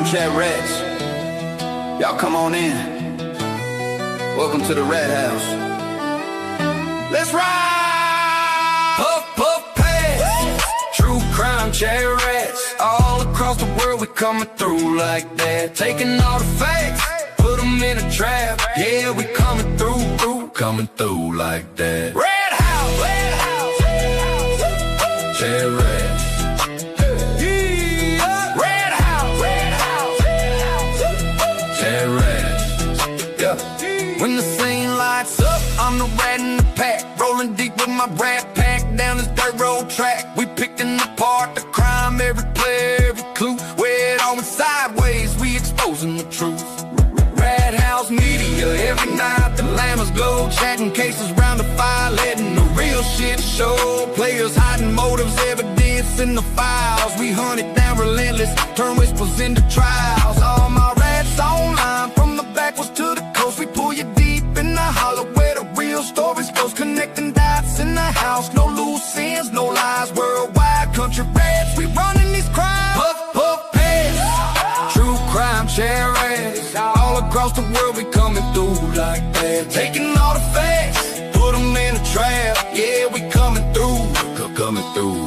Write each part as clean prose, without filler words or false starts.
ChatRats. Y'all come on in. Welcome to the Rat House. Let's ride! Puff, puff, pass. True crime ChatRats. All across the world we coming through like that. Taking all the facts, put them in a trap. Yeah, we coming through like that. Rat House, ChatRats. When the scene lights up, I'm the rat in the pack, rolling deep with my rat pack down this dirt road track. We picking apart the crime, every player, every clue. Where it all went sideways, we exposing the truth. Rat House Media, every night the llamas glow, chatting cases round the fire, letting the real shit show. Players hiding motives, evidence in the files. We hunt it down relentless, turn whispers into trials. All my rats online, from the backwoods to the coast. We pull you deep in the hollow where the real stories goes. Connecting dots in the house, no loose ends, no lies. Worldwide country rats, we running these crimes. Puff, puff, pass. True crime ChatRats. All across the world we coming through like that. Taking all the facts, put them in a trap. Yeah, we coming through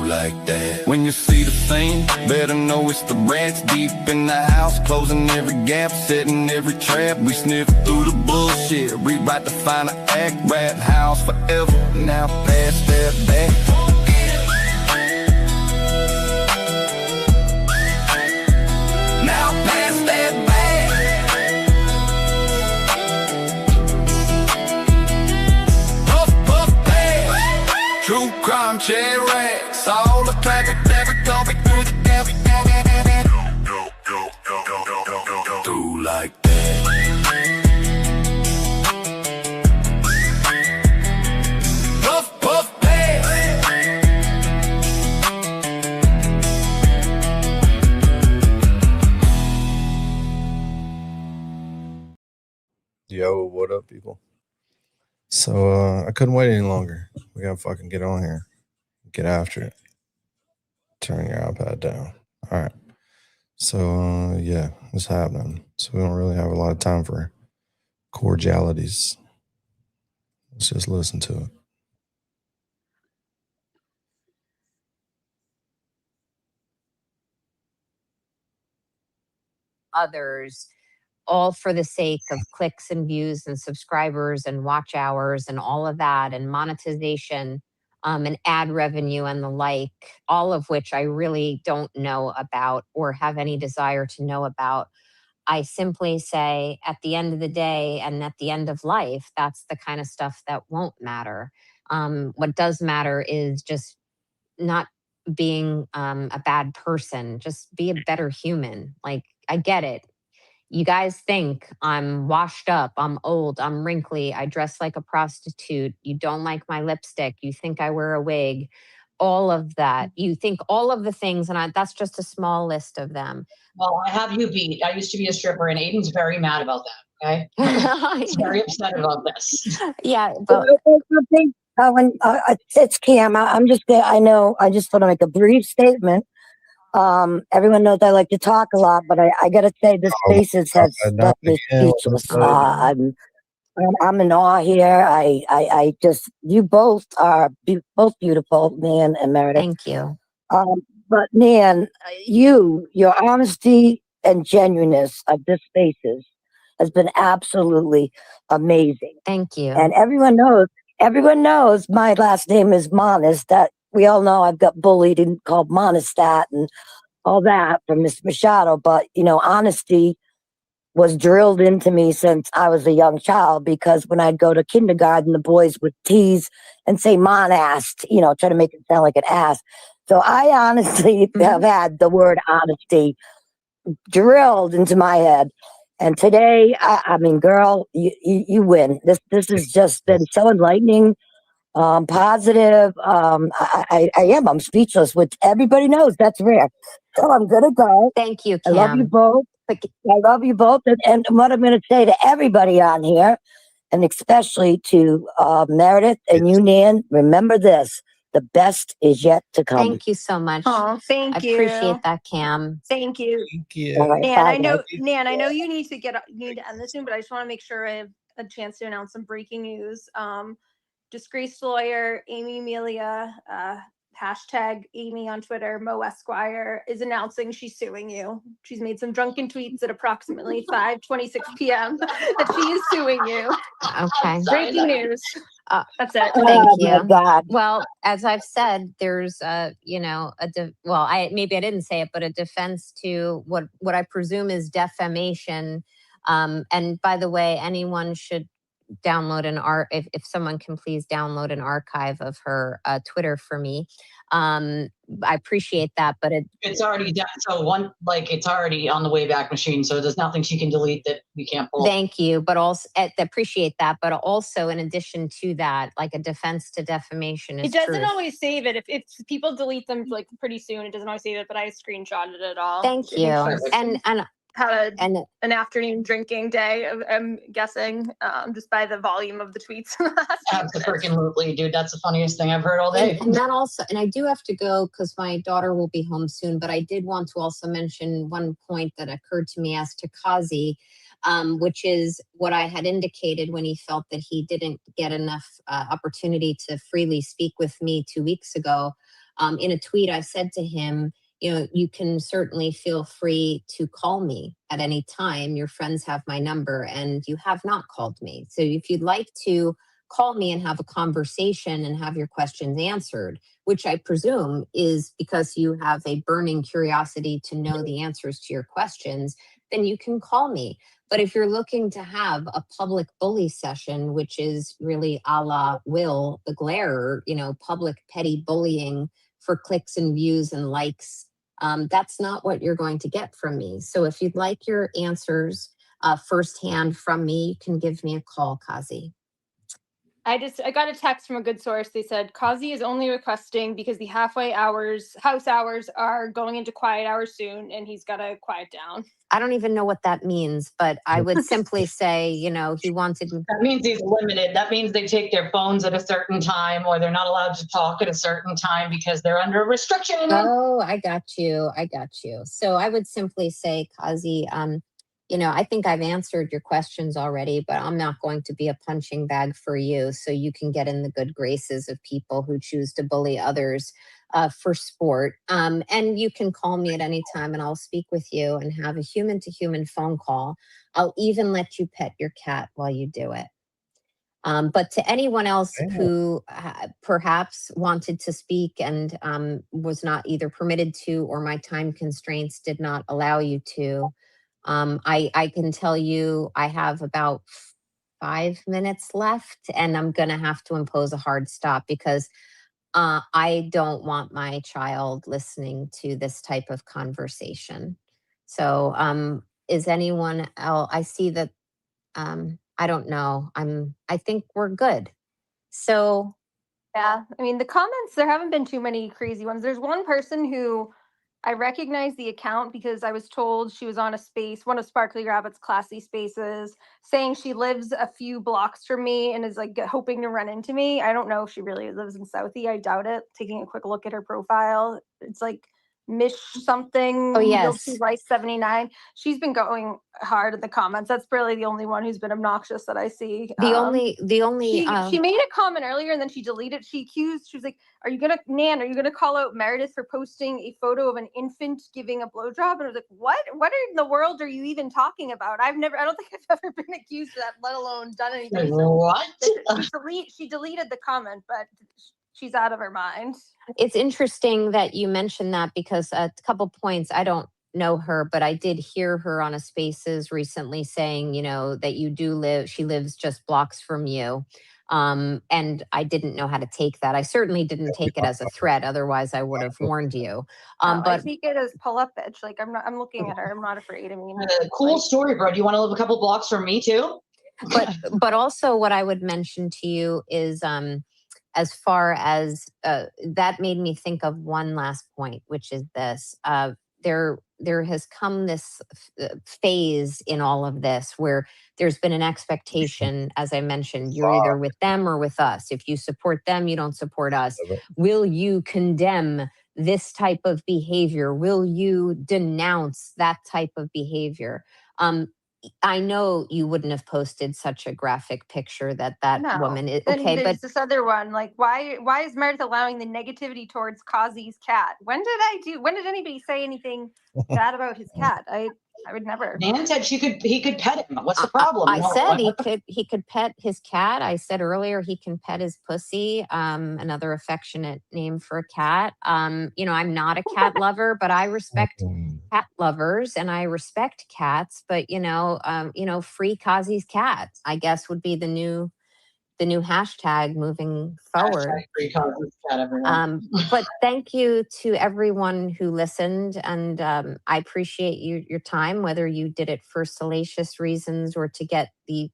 like that. When you see the scene, better know it's the rats. Deep in the house, closing every gap, setting every trap. We sniff through the bullshit, rewrite the final act. Rat House forever, now pass that back. Now pass that back. Puff, puff, pass. True crime ChatRats. All the traffic never coming through the gap. Through like that. Puff, puff, pass. Yo, what up, people? So I couldn't wait any longer. We gotta fucking get on here. Get after it. Turn your iPad down. All right. So yeah, it's happening. So we don't really have a lot of time for cordialities. Let's just listen to it. Others, all for the sake of clicks and views and subscribers and watch hours and all of that and monetization. And ad revenue and the like, all of which I really don't know about or have any desire to know about. I simply say at the end of the day and at the end of life, that's the kind of stuff that won't matter. What does matter is just not being a bad person, just be a better human. Like, I get it. You guys think I'm washed up, I'm old, I'm wrinkly, I dress like a prostitute, you don't like my lipstick, you think I wear a wig, all of that. You think all of the things, and that's just a small list of them. Well, I have you beat. I used to be a stripper, and Aiden's very mad about that, okay? He's very upset about this. Yeah, but... It's Cam. I just want to make a brief statement. Everyone knows I like to talk a lot, but I gotta say this Spaces has left me speechless. I'm in awe here. I just, you both are both beautiful, Nan and Meredith. Thank you. But Nan, your honesty and genuineness of this Spaces has been absolutely amazing. Thank you. And everyone knows my last name is Monis. That we all know I've got bullied and called Monistat and all that from Mr. Machado. But, honesty was drilled into me since I was a young child, because when I'd go to kindergarten, the boys would tease and say monast, try to make it sound like an ass. So I honestly have had the word honesty drilled into my head. And today, I mean, girl, you win. This has just been so enlightening, positive. I'm speechless, which everybody knows that's rare. So I'm going to go. Thank you, Cam. I love you both. And what I'm going to say to everybody on here, and especially to Meredith and you, Nan, remember this. The best is yet to come. Thank you so much. Oh, thank you. I appreciate that, Cam. Thank you. Thank you. All right, Nan, bye, I know, guys. Nan, I know you need to end this soon, but I just want to make sure I have a chance to announce some breaking news. Disgraced lawyer Amy Amelia, hashtag Amy on Twitter, Mo Esquire, is announcing she's suing you. She's made some drunken tweets at approximately 5:26 p.m. that she is suing you. Okay. Breaking news. That's it. Thank Oh, you. my God. Well, as I've said, there's maybe I didn't say it, but a defense to what I presume is defamation. And by the way, anyone should download if someone can please download an archive of her Twitter for me. I appreciate that, but it's already done. So it's already on the Wayback Machine. So there's nothing she can delete that we can't pull. Thank you, but also appreciate that. But also, in addition to that, like a defense to defamation is It doesn't truth. always save it. If people delete them like pretty soon, it doesn't always save it. But I screenshotted it all. Thank you. And had an afternoon drinking day. I'm guessing just by the volume of the tweets. Absolutely, dude. That's the funniest thing I've heard all day. And that also, and I do have to go because my daughter will be home soon. But I did want to also mention one point that occurred to me as to Kazi, which is what I had indicated when he felt that he didn't get enough opportunity to freely speak with me 2 weeks ago. In a tweet, I said to him, you can certainly feel free to call me at any time. Your friends have my number and you have not called me. So if you'd like to call me and have a conversation and have your questions answered, which I presume is because you have a burning curiosity to know the answers to your questions, then you can call me. But if you're looking to have a public bully session, which is really a la Will the Glairer, public petty bullying for clicks and views and likes, that's not what you're going to get from me. So if you'd like your answers firsthand from me, you can give me a call, Kazi. I got a text from a good source. They said Kazi is only requesting because the house hours are going into quiet hours soon, and he's got to quiet down. I don't even know what that means, but I would simply say, he wanted. That means he's limited. That means they take their phones at a certain time, or they're not allowed to talk at a certain time because they're under restriction. Oh, I got you. So I would simply say, Kazi, I think I've answered your questions already, but I'm not going to be a punching bag for you. So you can get in the good graces of people who choose to bully others for sport. And you can call me at any time and I'll speak with you and have a human to human phone call. I'll even let you pet your cat while you do it. But to anyone else who perhaps wanted to speak and was not either permitted to or my time constraints did not allow you to, I can tell you I have about 5 minutes left and I'm going to have to impose a hard stop because I don't want my child listening to this type of conversation. So is anyone else? I see that, I don't know. I think we're good. So. Yeah, I mean, the comments, there haven't been too many crazy ones. There's one person who I recognize the account because I was told she was on a space, one of Sparkly Rabbit's classy spaces, saying she lives a few blocks from me and is hoping to run into me. I don't know if she really lives in Southie. I doubt it. Taking a quick look at her profile, it's like Mish something. Oh, yes. She's like 79. She's been going hard in the comments. That's really the only one who's been obnoxious that I see. The only she made a comment earlier and then she deleted. She was like, Nan, are you gonna call out Meredith for posting a photo of an infant giving a blowjob? And I was like, what in the world are you even talking about? I don't think I've ever been accused of that, let alone done anything. What? She deleted the comment, but she's out of her mind. It's interesting that you mentioned that because a couple points, I don't know her, but I did hear her on a Spaces recently saying, that she lives just blocks from you. And I didn't know how to take that. I certainly didn't take it as a threat. Otherwise I would have warned you. But I take it as pull up bitch. Like I'm looking at her. I'm not afraid. I mean, cool story, bro. Do you want to live a couple blocks from me too? But also what I would mention to you is, as far as that made me think of one last point, which is this. there has come this phase in all of this where there's been an expectation, as I mentioned, you're either with them or with us. If you support them, you don't support us. Will you condemn this type of behavior? Will you denounce that type of behavior? I know you wouldn't have posted such a graphic picture that No. woman is Then okay, there's but this other one. Like, why is Meredith allowing the negativity towards Kazi's cat? When did anybody say anything bad about his cat? I would never. Nan said he could pet him. What's the problem? I said he could pet his cat. I said earlier he can pet his pussy, another affectionate name for a cat. You know, I'm not a cat lover, but I respect cat lovers and I respect cats. But you know, free Kazi's cat, I guess, would be the new hashtag moving forward. Hashtag free Kazi's cat, everyone. But thank you to everyone who listened, and I appreciate your time, whether you did it for salacious reasons or to get the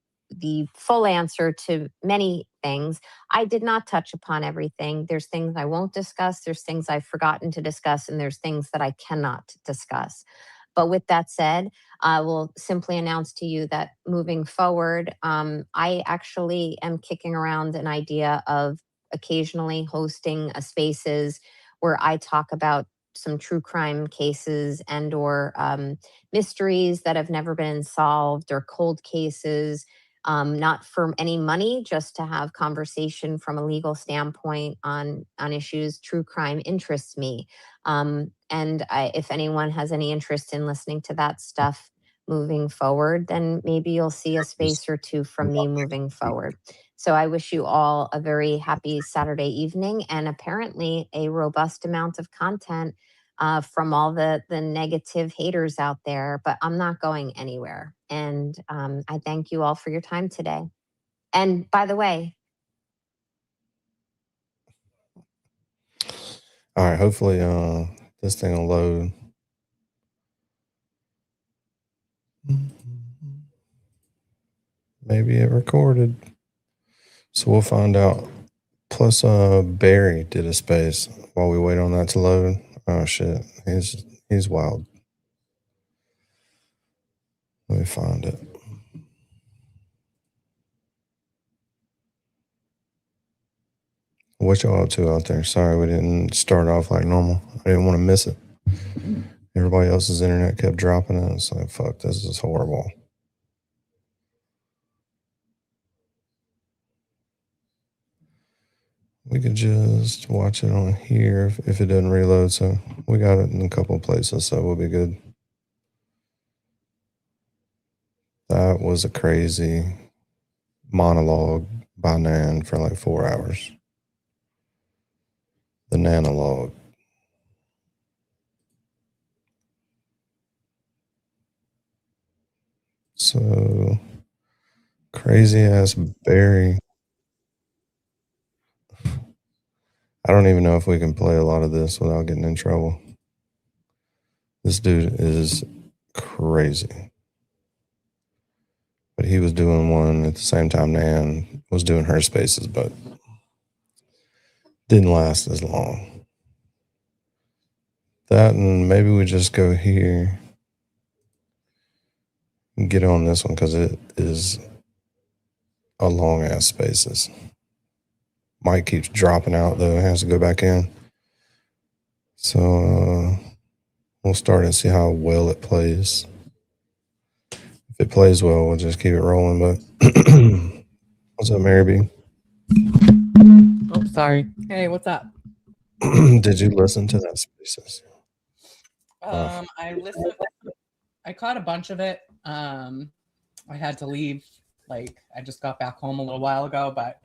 full answer to many things. I did not touch upon everything. There's things I won't discuss. There's things I've forgotten to discuss, and there's things that I cannot discuss. But with that said, I will simply announce to you that moving forward, I actually am kicking around an idea of occasionally hosting spaces where I talk about some true crime cases and or mysteries that have never been solved or cold cases, not for any money, just to have conversation from a legal standpoint on issues. True crime interests me. And if anyone has any interest in listening to that stuff moving forward, then maybe you'll see a space or two from me moving forward. So I wish you all a very happy Saturday evening and apparently a robust amount of content from all the negative haters out there, but I'm not going anywhere. And I thank you all for your time today. And by the way, all right, hopefully this thing will load. Maybe it recorded. So we'll find out. Plus Barry did a space while we wait on that to load. Oh shit. He's wild. Let me find it. What y'all up to out there? Sorry we didn't start off like normal. I didn't want to miss it. Everybody else's internet kept dropping it. It's like, fuck, this is horrible. We could just watch it on here if it doesn't reload. So we got it in a couple of places, so we'll be good. That was a crazy monologue by Nan for like 4 hours. The nanologue. So crazy ass Barry. I don't even know if we can play a lot of this without getting in trouble. This dude is crazy. But he was doing one at the same time Nan was doing her spaces, but didn't last as long. That, and maybe we just go here and get on this one because it is a long ass spaces. Mike keeps dropping out though. It has to go back in. So we'll start and see how well it plays. If it plays well, we'll just keep it rolling. But what's up, Mary B? Oh, sorry. Hey, what's up? Did you listen to that spaces? I listened. I caught a bunch of it. I had to leave. Like, I just got back home a little while ago, but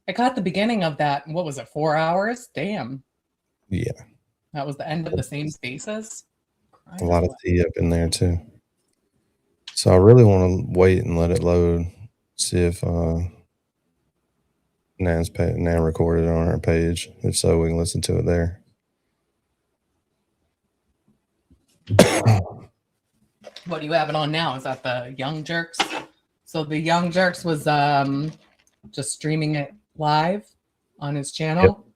I caught the beginning of that. What was it? 4 hours? Damn. Yeah. That was the end of the same spaces. A lot of tea up in there too. So I really want to wait and let it load. See if Nan recorded it on her page. If so, we can listen to it there. What do you have it on now? Is that the Young Jerks? So the Young Jerks was just streaming it live on his channel.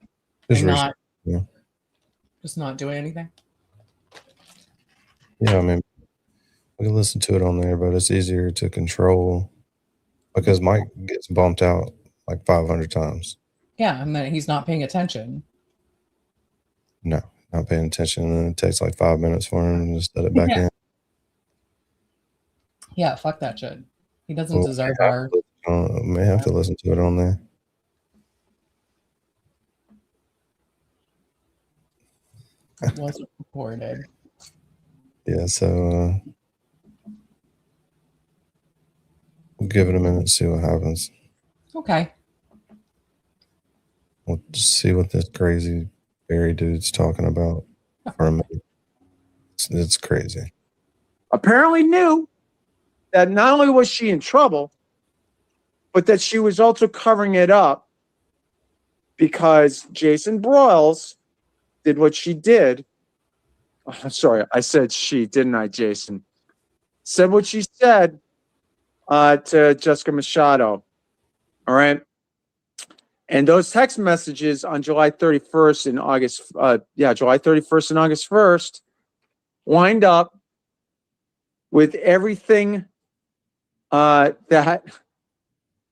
Yep. And not, just not doing anything. Yeah, I mean, we can listen to it on there, but it's easier to control because Mike gets bumped out like 500 times. Yeah, and then he's not paying attention. No, not paying attention, and it takes like 5 minutes for him to set it back in. Yeah, fuck that shit. He doesn't deserve our. May have to listen to it on there. It wasn't recorded. Yeah, so we'll give it a minute to see what happens. Okay. We'll just see what this crazy Barry dude's talking about for a minute. It's crazy. Apparently knew that not only was she in trouble, but that she was also covering it up because Jason Broyles did what she did. Oh, sorry, I said she, didn't I, Jason? Said what she said to Jessica Machado. All right. And those text messages on July 31st and August, July 31st and August 1st wind up with everything that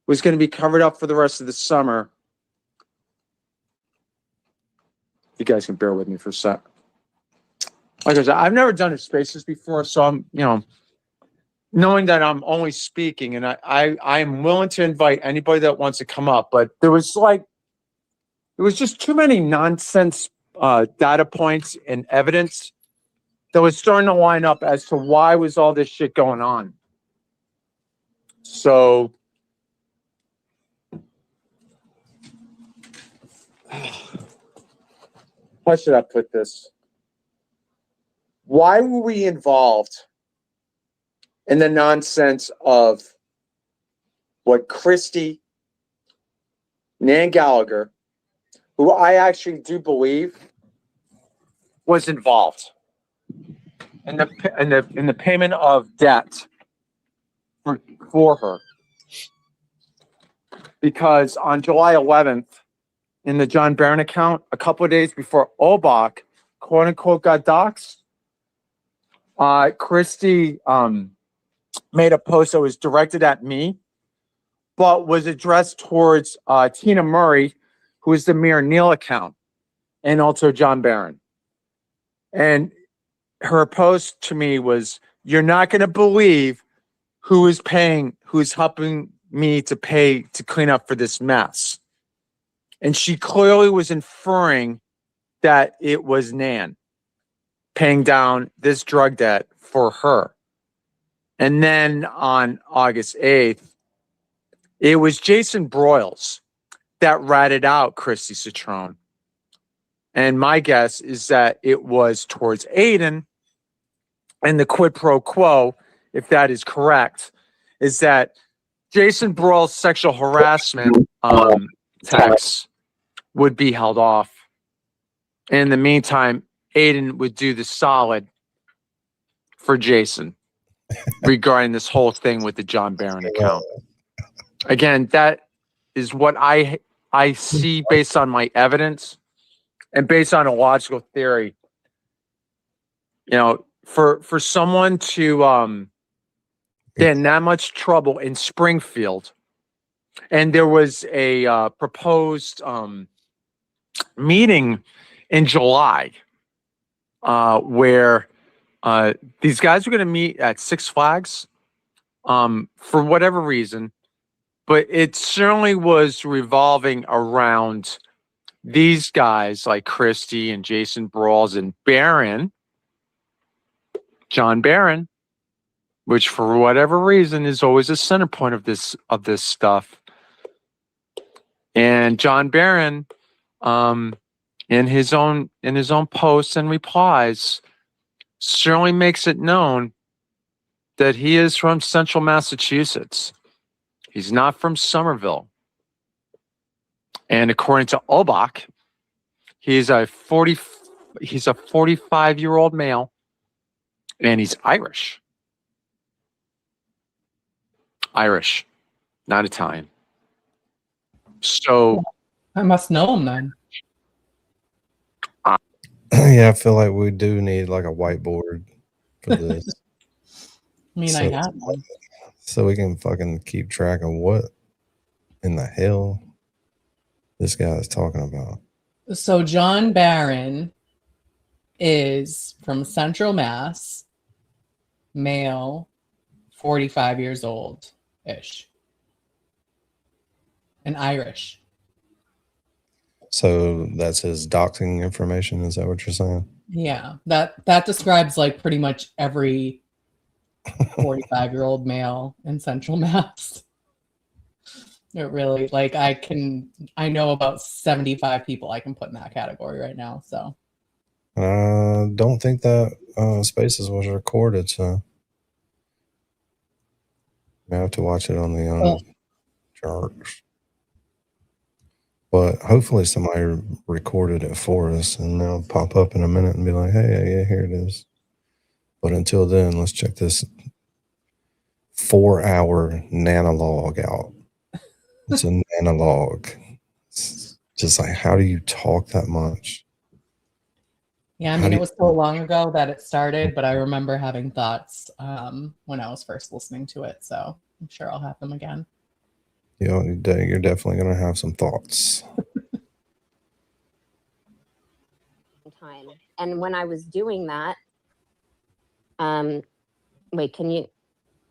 was going to be covered up for the rest of the summer. You guys can bear with me for a sec. Like I said, I've never done a Spaces before, so I'm, knowing that I'm only speaking, and I am willing to invite anybody that wants to come up, but there was just too many nonsense data points and evidence that was starting to line up as to why was all this shit going on. So how should I put this? Why were we involved in the nonsense of what Christy, Nan Gallagher, who I actually do believe was involved in the payment of debt for her? Because on July 11th, in the John Barron account, a couple of days before Obach, quote unquote, got doxxed, Christy made a post that was directed at me, but was addressed towards Tina Murray, who is the Mayor Neal account, and also John Barron. And her post to me was, "You're not going to believe who's helping me to pay to clean up for this mess." And she clearly was inferring that it was Nan paying down this drug debt for her. And then on August 8th, it was Jason Broyles that ratted out Christy Citron. And my guess is that it was towards Aiden, and the quid pro quo, if that is correct, is that Jason Broyles' sexual harassment tax would be held off. In the meantime, Aiden would do the solid for Jason regarding this whole thing with the John Barron account. Again, that is what I see based on my evidence and based on a logical theory. For someone to get in that much trouble in Springfield, and there was a proposed meeting in July where these guys were going to meet at Six Flags for whatever reason, but it certainly was revolving around these guys like Christy and Jason Broyles and Barron, John Barron, which for whatever reason is always a center point of this stuff. And John Barron, in his own posts and replies, certainly makes it known that he is from Central Massachusetts. He's not from Somerville. And according to Obach, he's a 45-year-old male, and he's Irish. Irish, not Italian. So I must know him then. Yeah, I feel like we do need like a whiteboard for this. I mean, I have one. So we can fucking keep track of what in the hell this guy is talking about. So John Barron is from Central Mass, male, 45 years old-ish, and Irish. So that's his doxing information. Is that what you're saying? Yeah, that describes like pretty much every 45-year-old male in Central Mass. It really, like, I know about 75 people I can put in that category right now. So don't think that Spaces was recorded, so I have to watch it on the charts. But hopefully somebody recorded it for us, and they'll pop up in a minute and be like, "Hey, yeah, here it is." But until then, let's check this 4-hour nanologue out. It's a nanologue. It's just like, how do you talk that much? yeah, I mean, it was so long ago that it started, but I remember having thoughts when I was first listening to it. So I'm sure I'll have them again. You know, you're definitely going to have some thoughts. Time. And when I was doing that, wait, can you?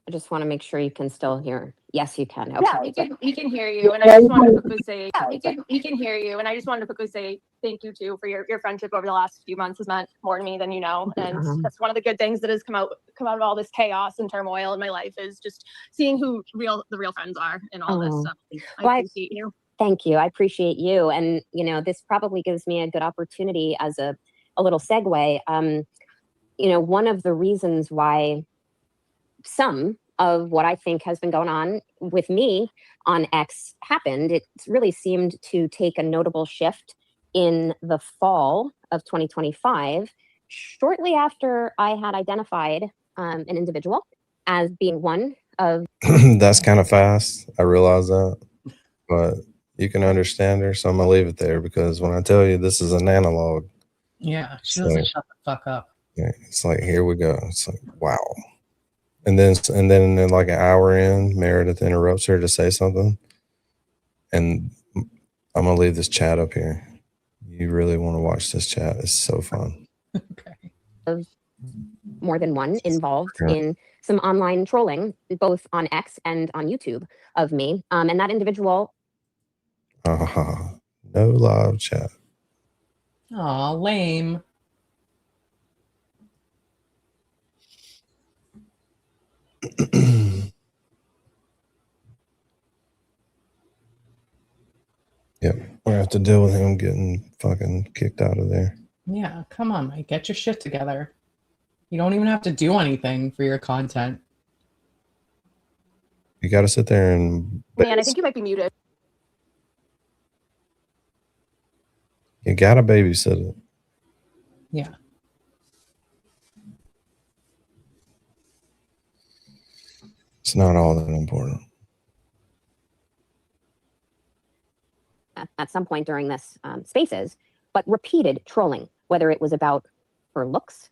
I just want to make sure you can still hear. Yes, you can. Okay. Yeah, we can hear you. And I just wanted to quickly say, we can hear you. And I just wanted to quickly say thank you too for your friendship over the last few months has meant more to me than you know. And that's one of the good things that has come out of all this chaos and turmoil in my life is just seeing who the real friends are in all this stuff. I appreciate you. Thank you. I appreciate you. And you know, this probably gives me a good opportunity as a little segue. You know, one of the reasons why some of what I think has been going on with me on X happened, it really seemed to take a notable shift in the fall of 2025, shortly after I had identified an individual as being one of. That's kind of fast. I realize that, but you can understand her, so I'm gonna leave it there because when I tell you this is an analog. Yeah, she doesn't shut the fuck up. Yeah, it's like, here we go. It's like, wow. And then like an hour in, Meredith interrupts her to say something. And I'm going to leave this chat up here. You really want to watch this chat. It's so fun. Okay. Of more than one involved in some online trolling, both on X and on YouTube of me. And that individual. No live chat. Aw, lame. Yep, we have to deal with him getting fucking kicked out of there. Yeah, come on, Mike, get your shit together. You don't even have to do anything for your content. You got to sit there and. Man, I think you might be muted. You got to babysit it. Yeah. It's not all that important. At some point during this Spaces, but repeated trolling, whether it was about her looks,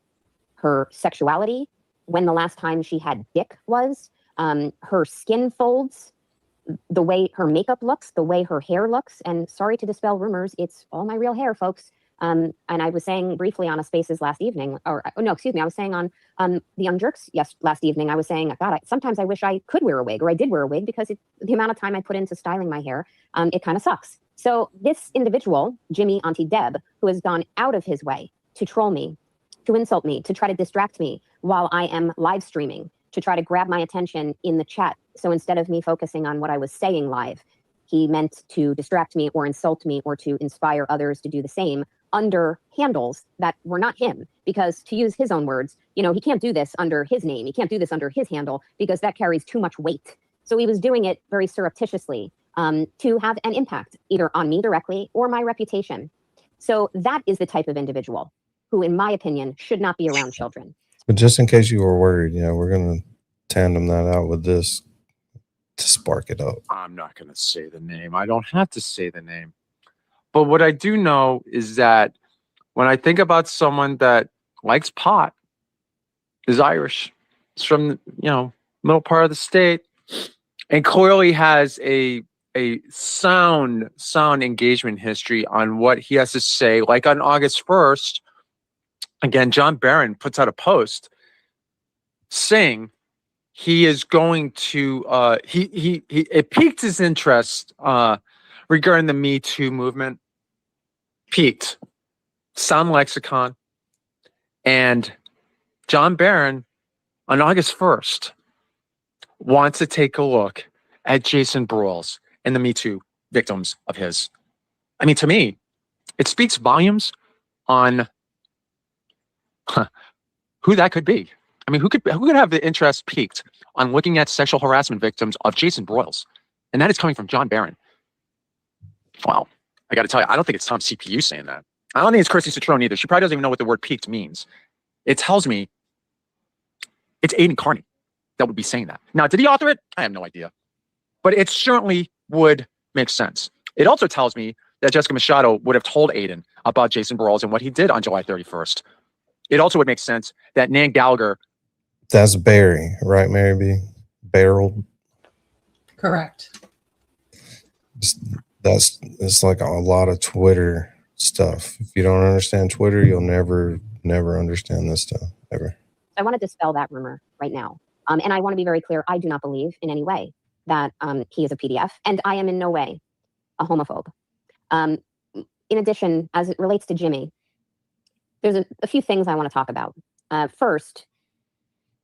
her sexuality, when the last time she had dick was, her skin folds, the way her makeup looks, the way her hair looks. And sorry to dispel rumors, it's all my real hair, folks. And I was saying briefly on a Spaces last evening, I was saying on the Young Jerks last evening, I was saying, God, sometimes I wish I could wear a wig, or I did wear a wig, because the amount of time I put into styling my hair, it kind of sucks. So this individual, Jimmy Auntie Deb, who has gone out of his way to troll me, to insult me, to try to distract me while I am live streaming, to try to grab my attention in the chat. So instead of me focusing on what I was saying live, he meant to distract me or insult me or to inspire others to do the same under handles that were not him. Because to use his own words, you know, he can't do this under his name. He can't do this under his handle because that carries too much weight. So he was doing it very surreptitiously to have an impact either on me directly or my reputation. So that is the type of individual who, in my opinion, should not be around children. But just in case you were worried, we're going to tandem that out with this to spark it up. I'm not going to say the name. I don't have to say the name. But what I do know is that when I think about someone that likes pot is Irish. It's from, middle part of the state, and clearly has a sound engagement history on what he has to say. Like on August 1st, again, John Barron puts out a post saying he is going to it piqued his interest regarding the Me Too movement. Peaked. Sound lexicon. And John Barron on August 1st wants to take a look at Jason Broyles and the Me Too victims of his. I mean, to me, it speaks volumes on who that could be. I mean, who could have the interest peaked on looking at sexual harassment victims of Jason Broyles? And that is coming from John Barron. Wow. I got to tell you, I don't think it's Tom CPU saying that. I don't think it's Kirsty Citrone either. She probably doesn't even know what the word peaked means. It tells me it's Aiden Carney that would be saying that. Now, did he author it? I have no idea. But it certainly would make sense. It also tells me that Jessica Machado would have told Aiden about Jason Broyles and what he did on July 31st. It also would make sense that Nan Gallagher. That's Barry, right, Mary B? Barrel. Correct. It's like a lot of Twitter stuff. If you don't understand Twitter, you'll never understand this stuff ever. I want to dispel that rumor right now. And I want to be very clear. I do not believe in any way that he is a PDF, and I am in no way a homophobe. In addition, as it relates to Jimmy, there's a few things I want to talk about. First,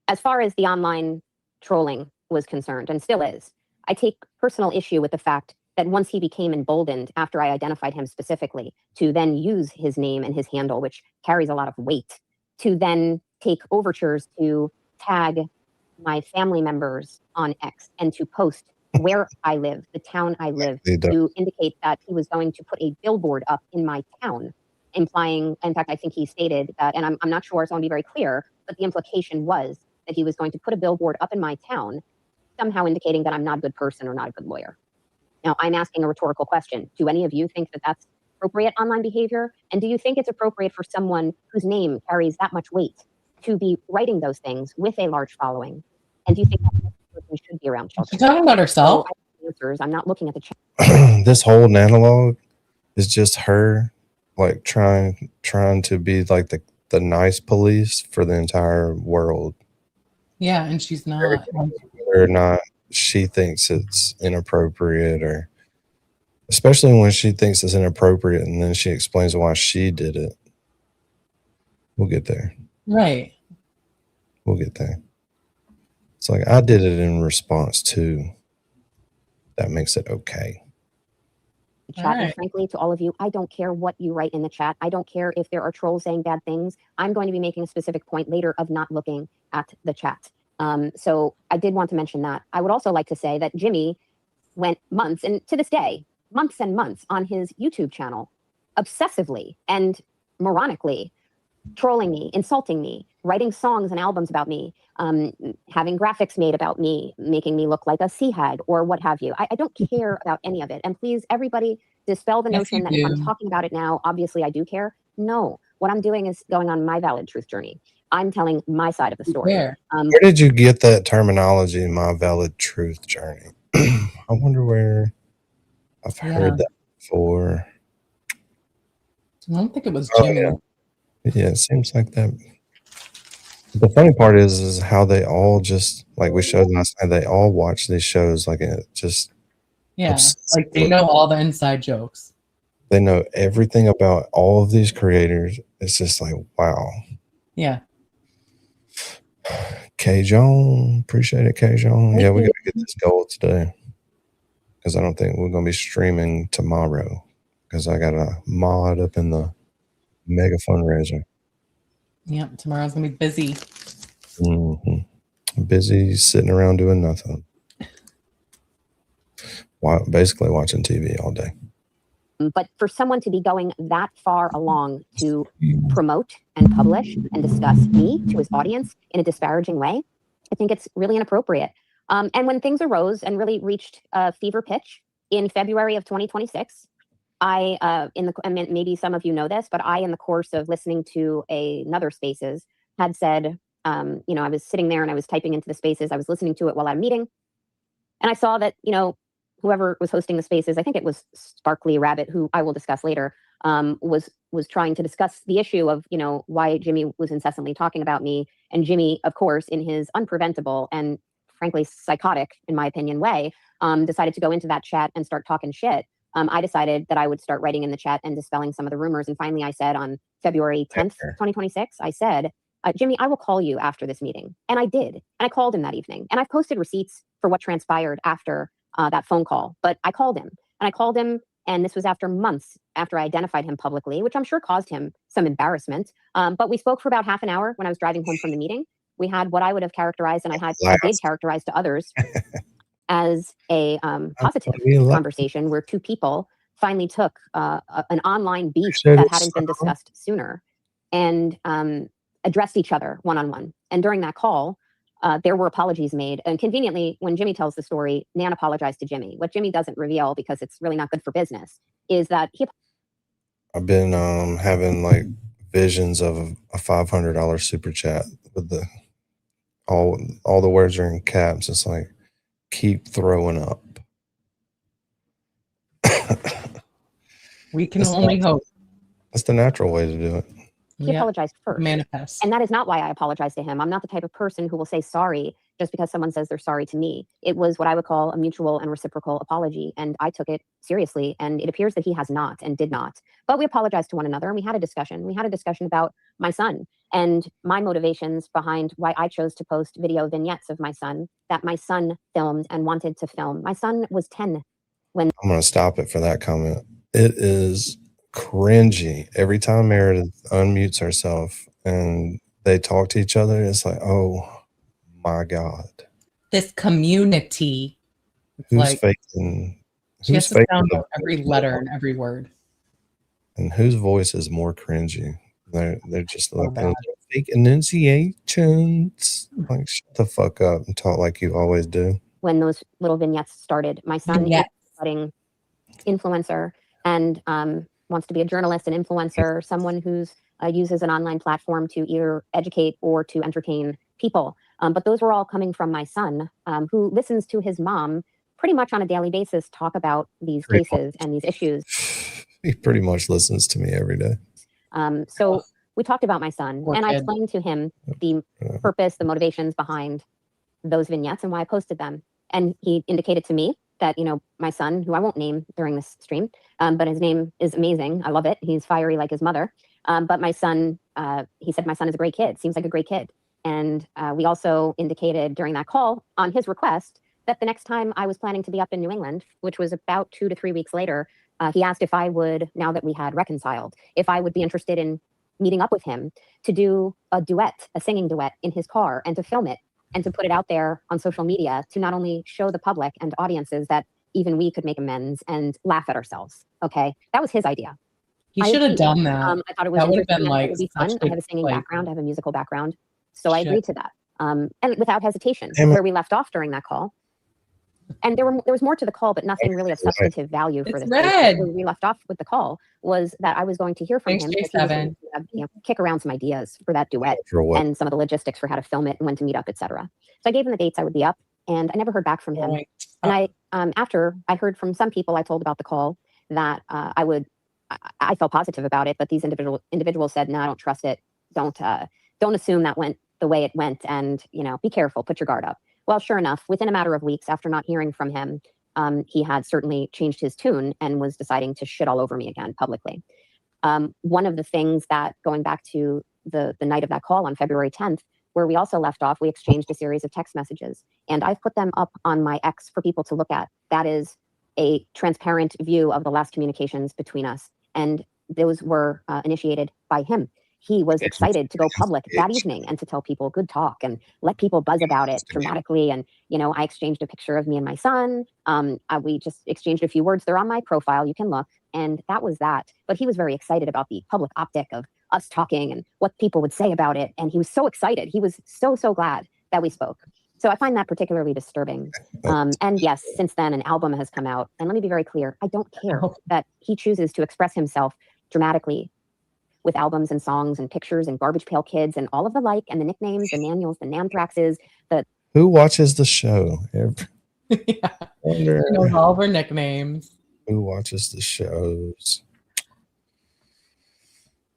as far as the online trolling was concerned, and still is, I take personal issue with the fact that once he became emboldened after I identified him specifically to then use his name and his handle, which carries a lot of weight, to then take overtures to tag my family members on X and to post where I live, the town I live, to indicate that he was going to put a billboard up in my town, implying, in fact, I think he stated that, and I'm not sure, so I want to be very clear, but the implication was that he was going to put a billboard up in my town, somehow indicating that I'm not a good person or not a good lawyer. Now, I'm asking a rhetorical question. Do any of you think that that's appropriate online behavior? And do you think it's appropriate for someone whose name carries that much weight to be writing those things with a large following? And do you think that person should be around children? She's talking about herself. So I'm not looking at the chat. This whole analog is just her like trying to be like the nice police for the entire world. Yeah, and she's not. Or not. She thinks it's inappropriate, or especially when she thinks it's inappropriate and then she explains why she did it. We'll get there. Right. We'll get there. It's like, I did it in response to. That makes it okay. Chat, right. And frankly, to all of you, I don't care what you write in the chat. I don't care if there are trolls saying bad things. I'm going to be making a specific point later of not looking at the chat. So I did want to mention that. I would also like to say that Jimmy went months, and to this day, months and months on his YouTube channel, obsessively and moronically trolling me, insulting me, writing songs and albums about me, having graphics made about me, making me look like a sea hag or what have you. I don't care about any of it. And please, everybody, dispel the notion that if I'm talking about it now, obviously I do care. No, what I'm doing is going on my valid truth journey. I'm telling my side of the story. Where did you get that terminology, my valid truth journey? I wonder where I've heard that before. I don't think it was Jimmy. Yeah, it seems like that. The funny part is how they all just, like we showed last night, they all watch these shows like it just. Yeah, like they know all the inside jokes. They know everything about all of these creators. It's just like, wow. Yeah. K. John, appreciate it, K. John. Yeah, we got to get this goal today because I don't think we're going to be streaming tomorrow because I got a mod up in the mega fundraiser. Yeah, tomorrow's going to be busy. Busy sitting around doing nothing. Basically watching TV all day. But for someone to be going that far along to promote and publish and discuss me to his audience in a disparaging way, I think it's really inappropriate. And when things arose and really reached a fever pitch in February of 2026, maybe some of you know this, but I, in the course of listening to another Spaces, had said, I was sitting there and I was typing into the spaces. I was listening to it while at a meeting. And I saw that, whoever was hosting the spaces, I think it was Sparkly Rabbit, who I will discuss later, was trying to discuss the issue of, why Jimmy was incessantly talking about me. And Jimmy, of course, in his unpreventable and frankly psychotic, in my opinion, way, decided to go into that chat and start talking shit. I decided that I would start writing in the chat and dispelling some of the rumors. And finally, I said on February 10th, 2026, I said, Jimmy, I will call you after this meeting. And I did. And I called him that evening. And I've posted receipts for what transpired after that phone call. But I called him. And I called him, and this was after months after I identified him publicly, which I'm sure caused him some embarrassment. But we spoke for about half an hour when I was driving home from the meeting. We had what I would have characterized, and I did characterize to others as a positive conversation where two people finally took an online beef that hadn't been discussed sooner and addressed each other one-on-one. And during that call, there were apologies made. And conveniently, when Jimmy tells the story, Nan apologized to Jimmy. What Jimmy doesn't reveal, because it's really not good for business, is that I've been having like visions of a $500 super chat with all the words are in caps. It's like, keep throwing up. We can only hope. That's the natural way to do it. He apologized first. Manifest. And that is not why I apologized to him. I'm not the type of person who will say sorry just because someone says they're sorry to me. It was what I would call a mutual and reciprocal apology. And I took it seriously. And it appears that he has not and did not. But we apologized to one another and we had a discussion. We had a discussion about my son and my motivations behind why I chose to post video vignettes of my son that my son filmed and wanted to film. My son was 10 when— I'm going to stop it for that comment. It is cringy every time Meredith unmutes herself and they talk to each other. It's like, oh my God, this community, who's faking? She has to sound out every letter and every word. And whose voice is more cringy? They're just like those fake enunciations. Like, shut the fuck up and talk like you always do. When those little vignettes started, my son is a budding influencer and wants to be a journalist, an influencer, someone who's uses an online platform to either educate or to entertain people. But those were all coming from my son, who listens to his mom pretty much on a daily basis talk about these cases and these issues. He pretty much listens to me every day. So we talked about my son, and I explained to him the purpose, the motivations behind those vignettes and why I posted them. And he indicated to me that, my son, who I won't name during this stream, but his name is amazing. I love it. He's fiery like his mother. But my son, he said, my son is a great kid, seems like a great kid. And we also indicated during that call on his request that the next time I was planning to be up in New England, which was about 2 to 3 weeks later, he asked if I would, now that we had reconciled, if I would be interested in meeting up with him to do a duet, a singing duet in his car and to film it and to put it out there on social media to not only show the public and audiences that even we could make amends and laugh at ourselves. Okay. That was his idea. He should have done that. I thought it was interesting. It would be fun. I have a singing background. I have a musical background. So I agreed to that. And without hesitation, where we left off during that call. And there was more to the call, but nothing really of substantive value for this. Where we left off with the call was that I was going to hear from him. Kick around some ideas for that duet and some of the logistics for how to film it and when to meet up, etc. So I gave him the dates I would be up, and I never heard back from him. And after I heard from some people I told about the call that I felt positive about it, but these individuals said, no, I don't trust it. Don't assume that went the way it went, and be careful, put your guard up. Well, sure enough, within a matter of weeks after not hearing from him, he had certainly changed his tune and was deciding to shit all over me again publicly. One of the things that, going back to the night of that call on February 10th, where we also left off, we exchanged a series of text messages, and I've put them up on my X for people to look at. That is a transparent view of the last communications between us, and those were initiated by him. He was excited to go public that evening and to tell people good talk and let people buzz about it dramatically. And, I exchanged a picture of me and my son. We just exchanged a few words. They're on my profile. You can look. And that was that. But he was very excited about the public optic of us talking and what people would say about it. And he was so excited. He was so, so glad that we spoke. So I find that particularly disturbing. And yes, since then, an album has come out. And let me be very clear. I don't care that he chooses to express himself dramatically with albums and songs and pictures and Garbage Pail Kids and all of the like and the nicknames, the Naniels, the Namthraxes, the... Who watches the show? Yeah. Wonder She knows all of her nicknames. who watches the shows.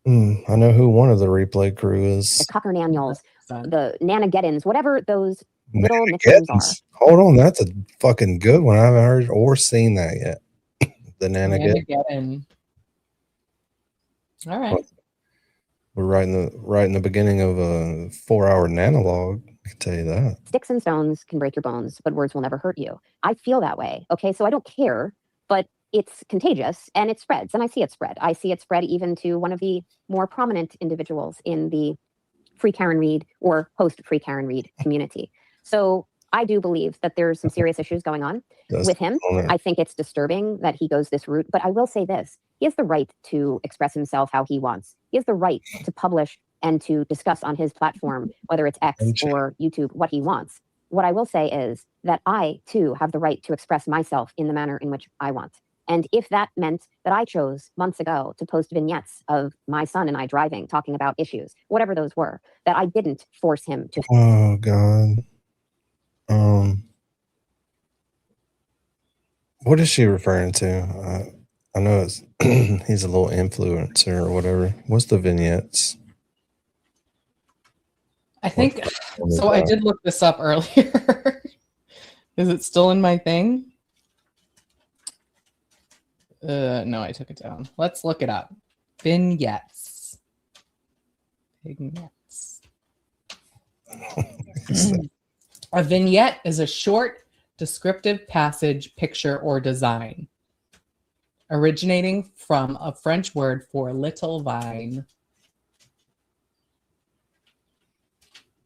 I know who one of the replay crew is. The Cocker Naniels, the Nanageddons, whatever those little nicknames are. Nanageddons. Hold on, that's a fucking good one. I haven't heard or seen that yet. The Nanageddon. All right. We're right in the beginning of a 4-hour nanologue. I can tell you that. Sticks and stones can break your bones, but words will never hurt you. I feel that way. Okay, so I don't care, but it's contagious and it spreads, and I see it spread. I see it spread even to one of the more prominent individuals in the Free Karen Reid or post-Free Karen Reid community. So I do believe that there's some serious issues going on with him. I think it's disturbing that he goes this route, but I will say this. He has the right to express himself how he wants. He has the right to publish and to discuss on his platform, whether it's X or YouTube, what he wants. What I will say is that I, too, have the right to express myself in the manner in which I want. And if that meant that I chose months ago to post vignettes of my son and I driving, talking about issues, whatever those were, that I didn't force him to. Oh, God. What is she referring to? I know it's he's a little influencer or whatever. What's the vignettes? I think so. I did look this up earlier. Is it still in my thing? No, I took it down. Let's look it up. Vignettes. Vignettes. A vignette is a short, descriptive passage, picture, or design, originating from a French word for little vine.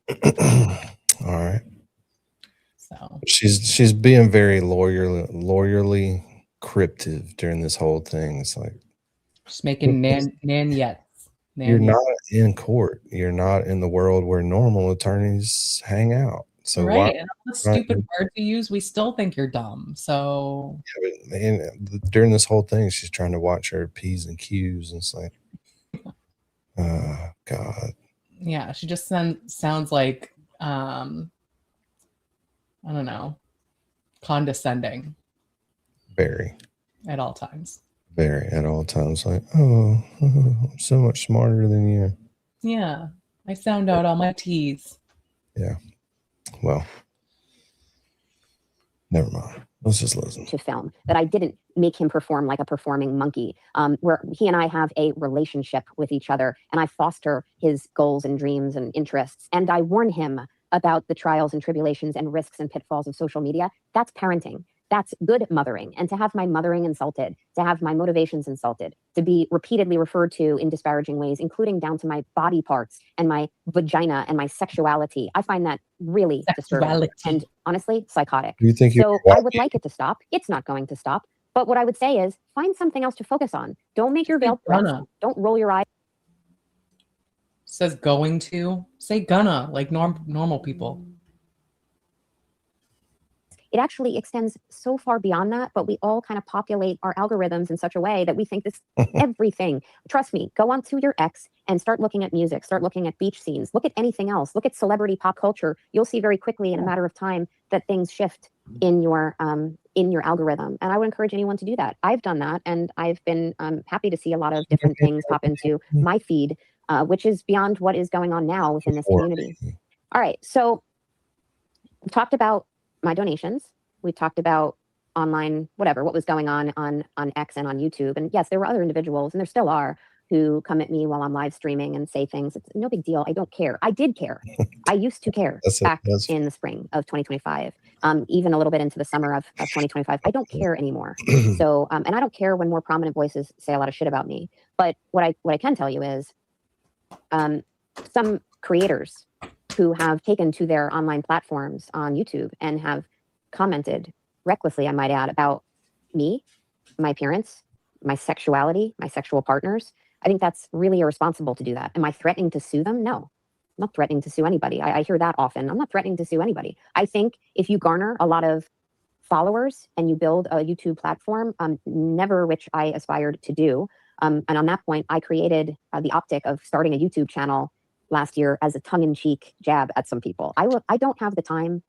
All right. So she's being very lawyerly cryptic during this whole thing. It's like just making naniets. You're not in court. You're not in the world where normal attorneys hang out. So right, and all the stupid words you use, we still think you're dumb. So yeah, but during this whole thing, she's trying to watch her P's and Q's, and it's like, oh God. Yeah, she just sounds like I don't know, condescending. Very. At all times. Very at all times. Like, oh, I'm so much smarter than you. Yeah, I sound out all my T's. Yeah. Well, never mind. Let's just listen. To film that I didn't make him perform like a performing monkey, where he and I have a relationship with each other, and I foster his goals and dreams and interests, and I warn him about the trials and tribulations and risks and pitfalls of social media. That's parenting. That's good mothering. And to have my mothering insulted, to have my motivations insulted, to be repeatedly referred to in disparaging ways, including down to my body parts and my vagina and my sexuality, I find that really disturbing and honestly psychotic. You think so I would like it to stop. It's not going to stop. But what I would say is find something else to focus on. Don't make your veil press. Don't roll your eyes. Says going to. Say gonna, like normal people. It actually extends so far beyond that, but we all kind of populate our algorithms in such a way that we think this everything. Trust me, go onto your X and start looking at music, start looking at beach scenes, look at anything else, look at celebrity pop culture. You'll see very quickly in a matter of time that things shift in your algorithm. And I would encourage anyone to do that. I've done that, and I've been happy to see a lot of different things pop into my feed, which is beyond what is going on now within this community. All right, so we talked about my donations. We talked about online, whatever, what was going on X and on YouTube. And yes, there were other individuals, and there still are, who come at me while I'm live streaming and say things. It's no big deal. I don't care. I did care. I used to care back in the spring of 2025, even a little bit into the summer of 2025. I don't care anymore. So, and I don't care when more prominent voices say a lot of shit about me. But what I can tell you is some creators who have taken to their online platforms on YouTube and have commented recklessly, I might add, about me, my appearance, my sexuality, my sexual partners. I think that's really irresponsible to do that. Am I threatening to sue them? No, I'm not threatening to sue anybody. I hear that often. I'm not threatening to sue anybody. I think if you garner a lot of followers and you build a YouTube platform, never which I aspired to do, And on that point, I created the optic of starting a YouTube channel last year as a tongue-in-cheek jab at some people. I don't have the time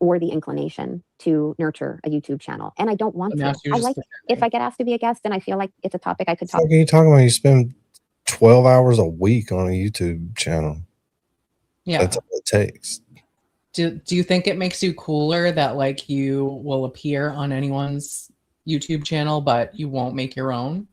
or the inclination to nurture a YouTube channel, and I don't want to. I like if I get asked to be a guest and I feel like it's a topic I could talk. What are you talking about? You spend 12 hours a week on a YouTube channel. Yeah, that's all it takes. Do you think it makes you cooler that like you will appear on anyone's YouTube channel, but you won't make your own?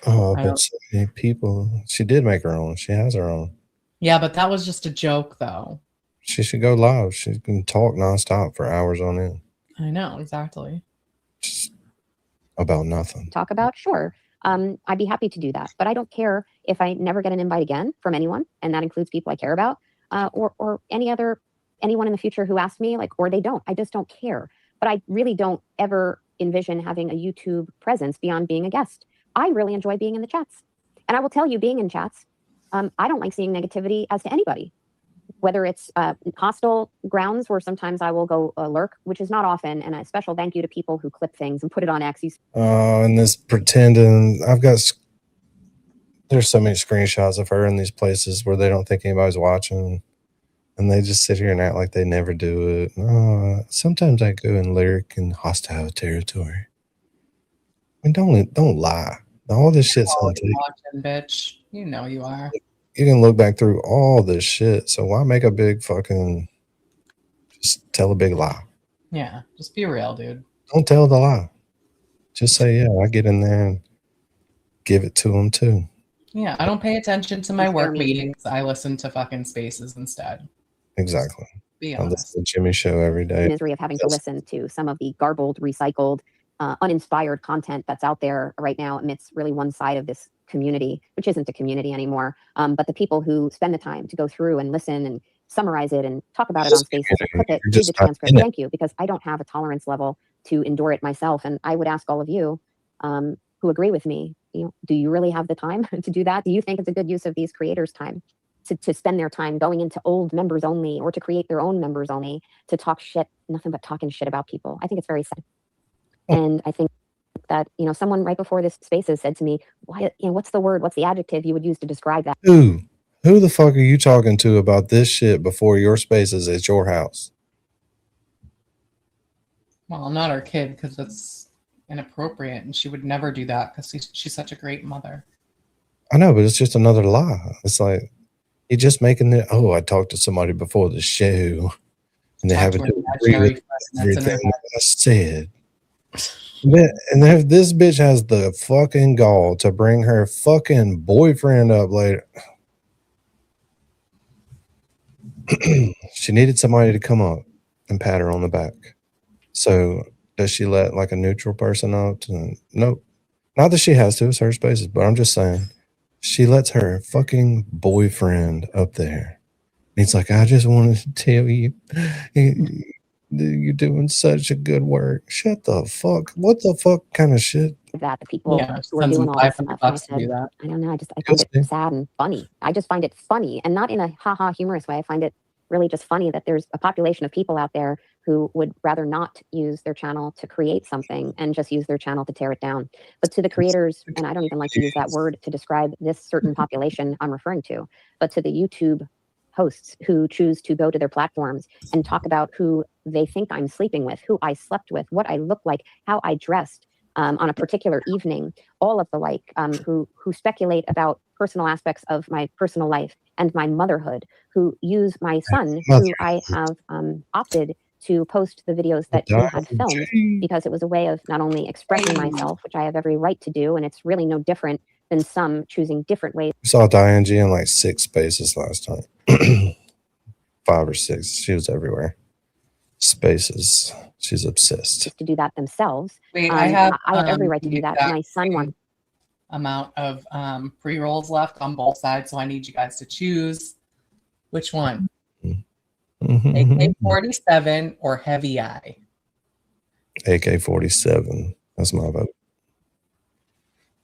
Oh, but so many people. She did make her own. She has her own. Yeah, but that was just a joke, though. She should go live. She can talk nonstop for hours on end. I know, exactly. Just about nothing. Talk about, sure. I'd be happy to do that, but I don't care if I never get an invite again from anyone, and that includes people I care about, or anyone in the future who asks me, like, or they don't. I just don't care. But I really don't ever envision having a YouTube presence beyond being a guest. I really enjoy being in the chats, and I will tell you, being in chats, I don't like seeing negativity as to anybody. Whether it's hostile grounds where sometimes I will go lurk, which is not often, and a special thank you to people who clip things and put it on X. And this pretending, there's so many screenshots of her in these places where they don't think anybody's watching, and they just sit here and act like they never do it. Sometimes I go and lurk in hostile territory. I mean, don't lie. All this shit's on tape. Watching, bitch. You know you are. You can look back through all this shit. So why make a big fucking, just tell a big lie? Yeah, just be real, dude. Don't tell the lie. Just say, yeah, I get in there and give it to them too. Yeah, I don't pay attention to my work meetings. I listen to fucking spaces instead. Exactly. Be I honest. listen to Jimmy Show every day. Misery of having to listen to some of the garbled, recycled, uninspired content that's out there right now amidst really one side of this community, which isn't a community anymore. But the people who spend the time to go through and listen and summarize it and talk about it on spaces, clip it, read the transcript. Thank you, because I don't have a tolerance level to endure it myself. And I would ask all of you who agree with me, do you really have the time to do that? Do you think it's a good use of these creators' time to spend their time going into old members only, or to create their own members only, to talk shit, nothing but talking shit about people? I think it's very sad. And I think that, someone right before this spaces said to me, why, what's the word, what's the adjective you would use to describe that? Who the fuck are you talking to about this shit before your spaces at your house? Well, not our kid, because it's inappropriate, and she would never do that because she's such a great mother. I know, but it's just another lie. It's like, you're just making it, I talked to somebody before the show, and they haven't agree with everything I said. And if this bitch has the fucking gall to bring her fucking boyfriend up later, she needed somebody to come up and pat her on the back. So does she let like a neutral person up? Nope. Not that she has to, it's her spaces, but I'm just saying she lets her fucking boyfriend up there. And he's like, I just wanted to tell you, you're doing such a good work. Shut the fuck. What the fuck kind of shit? That the people who are doing all this stuff. I said, I don't know. I find it sad and funny. I just find it funny, and not in a haha humorous way. I find it really just funny that there's a population of people out there who would rather not use their channel to create something and just use their channel to tear it down. But to the creators, and I don't even like to use that word to describe this certain population I'm referring to, but to the YouTube hosts who choose to go to their platforms and talk about who they think I'm sleeping with, who I slept with, what I look like, how I dressed on a particular evening, all of the like, who speculate about personal aspects of my personal life and my motherhood, who use my son, who I have opted to post the videos that he had filmed, because it was a way of not only expressing myself, which I have every right to do, and it's really no different than some choosing different ways. We saw Diane G in like 6 spaces last time. 5 or 6. She was everywhere. Spaces. She's obsessed. To do that themselves. Wait, I have every right to do that. My son wants amount of pre-rolls left on both sides, so I need you guys to choose which one. AK-47 or Heavy Eye? AK-47. That's my vote.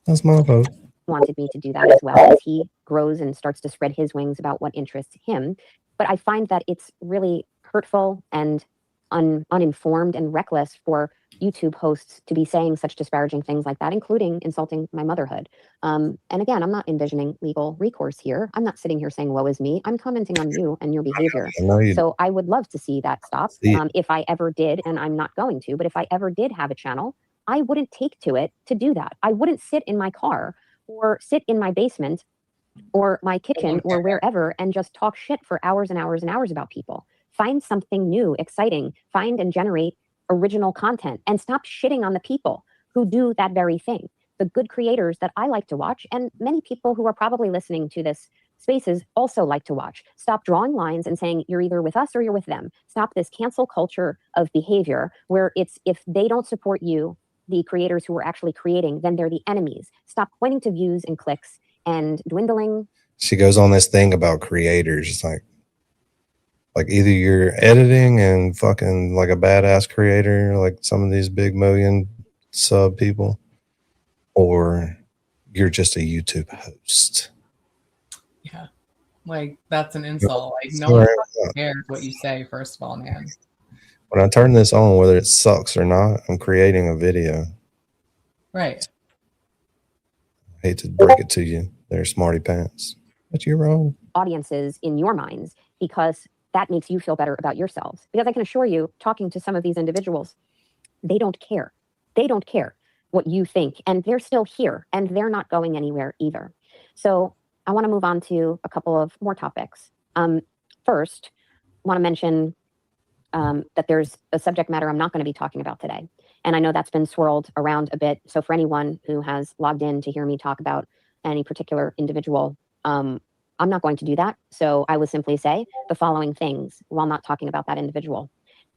That's my vote. Wanted me to do that as well as he grows and starts to spread his wings about what interests him. But I find that it's really hurtful and uninformed and reckless for YouTube hosts to be saying such disparaging things like that, including insulting my motherhood. And again, I'm not envisioning legal recourse here. I'm not sitting here saying, woe is me. I'm commenting on you and your behavior. So I would love to see that stop if I ever did, and I'm not going to, but if I ever did have a channel, I wouldn't take to it to do that. I wouldn't sit in my car or sit in my basement or my kitchen or wherever and just talk shit for hours and hours and hours about people. Find something new, exciting, find and generate original content, and stop shitting on the people who do that very thing. The good creators that I like to watch, and many people who are probably listening to this spaces also like to watch. Stop drawing lines and saying you're either with us or you're with them. Stop this cancel culture of behavior where it's if they don't support you, the creators who are actually creating, then they're the enemies. Stop pointing to views and clicks and dwindling. She goes on this thing about creators. It's like either you're editing and fucking like a badass creator, like some of these big million sub people, or you're just a YouTube host. Yeah. Like that's an insult. Like no one cares what you say, first of all, man. When I turn this on, whether it sucks or not, I'm creating a video. Right. I hate to break it to you. They're smarty pants. But you're wrong. Audiences in your minds, because that makes you feel better about yourselves. Because I can assure you, talking to some of these individuals, they don't care. They don't care what you think. And they're still here and they're not going anywhere either. So I want to move on to a couple of more topics. First, I want to mention that there's a subject matter I'm not going to be talking about today. And I know that's been swirled around a bit. So for anyone who has logged in to hear me talk about any particular individual, I'm not going to do that. So I will simply say the following things while not talking about that individual.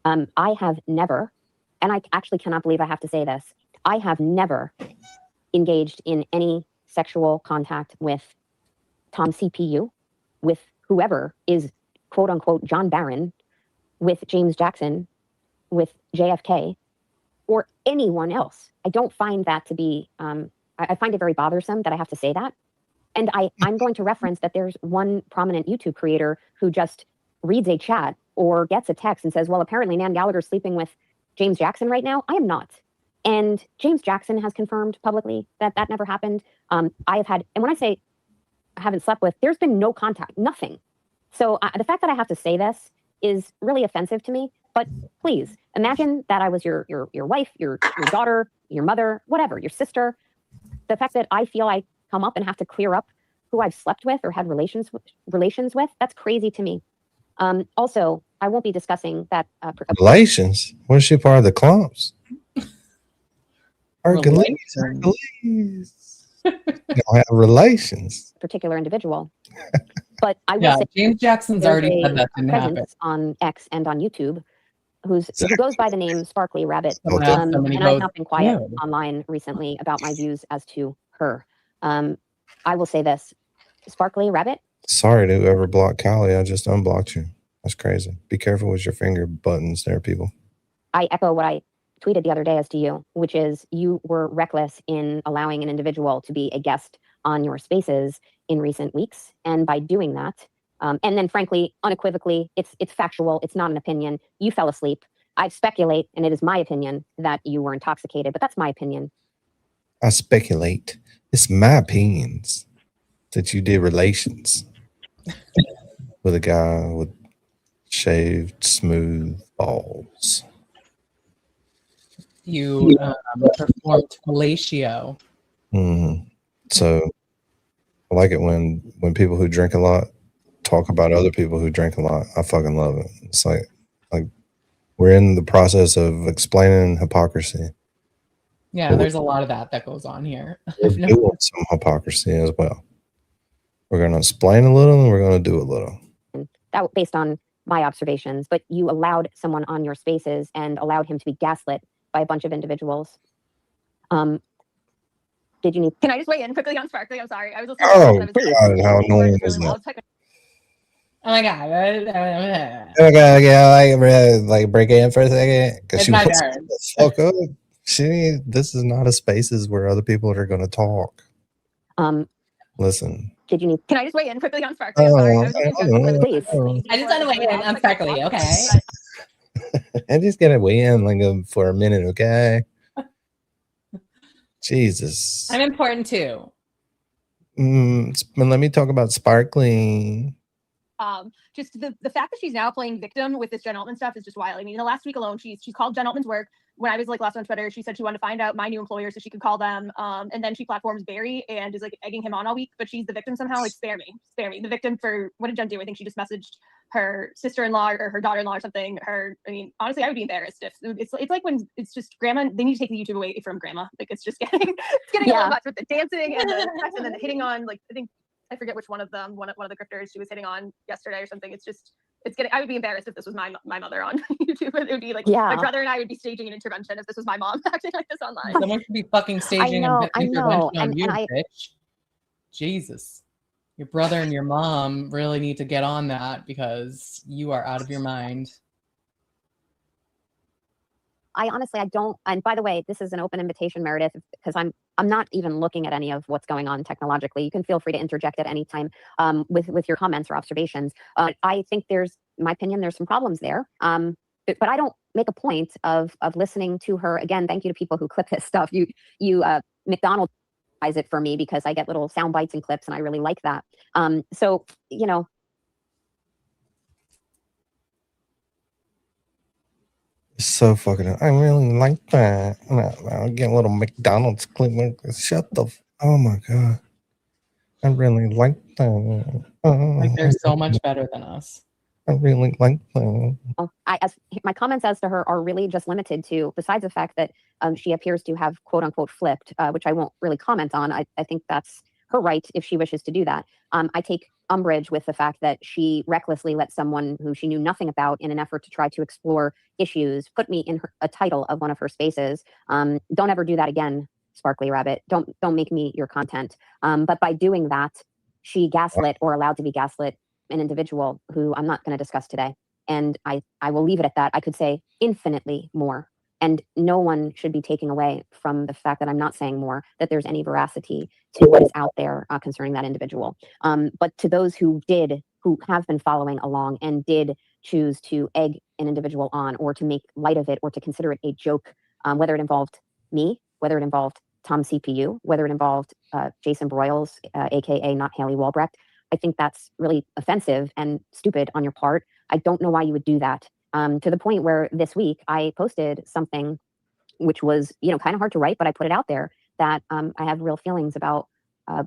I have never, and I actually cannot believe I have to say this, I have never engaged in any sexual contact with Tom CPU, with whoever is quote unquote John Barron, with James Jackson, with JFK, or anyone else. I don't find that to be, I find it very bothersome that I have to say that. And I'm going to reference that there's one prominent YouTube creator who just reads a chat or gets a text and says, well, apparently Nan Gallagher's sleeping with James Jackson right now. I am not. And James Jackson has confirmed publicly that that never happened. I have had, and when I say I haven't slept with, there's been no contact, nothing. So the fact that I have to say this is really offensive to me. But please imagine that I was your wife, your daughter, your mother, whatever, your sister. The fact that I feel I come up and have to clear up who I've slept with or had relations with, that's crazy to me. Also, I won't be discussing that. Relations? What is she part of the clumps? Hercules. Don't have relations. Particular individual. But I will say James Jackson's already said that didn't happen. On X and on YouTube, who goes by the name Sparkly Rabbit. And I've not been quiet online recently about my views as to her. I will say this, Sparkly Rabbit. Sorry to whoever blocked Callie. I just unblocked you. That's crazy. Be careful with your finger buttons there, people. I echo what I tweeted the other day as to you, which is you were reckless in allowing an individual to be a guest on your spaces in recent weeks. And by doing that, and then frankly, unequivocally, it's factual. It's not an opinion. You fell asleep. I speculate, and it is my opinion that you were intoxicated, but that's my opinion. I speculate. It's my opinions that you did relations with a guy with shaved, smooth balls. You performed fellatio. Mm-hmm. So I like it when people who drink a lot talk about other people who drink a lot. I fucking love it. It's like we're in the process of explaining hypocrisy. Yeah, there's a lot of that goes on here. We're doing some hypocrisy as well. We're going to explain a little and we're going to do a little. That based on my observations, but you allowed someone on your spaces and allowed him to be gaslit by a bunch of individuals. Did you need? Can I just weigh in quickly on Sparkly? I'm sorry. I was listening. God, how annoying was that? Oh my god! Okay, yeah, like break in for a second because she wants to fuck up. This is not a spaces where other people are going to talk. Listen. Did you need? Can I just weigh in quickly on Sparkly? I'm sorry. I just want to weigh in on Sparkly. Okay. I just gotta win like for a minute, okay? Jesus. I'm important too. Let me talk about Sparkling. Just the fact that she's now playing victim with this Jen Altman stuff is just wild. I mean, the last week alone, she's called Jen Altman's work. When I was like last on Twitter, she said she wanted to find out my new employer so she could call them. And then she platforms Barry and is like egging him on all week, but she's the victim somehow. Like, spare me. The victim for what did Jen do? I think she just messaged her sister-in-law or her daughter-in-law or something. I mean, honestly, I would be embarrassed if it's like when it's just grandma. They need to take the YouTube away from grandma. Like, it's just getting a little much with the dancing and then the hitting on. Like, I forget which one of them, one of the grifters she was hitting on yesterday or something. I would be embarrassed if this was my mother on YouTube. It would be like my brother and I would be staging an intervention if this was my mom acting like this online. Someone should be fucking staging an intervention on you, bitch. Jesus. Your brother and your mom really need to get on that because you are out of your mind. I honestly, I don't. And by the way, this is an open invitation, Meredith, because I'm not even looking at any of what's going on technologically. You can feel free to interject at any time with your comments or observations. I think my opinion, there's some problems there. But I don't make a point of listening to her. Again, thank you to people who clip this stuff. You McDonald it for me because I get little sound bites and clips, and I really like that. So So fucking. I really like that. I'll get a little McDonald's clip. Shut the. Oh my god. I really like that. Like, they're so much better than us. I really like that. My comments as to her are really just limited to, besides the fact that she appears to have quote unquote flipped, which I won't really comment on. I think that's her right if she wishes to do that. I take umbrage with the fact that she recklessly let someone who she knew nothing about, in an effort to try to explore issues, put me in a title of one of her spaces. Don't ever do that again, Sparkly Rabbit. Don't make me your content. But by doing that, she gaslit, or allowed to be gaslit, an individual who I'm not going to discuss today. And I will leave it at that. I could say infinitely more. And no one should be taking away from the fact that I'm not saying more, that there's any veracity to what is out there concerning that individual. But to those who have been following along and did choose to egg an individual on, or to make light of it, or to consider it a joke, whether it involved me, whether it involved Tom CPU, whether it involved Jason Broyles, aka not Haley Walbrecht, I think that's really offensive and stupid on your part. I don't know why you would do that. To the point where this week I posted something which was, kind of hard to write, but I put it out there that I have real feelings about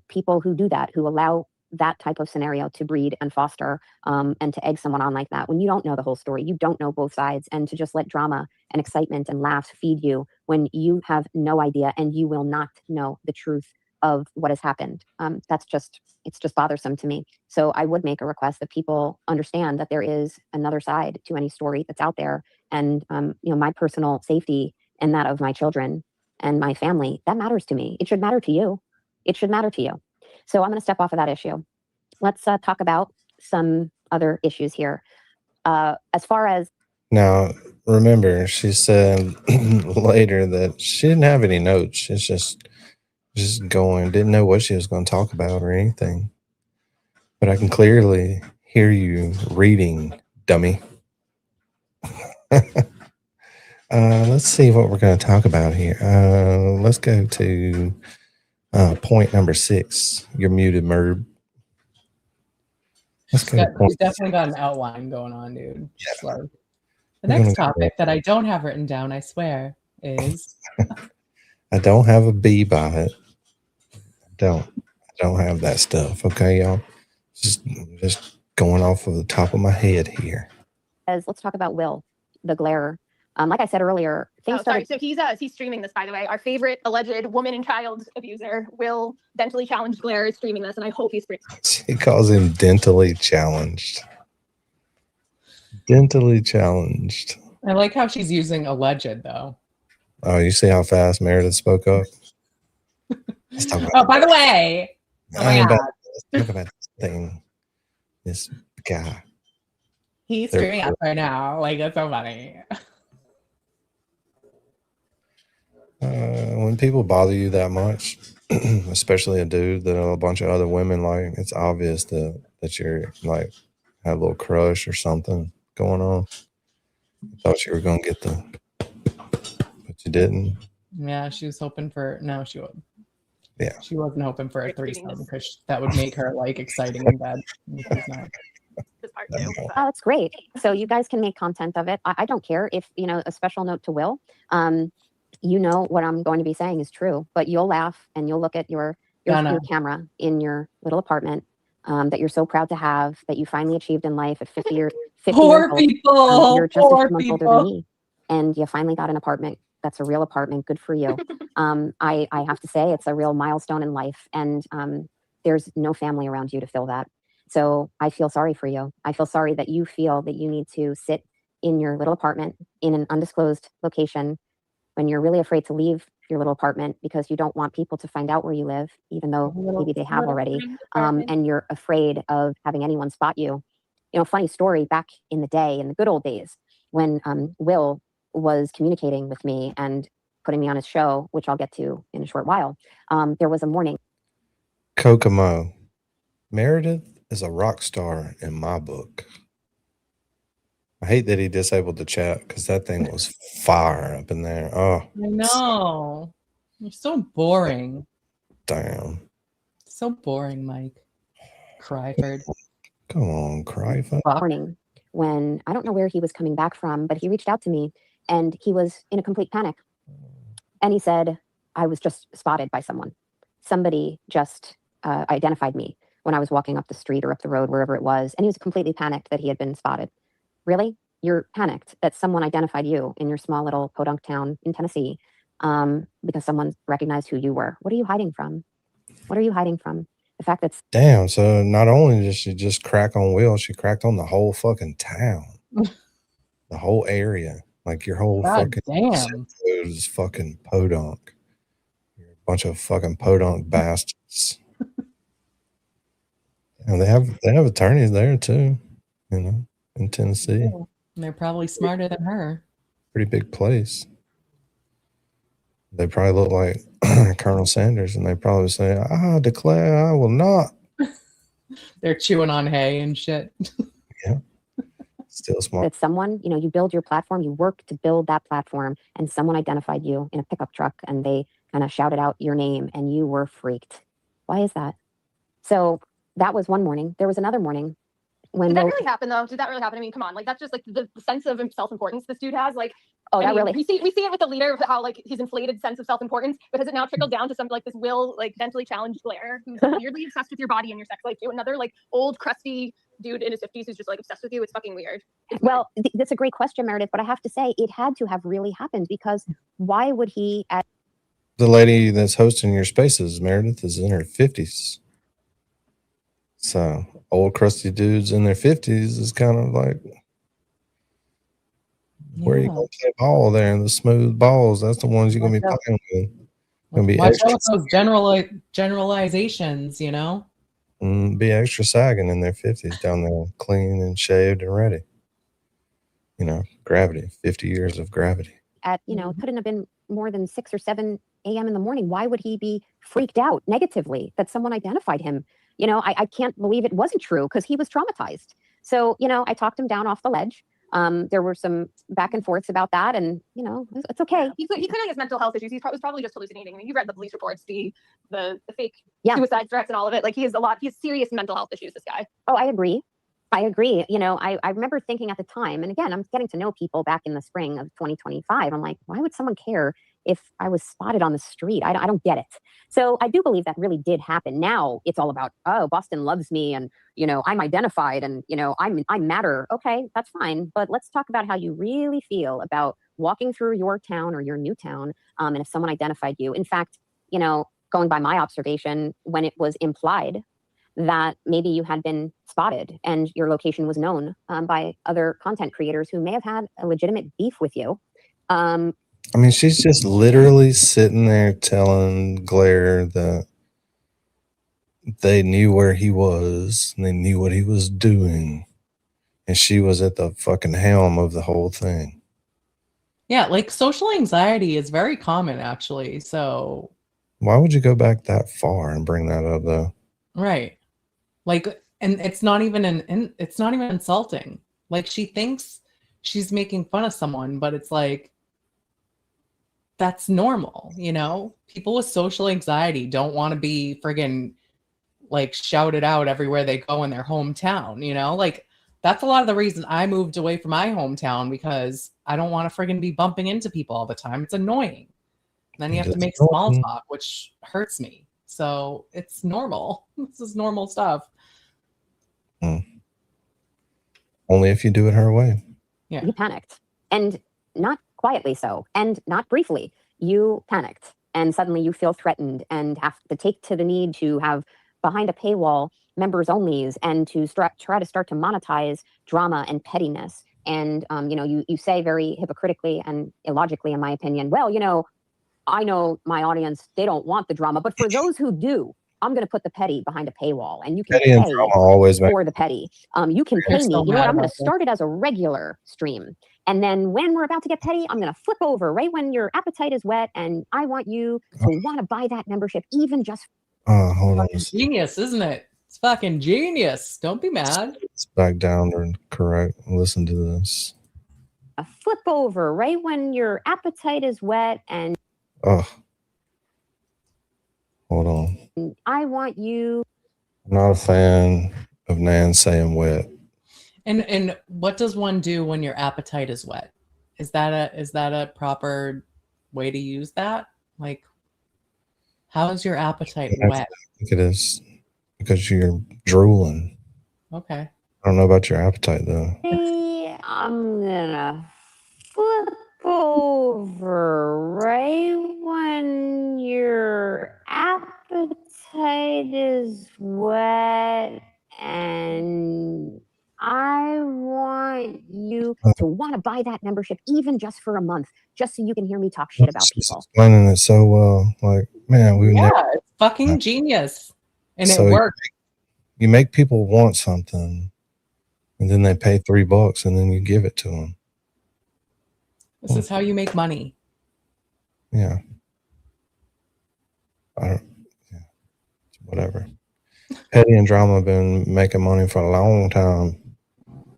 people who do that, who allow that type of scenario to breed and foster and to egg someone on like that when you don't know the whole story, you don't know both sides, and to just let drama and excitement and laughs feed you when you have no idea and you will not know the truth of what has happened. It's just bothersome to me. So I would make a request that people understand that there is another side to any story that's out there. And, my personal safety and that of my children and my family, that matters to me. It should matter to you. It should matter to you. So I'm going to step off of that issue. Let's talk about some other issues here. As far as. Now, remember, she said later that she didn't have any notes. She's just going, didn't know what she was going to talk about or anything. But I can clearly hear you reading, dummy. Let's see what we're going to talk about here. Let's go to point number 6. You're muted, Merb. She's definitely got an outline going on, dude. Yeah. So, the next topic that I don't have written down, I swear, is... I don't have a B by it. I don't have that stuff. Okay, y'all. Just going off of the top of my head here. Let's talk about Will, the glarer. Like I said earlier, things started. So he's streaming this, by the way. Our favorite alleged woman and child abuser, Will, dentally challenged Glarer, is streaming this, and I hope he's free. She calls him dentally challenged. Dentally challenged. I like how she's using alleged, though. Oh, you see how fast Meredith spoke up? Oh, by the way. Oh my God. Let's talk about this thing. This guy. He's streaming us right now. Like, that's so funny. When people bother you that much, especially a dude that a bunch of other women like, it's obvious that you're like have a little crush or something going on. Thought you were gonna get the, but you didn't. Yeah, she was hoping for. No, she would. Yeah. She wasn't hoping for a Rick's reading threesome this. because that would make her like exciting in bed. She's not. This part too. Oh, that's great. So you guys can make content of it. I don't care if, a special note to Will. You know what I'm going to be saying is true, but you'll laugh and you'll look at your camera in your little apartment that you're so proud to have, that you finally achieved in life at 50 years Poor old. people. You're just a Poor few months older than me, and you finally got an apartment. That's a real apartment. Good for you. I have to say it's a real milestone in life, and there's no family around you to fill that. So I feel sorry for you. I feel sorry that you feel that you need to sit in your little apartment in an undisclosed location when you're really afraid to leave your little apartment because you don't want people to find out where you live, even though maybe they have already. And you're afraid of having anyone spot you. Funny story, back in the day, in the good old days, when Will was communicating with me and putting me on his show, which I'll get to in a short while, there was a morning. Kokomo. Meredith is a rock star in my book. I hate that he disabled the chat because that thing was fire up in there. Oh, I know. You're so boring. Damn. So boring, Mike. Cryford. Come on, Cryford. Morning, when I don't know where he was coming back from, but he reached out to me and he was in a complete panic. And he said, I was just spotted by someone. Somebody just identified me when I was walking up the street or up the road, wherever it was. And he was completely panicked that he had been spotted. Really? You're panicked that someone identified you in your small little podunk town in Tennessee because someone recognized who you were. What are you hiding from? What are you hiding from? The fact that... Damn, so not only did she just crack on Will, she cracked on the whole fucking town. The whole area. Like your whole God fucking damn. is fucking podunk. You're a bunch of fucking podunk bastards. And they have attorneys there too, in Tennessee. They're probably smarter than her. Pretty big place. They probably look like Colonel Sanders, and they probably say, I declare I will not. They're chewing on hay and shit. Yeah. Still smart. That someone, you build your platform, you work to build that platform, and someone identified you in a pickup truck and they kind of shouted out your name and you were freaked. Why is that? So that was one morning. There was another morning. Did that really happen though? Did that really happen? I mean, come on, like that's just like the sense of self-importance this dude has. Like, really? We see it with the leader, how like his inflated sense of self-importance, but has it now trickled down to some like this Will, like mentally challenged Blair, who's weirdly obsessed with your body and your sex life too? Another like old crusty dude in his 50s who's just like obsessed with you. It's fucking weird. Well, that's a great question, Meredith, but I have to say it had to have really happened because why would he? The lady that's hosting your spaces, Meredith, is in her 50s. So old crusty dudes in their 50s is kind of like, where are you going to play ball there? And the smooth balls, that's the ones you're going to be playing with. Going to be Watch extra. out with those generalizations, Be extra sagging in their 50s down there, clean and shaved and ready. Gravity, 50 years of gravity. It couldn't have been more than 6 or 7 a.m. in the morning. Why would he be freaked out negatively that someone identified him? I can't believe it wasn't true because he was traumatized. So, I talked him down off the ledge. There were some back and forths about that, and it's okay. He clearly has mental health issues. He was probably just hallucinating. I mean, you read the police reports, the fake suicide threats and all of it. Like he has serious mental health issues. This guy. Oh, I agree. I remember thinking at the time, and again, I'm getting to know people back in the spring of 2025. I'm like, why would someone care if I was spotted on the street? I don't get it. So I do believe that really did happen. Now it's all about, oh, Boston loves me and, I'm identified and, I matter. Okay, that's fine. But let's talk about how you really feel about walking through your town or your new town. And if someone identified you, in fact, going by my observation, when it was implied that maybe you had been spotted and your location was known by other content creators who may have had a legitimate beef with you. She's just literally sitting there telling Blair that they knew where he was and they knew what he was doing. And she was at the fucking helm of the whole thing. Yeah, like social anxiety is very common, actually. So why would you go back that far and bring that up, though? Right. Like, and it's not even it's not even insulting. Like she thinks she's making fun of someone, but it's like, that's normal, you know? People with social anxiety don't want to be friggin' like shouted out everywhere they go in their hometown, you know? Like, that's a lot of the reason I moved away from my hometown, because I don't want to friggin' be bumping into people all the time. It's annoying. And then you have to make small talk, which hurts me. So it's normal. This is normal stuff. Only if you do it her way. Yeah. You panicked, and not quietly so, and not briefly. You panicked, and suddenly you feel threatened and have to take to the need to have behind a paywall members onlys and to try to start to monetize drama and pettiness. And you say very hypocritically and illogically, in my opinion, well, I know my audience, they don't want the drama, but for those who do, I'm going to put the petty behind a paywall, and you can Petty and pay drama always make for the petty. You can pay me. You know what? I'm going to start it as a regular stream. And then when we're about to get petty, I'm going to flip over right when your appetite is wet, and I want you to want to buy that membership, even just. Hold on. Genius, isn't it? It's fucking genius. Don't be mad. Let's back down and correct. Listen to this. A flip over right when your appetite is wet, and. Oh. Hold on. I want you. I'm not a fan of Nan saying wet. And what does one do when your appetite is wet? Is that a proper way to use that? Like, how is your appetite wet? I think it is because you're drooling. Okay. I don't know about your appetite though. Hey, I'm gonna flip over right when your appetite is wet, and I want you to want to buy that membership, even just for a month, just so you can hear me talk shit about She's people. explaining it so well. Like, man, it's fucking genius, and so it works. You make people want something, and then they pay $3, and then you give it to them. This is how you make money. Yeah. Whatever. Petty and drama have been making money for a long time,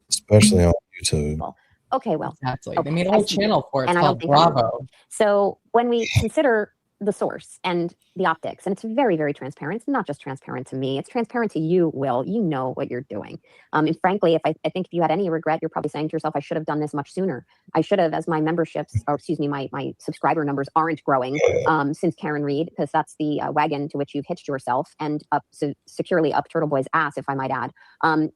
especially on YouTube. Okay, well. Exactly. Okay, they made a whole channel for it. It's called Bravo. So when we consider the source and the optics, and it's very, very transparent. It's not just transparent to me. It's transparent to you, Will. You know what you're doing. And frankly, I think if you had any regret, you're probably saying to yourself, I should have done this much sooner. I should have, as my memberships, or excuse me, my subscriber numbers aren't growing since Karen Reed, because that's the wagon to which you've hitched yourself and securely up Turtleboy's ass, if I might add.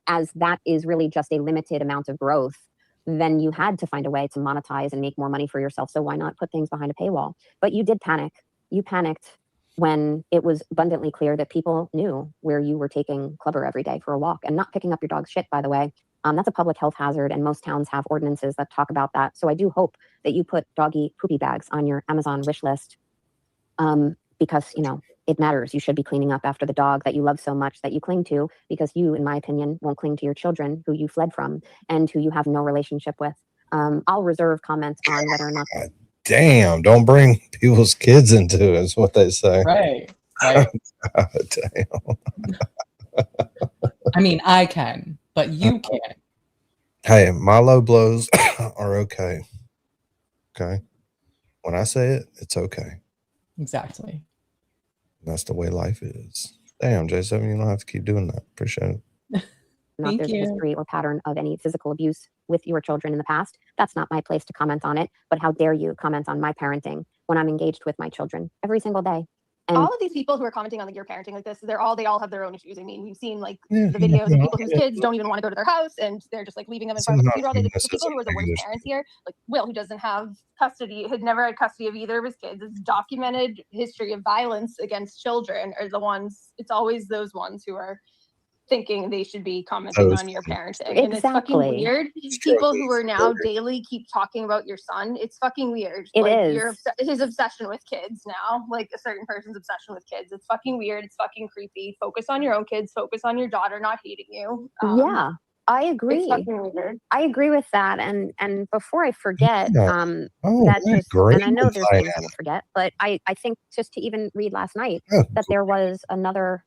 As that is really just a limited amount of growth, then you had to find a way to monetize and make more money for yourself. So why not put things behind a paywall? But you did panic. You panicked when it was abundantly clear that people knew where you were taking Clubber every day for a walk and not picking up your dog's shit, by the way. That's a public health hazard, and most towns have ordinances that talk about that. So I do hope that you put doggy poopy bags on your Amazon wish list, because, it matters. You should be cleaning up after the dog that you love so much that you cling to, because you, in my opinion, won't cling to your children who you fled from and who you have no relationship with. I'll reserve comments on whether or not. Damn, don't bring people's kids into it, is what they say. Right. Damn. I mean, I can, but you can't. Hey, my low blows are okay. Okay. When I say it, it's okay. Exactly. That's the way life is. Damn, J7, you don't have to keep doing that. Appreciate it. Not there's a history or pattern of any physical abuse with your children in the past. That's not my place to comment on it. But how dare you comment on my parenting when I'm engaged with my children every single day? And all of these people who are commenting on your parenting like this, they all have their own issues. I mean, we've seen the videos of people whose kids don't even want to go to their house, and they're just leaving them in front of the computer all day. The people who are the worst parents here, like Will, who doesn't have custody, had never had custody of either of his kids. It's documented history of violence against children are the ones. It's always those ones who are thinking they should be commenting on your parenting. And it's fucking weird. People who are now daily keep talking about your son. It's fucking weird. It is. His obsession with kids now, like a certain person's obsession with kids. It's fucking weird. It's fucking creepy. Focus on your own kids. Focus on your daughter not hating you. Yeah, I agree. It's fucking weird. I agree with that. And before I forget, and I know there's things I will forget, but I think just to even read last night that there was another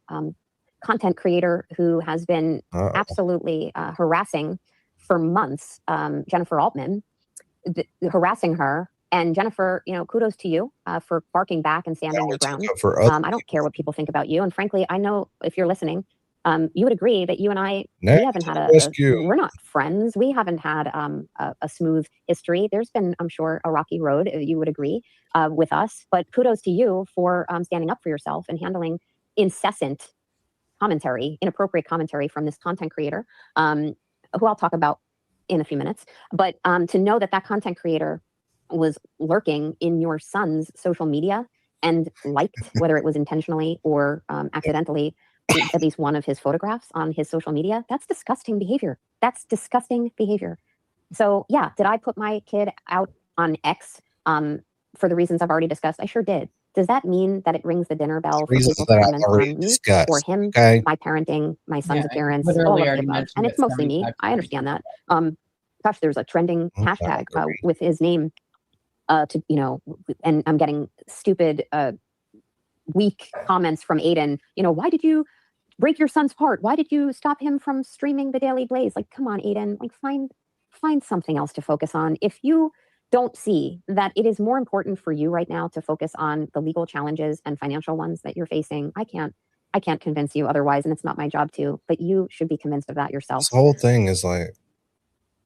content creator who has been absolutely harassing for months, Jennifer Altman, harassing her. And Jennifer, kudos to you for barking back and standing your ground. I don't care what people think about you. And frankly, I know if you're listening, you would agree that you and I, we haven't had we're not friends. We haven't had a smooth history. There's been, I'm sure, a rocky road, you would agree, with us. But kudos to you for standing up for yourself and handling incessant commentary, inappropriate commentary from this content creator, who I'll talk about in a few minutes. But to know that that content creator was lurking in your son's social media and liked, whether it was intentionally or accidentally, at least one of his photographs on his social media, that's disgusting behavior. That's disgusting behavior. So yeah, did I put my kid out on X for the reasons I've already discussed? I sure did. Does that mean that it rings the dinner bell for people to comment on me or him, my parenting, my son's appearance, all of the above? And it's mostly me. I understand that. Gosh, there's a trending hashtag with his name and I'm getting stupid, weak comments from Aiden. Why did you break your son's heart? Why did you stop him from streaming the Daily Blaze? Like, come on, Aiden, like find something else to focus on. If you don't see that it is more important for you right now to focus on the legal challenges and financial ones that you're facing, I can't convince you otherwise, and it's not my job to, but you should be convinced of that yourself. This whole thing is like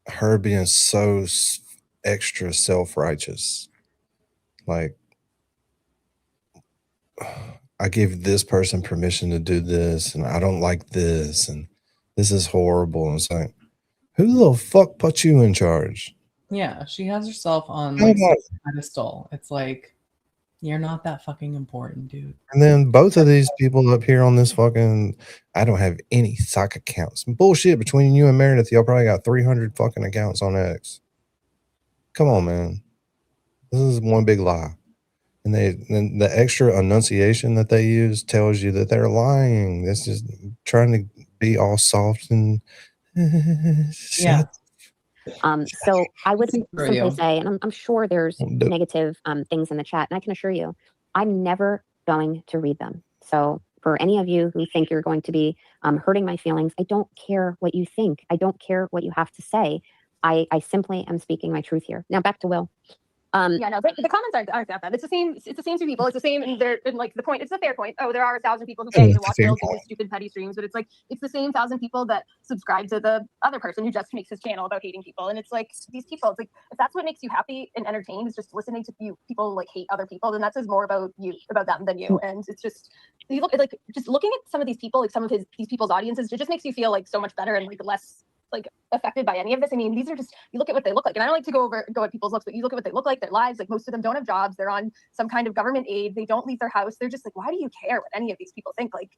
her being so extra self-righteous. Like, I give this person permission to do this, and I don't like this, and this is horrible. And it's like, who the fuck put you in charge? Yeah, she has herself on like a pedestal. It's like, you're not that fucking important, dude. And then both of these people up here on this fucking, I don't have any sock accounts. Bullshit. Between you and Meredith, y'all probably got 300 fucking accounts on X. Come on, man. This is one big lie. And the extra enunciation that they use tells you that they're lying. This is trying to be all soft and yeah. So I would simply say, and I'm sure there's negative things in the chat, and I can assure you, I'm never going to read them. So for any of you who think you're going to be hurting my feelings, I don't care what you think. I don't care what you have to say. I simply am speaking my truth here. Now back to Will. Yeah, no, the comments aren't that bad. It's the same two people. It's the same, and like the point. It's a fair point. Oh, there are 1,000 people who pay to watch Will do his stupid petty streams, but it's like it's the same 1,000 people that subscribe to the other person who just makes his channel about hating people. And it's like these people. It's like if that's what makes you happy and entertained is just listening to people like hate other people, then that says more about them than you. And it's just you look like just looking at some of these people, like some of these people's audiences, it just makes you feel like so much better and like less like affected by any of this. I mean, these are just, you look at what they look like, and I don't like to go at people's looks, but you look at what they look like, their lives, like most of them don't have jobs, they're on some kind of government aid, they don't leave their house, they're just like, why do you care what any of these people think? Like,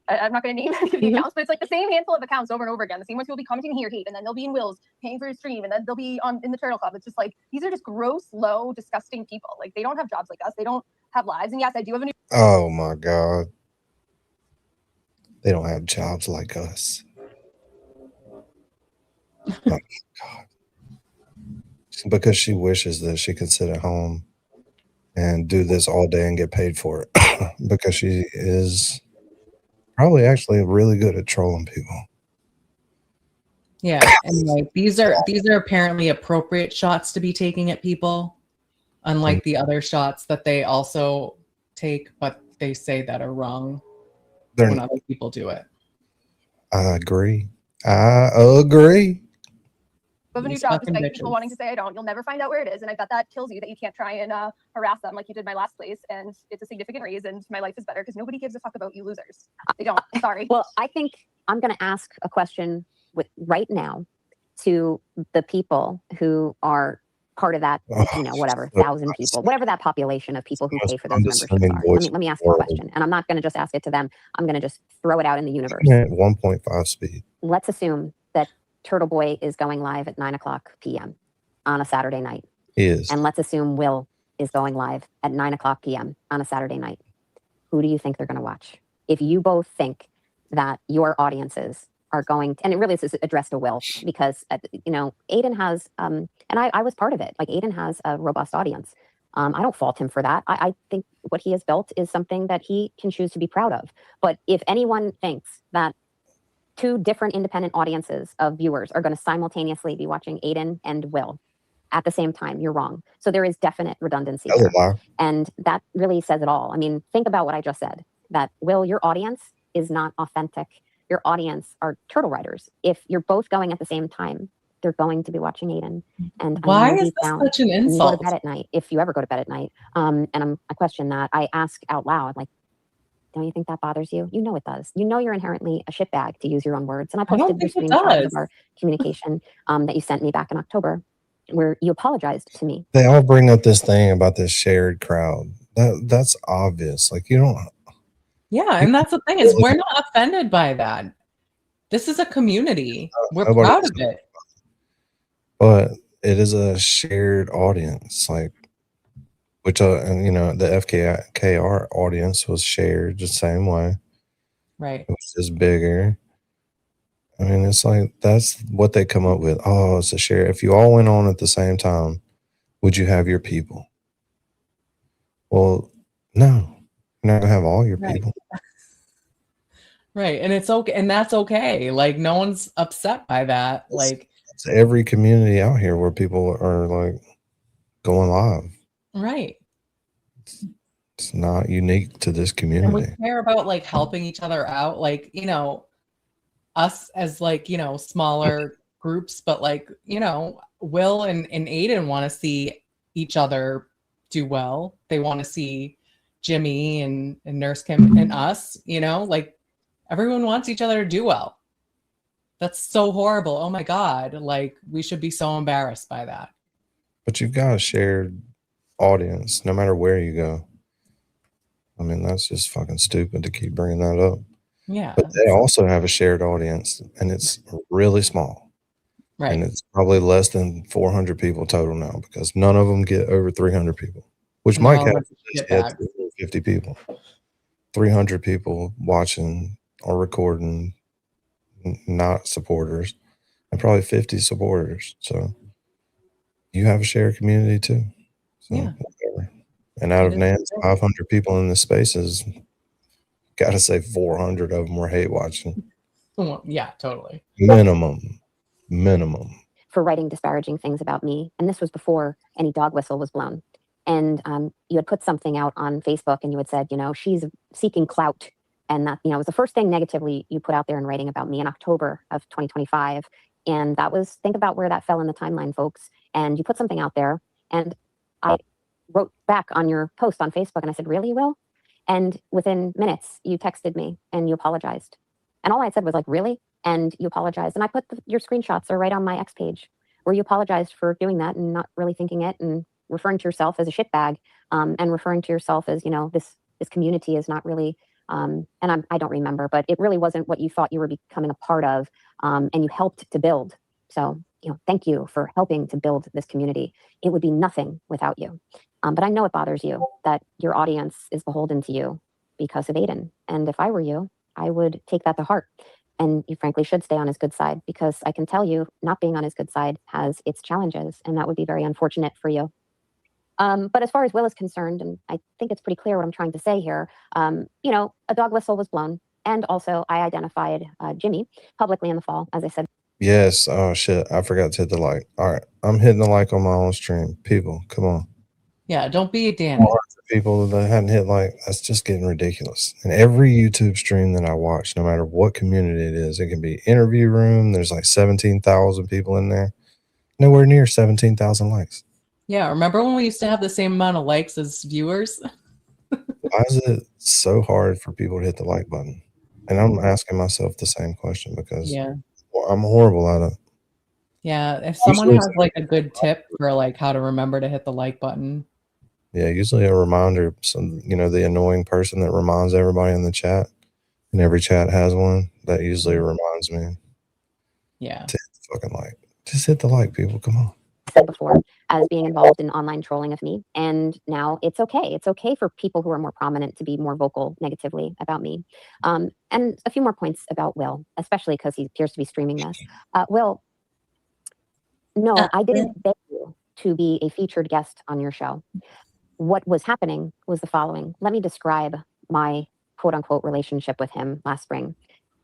I'm not going to name any of the accounts, but it's like the same handful of accounts over and over again. The same ones will be commenting here, hate, and then they'll be in Will's paying for his stream, and then they'll be in the Turtle Club. It's just like, these are just gross, low, disgusting people. Like, they don't have jobs like us, they don't have lives. And yes, I do have a new. Oh my God. They don't have jobs like us. Oh my God. Because she wishes that she could sit at home and do this all day and get paid for it. Because she is probably actually really good at trolling people. Yeah, and like these are apparently appropriate shots to be taking at people, unlike the other shots that they also take, but they say that are wrong when other people do it. I agree. I agree. Of a new job, despite people wanting to say I don't. You'll never find out where it is, and I bet that kills you that you can't try and harass them like you did my last place. And it's a significant raise, and my life is better because nobody gives a fuck about you losers. They don't. Sorry. Well, I think I'm going to ask a question right now to the people who are part of that, whatever, 1,000 people, whatever that population of people who pay for those memberships are. Let me ask you a question, and I'm not going to just ask it to them. I'm going to just throw it out in the universe. At 1.5 speed. Let's assume that Turtleboy is going live at 9:00 p.m. on a Saturday night. He is. And let's assume Will is going live at 9:00 p.m. on a Saturday night. Who do you think they're going to watch? If you both think that your audiences are going to, and it really is addressed to Will, because, Aiden has, and I was part of it, like Aiden has a robust audience. I don't fault him for that. I think what he has built is something that he can choose to be proud of. But if anyone thinks that two different independent audiences of viewers are going to simultaneously be watching Aiden and Will at the same time. You're wrong. So there is definite redundancy here. And that really says it all. I mean, think about what I just said, that Will, your audience is not authentic. Your audience are Turtle Riders. If you're both going at the same time, they're going to be watching Aiden. And why is this such an insult? When you go to bed at night, if you ever go to bed at night, and I question that, I ask out loud, like, don't you think that bothers you? You know it does. You know you're inherently a shitbag, to use your own words. And I posted your screenshot of our communication that you sent me back in October, where you apologized to me. They all bring up this thing about this shared crowd. That's obvious. Like, you don't. Yeah, and that's the thing, is we're not offended by that. This is a community. We're proud of it. But it is a shared audience, like, which and you know, the FKR audience was shared the same way. Right. It was just bigger. I mean, it's like, that's what they come up with. Oh, it's a share. If you all went on at the same time, would you have your people? Well, no. You're not gonna have all your people. Right. And it's okay. And that's okay. Like, no one's upset by that. Like, it's every community out here where people are like going live. Right. It's not unique to this community. And we care about like helping each other out. Like, you know, us as like, you know, smaller groups, but like, you know, Will and Aiden want to see each other do well. They want to see Jimmy and Nurse Kim and us, you know, like, everyone wants each other to do well. That's so horrible. Oh my God. Like, we should be so embarrassed by that. But you've got a shared audience no matter where you go. I mean, that's just fucking stupid to keep bringing that up. Yeah. But they also have a shared audience, and it's really small. Right. And it's probably less than 400 people total now, because none of them get over 300 people, which Mike has 50 people. 300 people watching or recording, not supporters, and probably 50 supporters. So you have a shared community too. So yeah. Whatever. And out of Nan's 500 people in the spaces, gotta say 400 of them were hate watching. Yeah, totally. Minimum. For writing disparaging things about me. And this was before any dog whistle was blown. And you had put something out on Facebook, and you had said, you know, she's seeking clout. And that, you know, was the first thing negatively you put out there in writing about me in October of 2025. And that was, think about where that fell in the timeline, folks. And you put something out there, and I wrote back on your post on Facebook, and I said, really, Will? And within minutes, you texted me and you apologized. And all I said was like, really? And you apologized. And I put your screenshots are right on my X page, where you apologized for doing that and not really thinking it, and referring to yourself as a shitbag, and referring to yourself as, you know, this community is not really, and I don't remember, but it really wasn't what you thought you were becoming a part of, and you helped to build. So, you know, thank you for helping to build this community. It would be nothing without you. But I know it bothers you that your audience is beholden to you because of Aiden. And if I were you, I would take that to heart. And you frankly should stay on his good side, because I can tell you not being on his good side has its challenges, and that would be very unfortunate for you. But as far as Will is concerned, and I think it's pretty clear what I'm trying to say here, you know, a dog whistle was blown. And also I identified Jimmy publicly in the fall, as I said. Yes. Oh, shit. I forgot to hit the like. All right. I'm hitting the like on my own stream. People, come on. Yeah, don't be a Danny. People that hadn't hit like, that's just getting ridiculous. And every YouTube stream that I watch, no matter what community it is, it can be interview room. There's like 17,000 people in there. Nowhere near 17,000 likes. Yeah, remember when we used to have the same amount of likes as viewers? Why is it so hard for people to hit the like button? And I'm asking myself the same question, because I'm horrible at it. Yeah, if someone has like a good tip for like how to remember to hit the like button. Yeah, usually a reminder, some, you know, the annoying person that reminds everybody in the chat, and every chat has one, that usually reminds me. Yeah. To hit the fucking like. Just hit the like, people. Come on. Said before, as being involved in online trolling of me, and now it's okay. It's okay for people who are more prominent to be more vocal negatively about me. And a few more points about Will, especially because he appears to be streaming this. Will, no, I didn't beg you to be a featured guest on your show. What was happening was the following. Let me describe my quote unquote relationship with him last spring.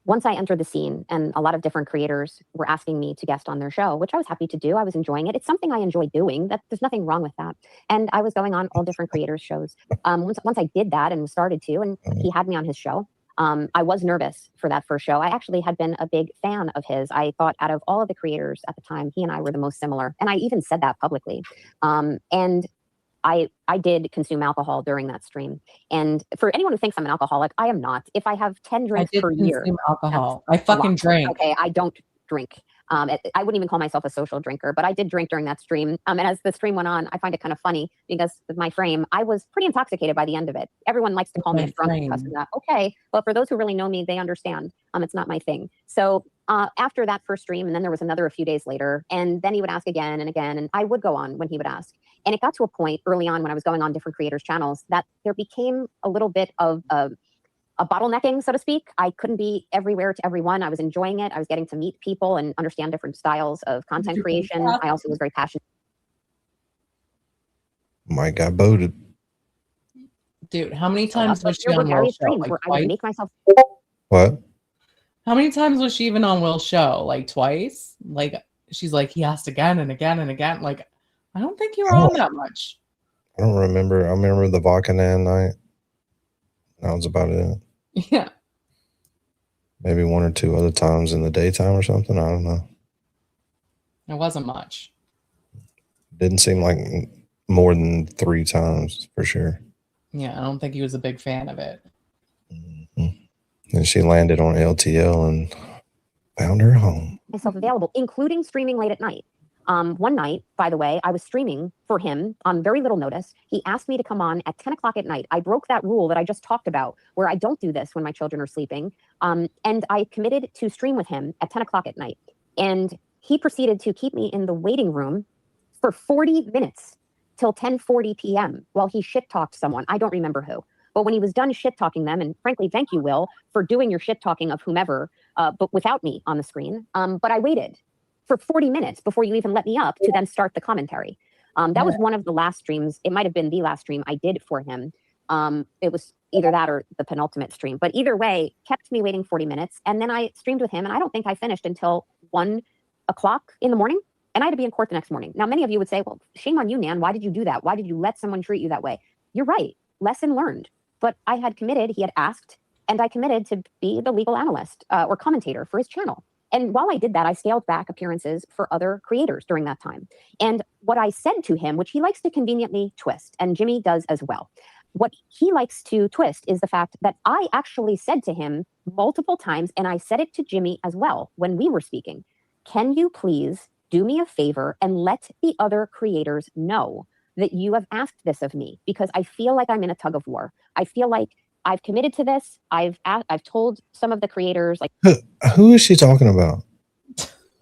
once I entered the scene and a lot of different creators were asking me to guest on their show, which I was happy to do. I was enjoying it. It's something I enjoy doing. There's nothing wrong with that. And I was going on all different creators' shows. Once I did that and started to, and he had me on his show, I was nervous for that first show. I actually had been a big fan of his. I thought out of all of the creators at the time, he and I were the most similar. And I even said that publicly. And I did consume alcohol during that stream. And for anyone who thinks I'm an alcoholic, I am not. If I have 10 drinks per year, alcohol. I fucking drank. Okay, I don't drink. I wouldn't even call myself a social drinker, but I did drink during that stream. And as the stream went on, I find it kind of funny because with my frame, I was pretty intoxicated by the end of it. Everyone likes to call me a drunk because of that. Okay, but for those who really know me, they understand. It's not my thing. So after that first stream, and then there was another a few days later, and then he would ask again and again, and I would go on when he would ask. And it got to a point early on when I was going on different creators' channels that there became a little bit of a bottlenecking, so to speak. I couldn't be everywhere to everyone. I was enjoying it. I was getting to meet people and understand different styles of content creation. I also was very passionate. Mike got booted. Dude, how many times was she There were on Will's various show? streams Like where I would twice? make myself. What? How many times was she even on Will's show? Like twice? Like she's like, he asked again and again and again. Like, I don't think you were on that much. I don't remember. I remember the Volcanan night. That was about it. Yeah. Maybe one or two other times in the daytime or something. I don't know. It wasn't much. Didn't seem like more than 3 times for sure. Yeah, I don't think he was a big fan of it. And she landed on LTL and found her home. Myself available, including streaming late at night. One night, by the way, I was streaming for him on very little notice. He asked me to come on at 10 o'clock at night. I broke that rule that I just talked about, where I don't do this when my children are sleeping. And I committed to stream with him at 10 o'clock at night. And he proceeded to keep me in the waiting room for 40 minutes till 10:40 p.m. while he shit-talked someone. I don't remember who. But when he was done shit-talking them, and frankly, thank you, Will, for doing your shit-talking of whomever, but without me on the scrin. But I waited for 40 minutes before you even let me up to then start the commentary. That was one of the last streams. It might have been the last stream I did for him. It was either that or the penultimate stream. But either way, kept me waiting 40 minutes. And then I streamed with him, and I don't think I finished until 1 o'clock in the morning. And I had to be in court the next morning. Now, many of you would say, well, shame on you, Nan. Why did you do that? Why did you let someone treat you that way? You're right. Lesson learned. But I had committed, he had asked, and I committed to be the legal analyst or commentator for his channel. And while I did that, I scaled back appearances for other creators during that time. And what I said to him, which he likes to conveniently twist, and Jimmy does as well, what he likes to twist is the fact that I actually said to him multiple times, and I said it to Jimmy as well when we were speaking, can you please do me a favor and let the other creators know that you have asked this of me? Because I feel like I'm in a tug of war. I feel like I've committed to this. I've told some of the creators, like, who is she talking about?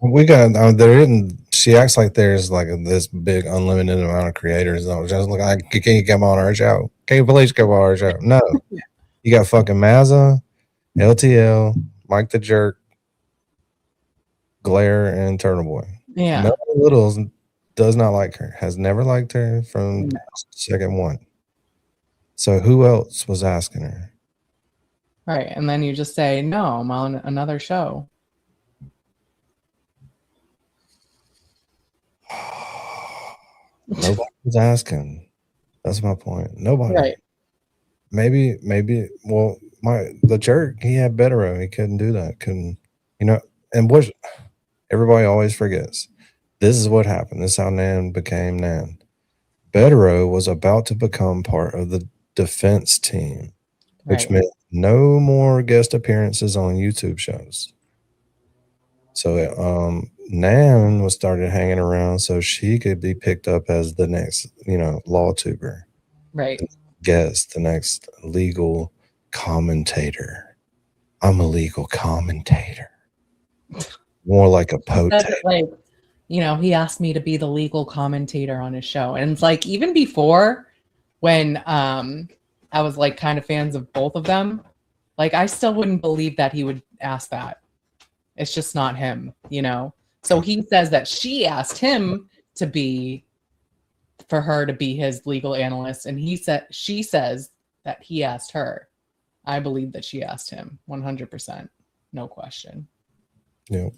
We got she acts like there's like this big unlimited amount of creators. Just like, can you come on our show? Can you please come on our show? No. You got fucking Mazza, LTL, Mike the Jerk, Glare, and Turtleboy. Yeah. None of the Littles does not like her, has never liked her from second one. So who else was asking her? Right. And then you just say, no, I'm on another show. Nobody was asking. That's my point. Nobody. Right. Maybe, well, the jerk, he had Betero. He couldn't do that. Couldn't, and what everybody always forgets. This is what happened. This is how Nan became Nan. Betero was about to become part of the defense team, which meant no more guest appearances on YouTube shows. So Nan was started hanging around so she could be picked up as the next, law tuber. Right. Guest, the next legal commentator. I'm a legal commentator. More like a potato. Like, he asked me to be the legal commentator on his show. And it's like, even before when I was like kind of fans of both of them, like I still wouldn't believe that he would ask that. It's just not him, So he says that she asked him for her to be his legal analyst. And she says that he asked her. I believe that she asked him 100%. No question. Yeah.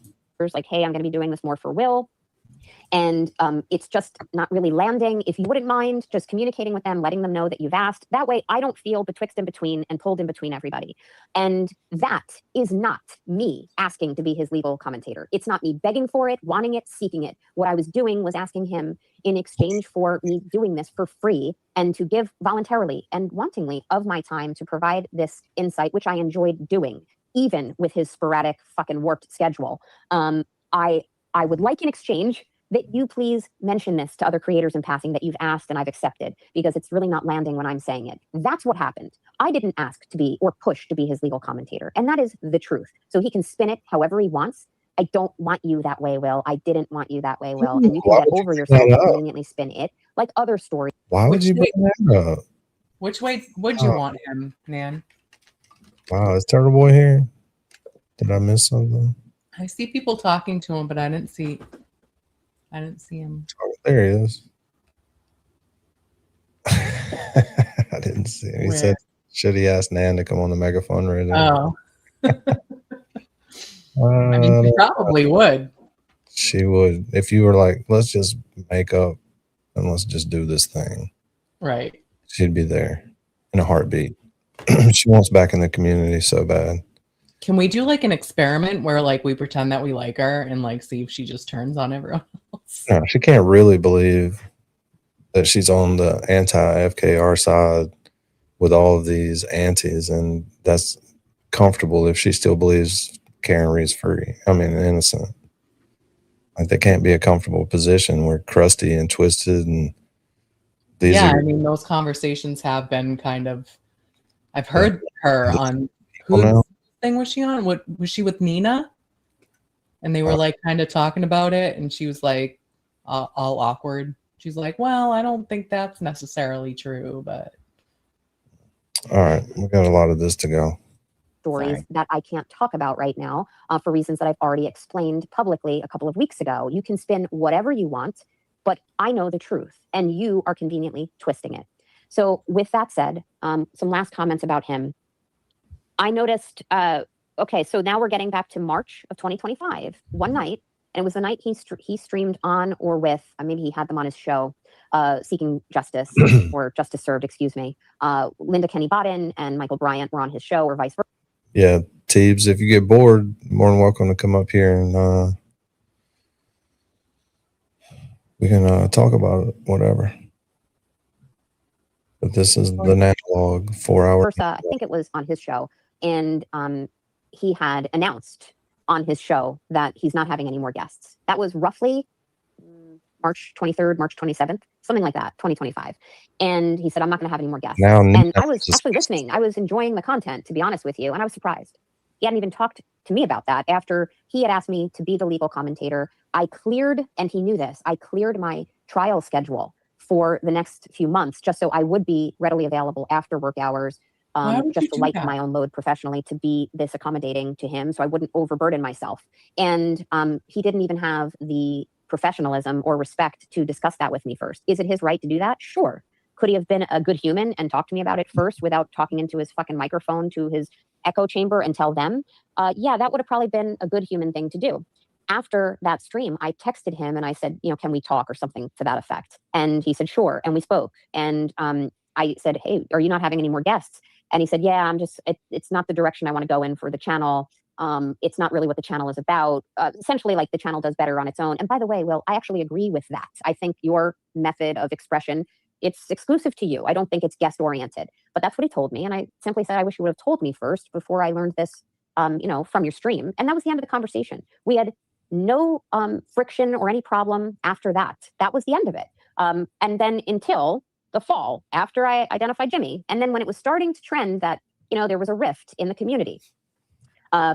Like, hey, I'm going to be doing this more for Will. And it's just not really landing. If you wouldn't mind just communicating with them, letting them know that you've asked. That way I don't feel betwixt and between and pulled in between everybody. And that is not me asking to be his legal commentator. It's not me begging for it, wanting it, seeking it. What I was doing was asking him in exchange for me doing this for free and to give voluntarily and wantingly of my time to provide this insight, which I enjoyed doing, even with his sporadic fucking warped schedule. I would like in exchange that you please mention this to other creators in passing that you've asked and I've accepted, because it's really not landing when I'm saying it. That's what happened. I didn't ask to be or push to be his legal commentator. And that is the truth. So he can spin it however he wants. I don't want you that way, Will. I didn't want you that way, Will. And you can get over yourself and conveniently spin it like other stories. Why would you bring that up? Which way would you want him, Nan? Wow, is Turtleboy here? Did I miss something? I see people talking to him, but I didn't see him. Oh, there he is. I didn't see him. He said, should he ask Nan to come on the megaphone right now? Oh. I mean, she probably would. She would. If you were like, let's just make up and let's just do this thing. Right. She'd be there in a heartbeat. She wants back in the community so bad. Can we do like an experiment where like we pretend that we like her and like see if she just turns on everyone else? No, she can't really believe that she's on the anti-FKR side with all of these antis, and that's comfortable if she still believes Karen Reed's free. I mean, innocent. Like, they can't be a comfortable position. We're crusty and twisted, and these yeah, are, I mean, those conversations have been kind of. I've heard her on whose thing was she on? What was she with Nina? And they were like kind of talking about it, and she was like all awkward. She's like, "Well, I don't think that's necessarily true, but." All right, we got a lot of this to go. Stories that I can't talk about right now for reasons that I've already explained publicly a couple of weeks ago. You can spin whatever you want, but I know the truth, and you are conveniently twisting it. So with that said, some last comments about him. I noticed, okay, so now we're getting back to March of 2025, one night, and it was the night he streamed on or with, maybe he had them on his show, Seeking Justice, or Justice Served, excuse me. Linda Kenny Bodden and Michael Bryant were on his show, or vice versa. Yeah, Teebs, if you get bored, more than welcome to come up here and we can talk about it, whatever. But this is the analog 4 hour. I think it was on his show, and he had announced on his show that he's not having any more guests. That was roughly March 23rd, March 27th, something like that, 2025. And he said, I'm not going to have any more guests. And I was actually listening. I was enjoying the content, to be honest with you, and I was surprised. He hadn't even talked to me about that after he had asked me to be the legal commentator. I cleared, and he knew this, I cleared my trial schedule for the next few months, just so I would be readily available after work hours, just to lighten my own load professionally, to be this accommodating to him so I wouldn't overburden myself. And he didn't even have the professionalism or respect to discuss that with me first. Is it his right to do that? Sure. Could he have been a good human and talked to me about it first without talking into his fucking microphone to his echo chamber and tell them? Yeah, that would have probably been a good human thing to do. After that stream, I texted him and I said, can we talk, or something to that effect? And he said, sure. And we spoke. And I said, hey, are you not having any more guests? And he said, yeah, it's not the direction I want to go in for the channel. It's not really what the channel is about. Essentially, like, the channel does better on its own. And by the way, Will, I actually agree with that. I think your method of expression, it's exclusive to you. I don't think it's guest oriented, but that's what he told me. And I simply said, I wish you would have told me first before I learned this, from your stream. And that was the end of the conversation. We had no friction or any problem after that. That was the end of it. And then until the fall, after I identified Jimmy, and then when it was starting to trend that, there was a rift in the community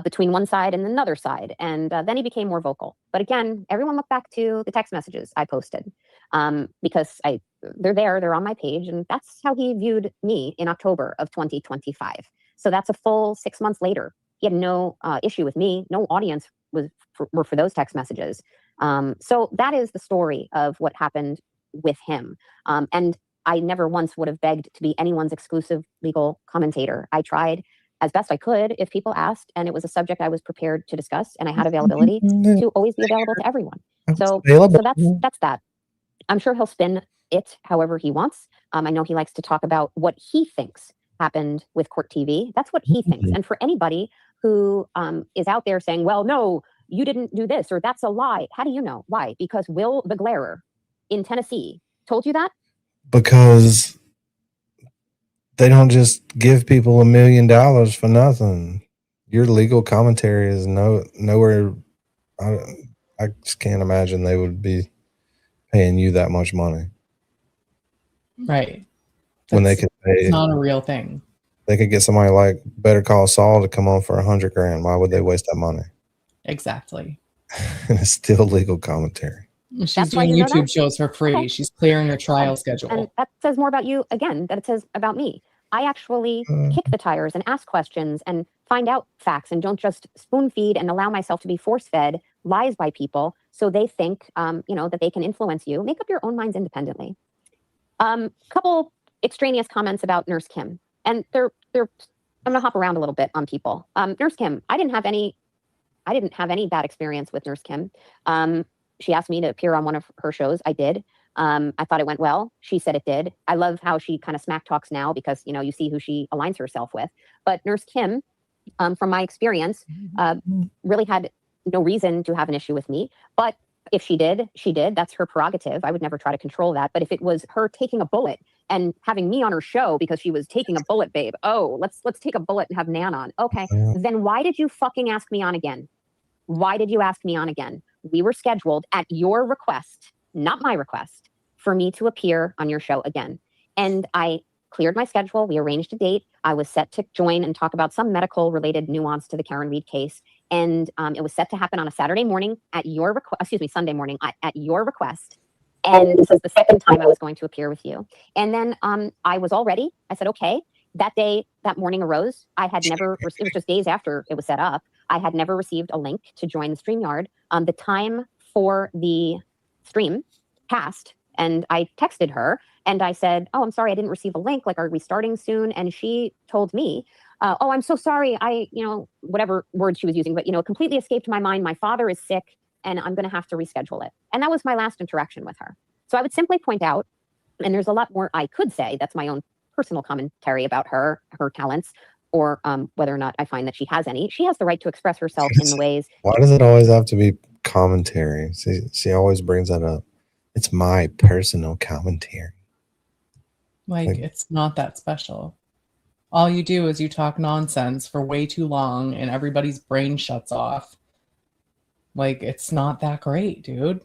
between one side and another side. And then he became more vocal. But again, everyone look back to the text messages I posted, because they're on my page. And that's how he viewed me in October of 2025. So that's a full 6 months later. He had no issue with me. No audience were for those text messages. So that is the story of what happened with him. And I never once would have begged to be anyone's exclusive legal commentator. I tried as best I could, if people asked and it was a subject I was prepared to discuss and I had availability, to always be available to everyone. So that's that. I'm sure he'll spin it however he wants. I know he likes to talk about what he thinks happened with Court TV. That's what he thinks. And for anybody who is out there saying, well, no, you didn't do this, or that's a lie. How do you know? Why? Because Will the Glarer in Tennessee told you that? Because they don't just give people $1 million for nothing. Your legal commentary is nowhere. I just can't imagine they would be paying you that much money. Right. When they could pay, it's not a real thing. They could get somebody like Better Call Saul to come on for $100,000. Why would they waste that money? Exactly. And it's still legal commentary. She's doing YouTube shows for free. Okay. She's clearing her trial schedule. And that says more about you, again, than it says about me. I actually kick the tires and ask questions and find out facts and don't just spoon feed and allow myself to be force fed lies by people so they think, that they can influence you. Make up your own minds independently. Couple extraneous comments about Nurse Kim. And I'm gonna hop around a little bit on people. Nurse Kim, I didn't have any bad experience with Nurse Kim. She asked me to appear on one of her shows. I did. I thought it went well. She said it did. I love how she kind of smack talks now because, you see who she aligns herself with. But Nurse Kim, from my experience, really had no reason to have an issue with me. But if she did, she did. That's her prerogative. I would never try to control that. But if it was her taking a bullet and having me on her show because she was taking a bullet, babe. Oh, let's take a bullet and have Nan on. Okay. Then why did you fucking ask me on again? Why did you ask me on again? We were scheduled at your request, not my request, for me to appear on your show again. And I cleared my schedule. We arranged a date. I was set to join and talk about some medical related nuance to the Karen Reed case. And it was set to happen on a Saturday morning at your request, Sunday morning at your request. And this is the second time I was going to appear with you. And then I was all ready. I said, okay. That morning arose. I had never, it was just days after it was set up. I had never received a link to join the StreamYard. The time for the stream passed and I texted her and I said, oh, I'm sorry, I didn't receive a link. Like, are we starting soon? And she told me, oh, I'm so sorry. Whatever word she was using, but, it completely escaped my mind. My father is sick and I'm going to have to reschedule it. And that was my last interaction with her. So I would simply point out, and there's a lot more I could say, that's my own personal commentary about her talents, or whether or not I find that she has any. She has the right to express herself in the ways. Why does it always have to be commentary? She always brings that up. It's my personal commentary. Like, it's not that special. All you do is you talk nonsense for way too long and everybody's brain shuts off. Like, it's not that great, dude.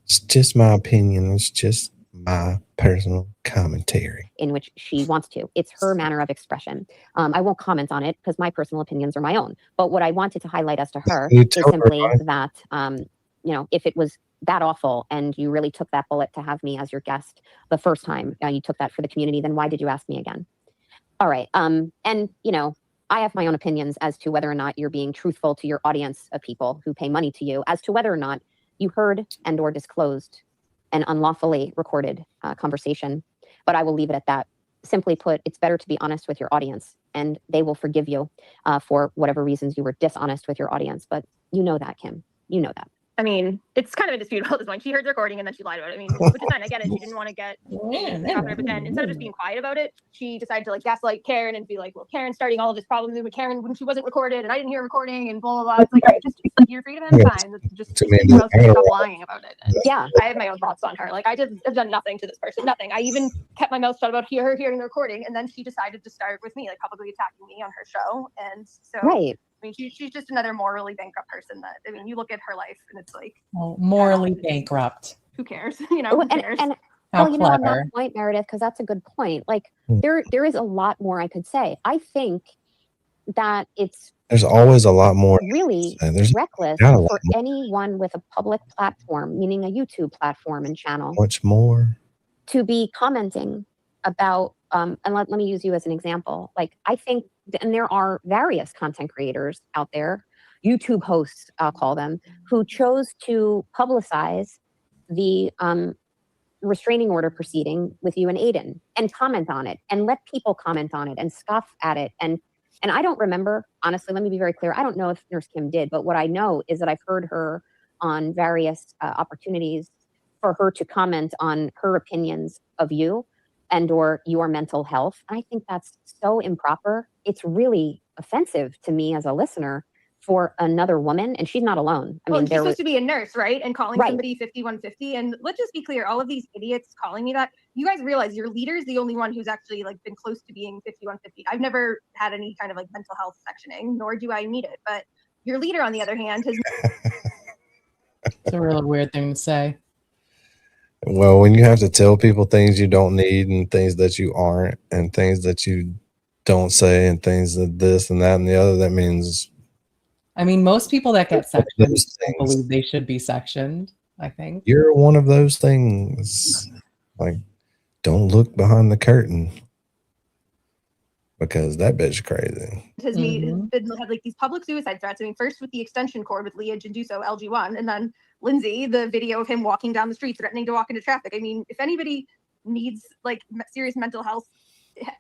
It's just my opinion. It's just my personal commentary. In which she wants to. It's her manner of expression. I won't comment on it because my personal opinions are my own. But what I wanted to highlight as to her is simply that, if it was that awful and you really took that bullet to have me as your guest the first time, you took that for the community, then why did you ask me again? All right. I have my own opinions as to whether or not you're being truthful to your audience of people who pay money to you, as to whether or not you heard and or disclosed an unlawfully recorded conversation. But I will leave it at that. Simply put, it's better to be honest with your audience and they will forgive you for whatever reasons you were dishonest with your audience. But you know that, Kim. You know that. I mean, it's kind of indisputable at this point. She heard the recording and then she lied about it. I mean, which is fine. I get it. She didn't want to get but then instead of just being quiet about it, she decided to gaslight Karen and be like, well, Karen's starting all of this problems with Karen when she wasn't recorded and I didn't hear recording and blah, blah, blah. It's like, all right, just you're free to have time. Just stop lying about it. And yeah, I have my own thoughts on her. Like, I've done nothing to this person, nothing. I even kept my mouth shut about her hearing the recording. And then she decided to start with me, publicly attacking me on her show. And so, right. I mean, she's just another morally bankrupt person that, you look at her life and it's like... Well, morally bankrupt. Who cares? Who cares? And How on that point, Meredith, because that's a good point. There is a lot more I could say. I think that there's always a lot more. Really reckless for anyone with a public platform, meaning a YouTube platform and channel. Much more. To be commenting about, and let me use you as an example. I think, and there are various content creators out there, YouTube hosts, I'll call them, who chose to publicize the restraining order proceeding with you and Aiden and comment on it and let people comment on it and scoff at it and And I don't remember, honestly, let me be very clear. I don't know if Nurse Kim did, but what I know is that I've heard her on various opportunities for her to comment on her opinions of you and or your mental health. And I think that's so improper. It's really offensive to me as a listener for another woman, and she's not alone. I Well, mean, she's supposed to be a nurse, right? And calling Right. somebody 5150. And let's just be clear, all of these idiots calling me that, you guys realize your leader is the only one who's actually like been close to being 5150. I've never had any kind of like mental health sectioning, nor do I need it. But your leader, on the other hand, has It's a really weird thing to say. Well, when you have to tell people things you don't need and things that you aren't and things that you don't say and things that this and that and the other, that means I mean, most people that get sectioned those don't things. believe they should be sectioned, I think. You're one of those things. Like, don't look behind the curtain because that bitch crazy. has been had like these public suicide threats. I mean, first with the extension cord with Leah Janduso, LG1, and then Lindsay, the video of him walking down the street threatening to walk into traffic. I mean, if anybody needs like serious mental health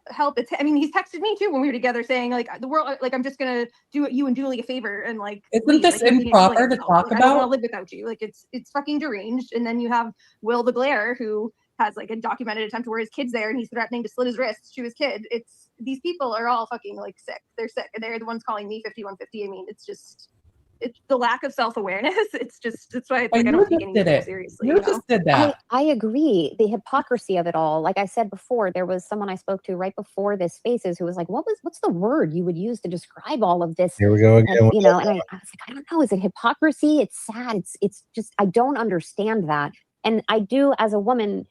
help, it's, I mean, he's texted me too when we were together saying like the world, like I'm just gonna do you and Julie a favor and like isn't this improper to talk like, about? I don't want to live without you. Like it's fucking deranged. And then you have Will the Glare who has like a documented attempt to wear his kids there and he's threatening to slit his wrists to his kid. It's these people are all fucking like sick. They're sick and they're the ones calling me 5150. I mean, it's the lack of self-awareness. It's why it's like I don't take anything seriously. You just did that. I agree. The hypocrisy of it all. Like I said before, there was someone I spoke to right before this Spaces who was like, what's the word you would use to describe all of this? Here we go again. And, you know, and I was like, I don't know. Is it hypocrisy? It's sad. It's just, I don't understand that. And I do, as a woman,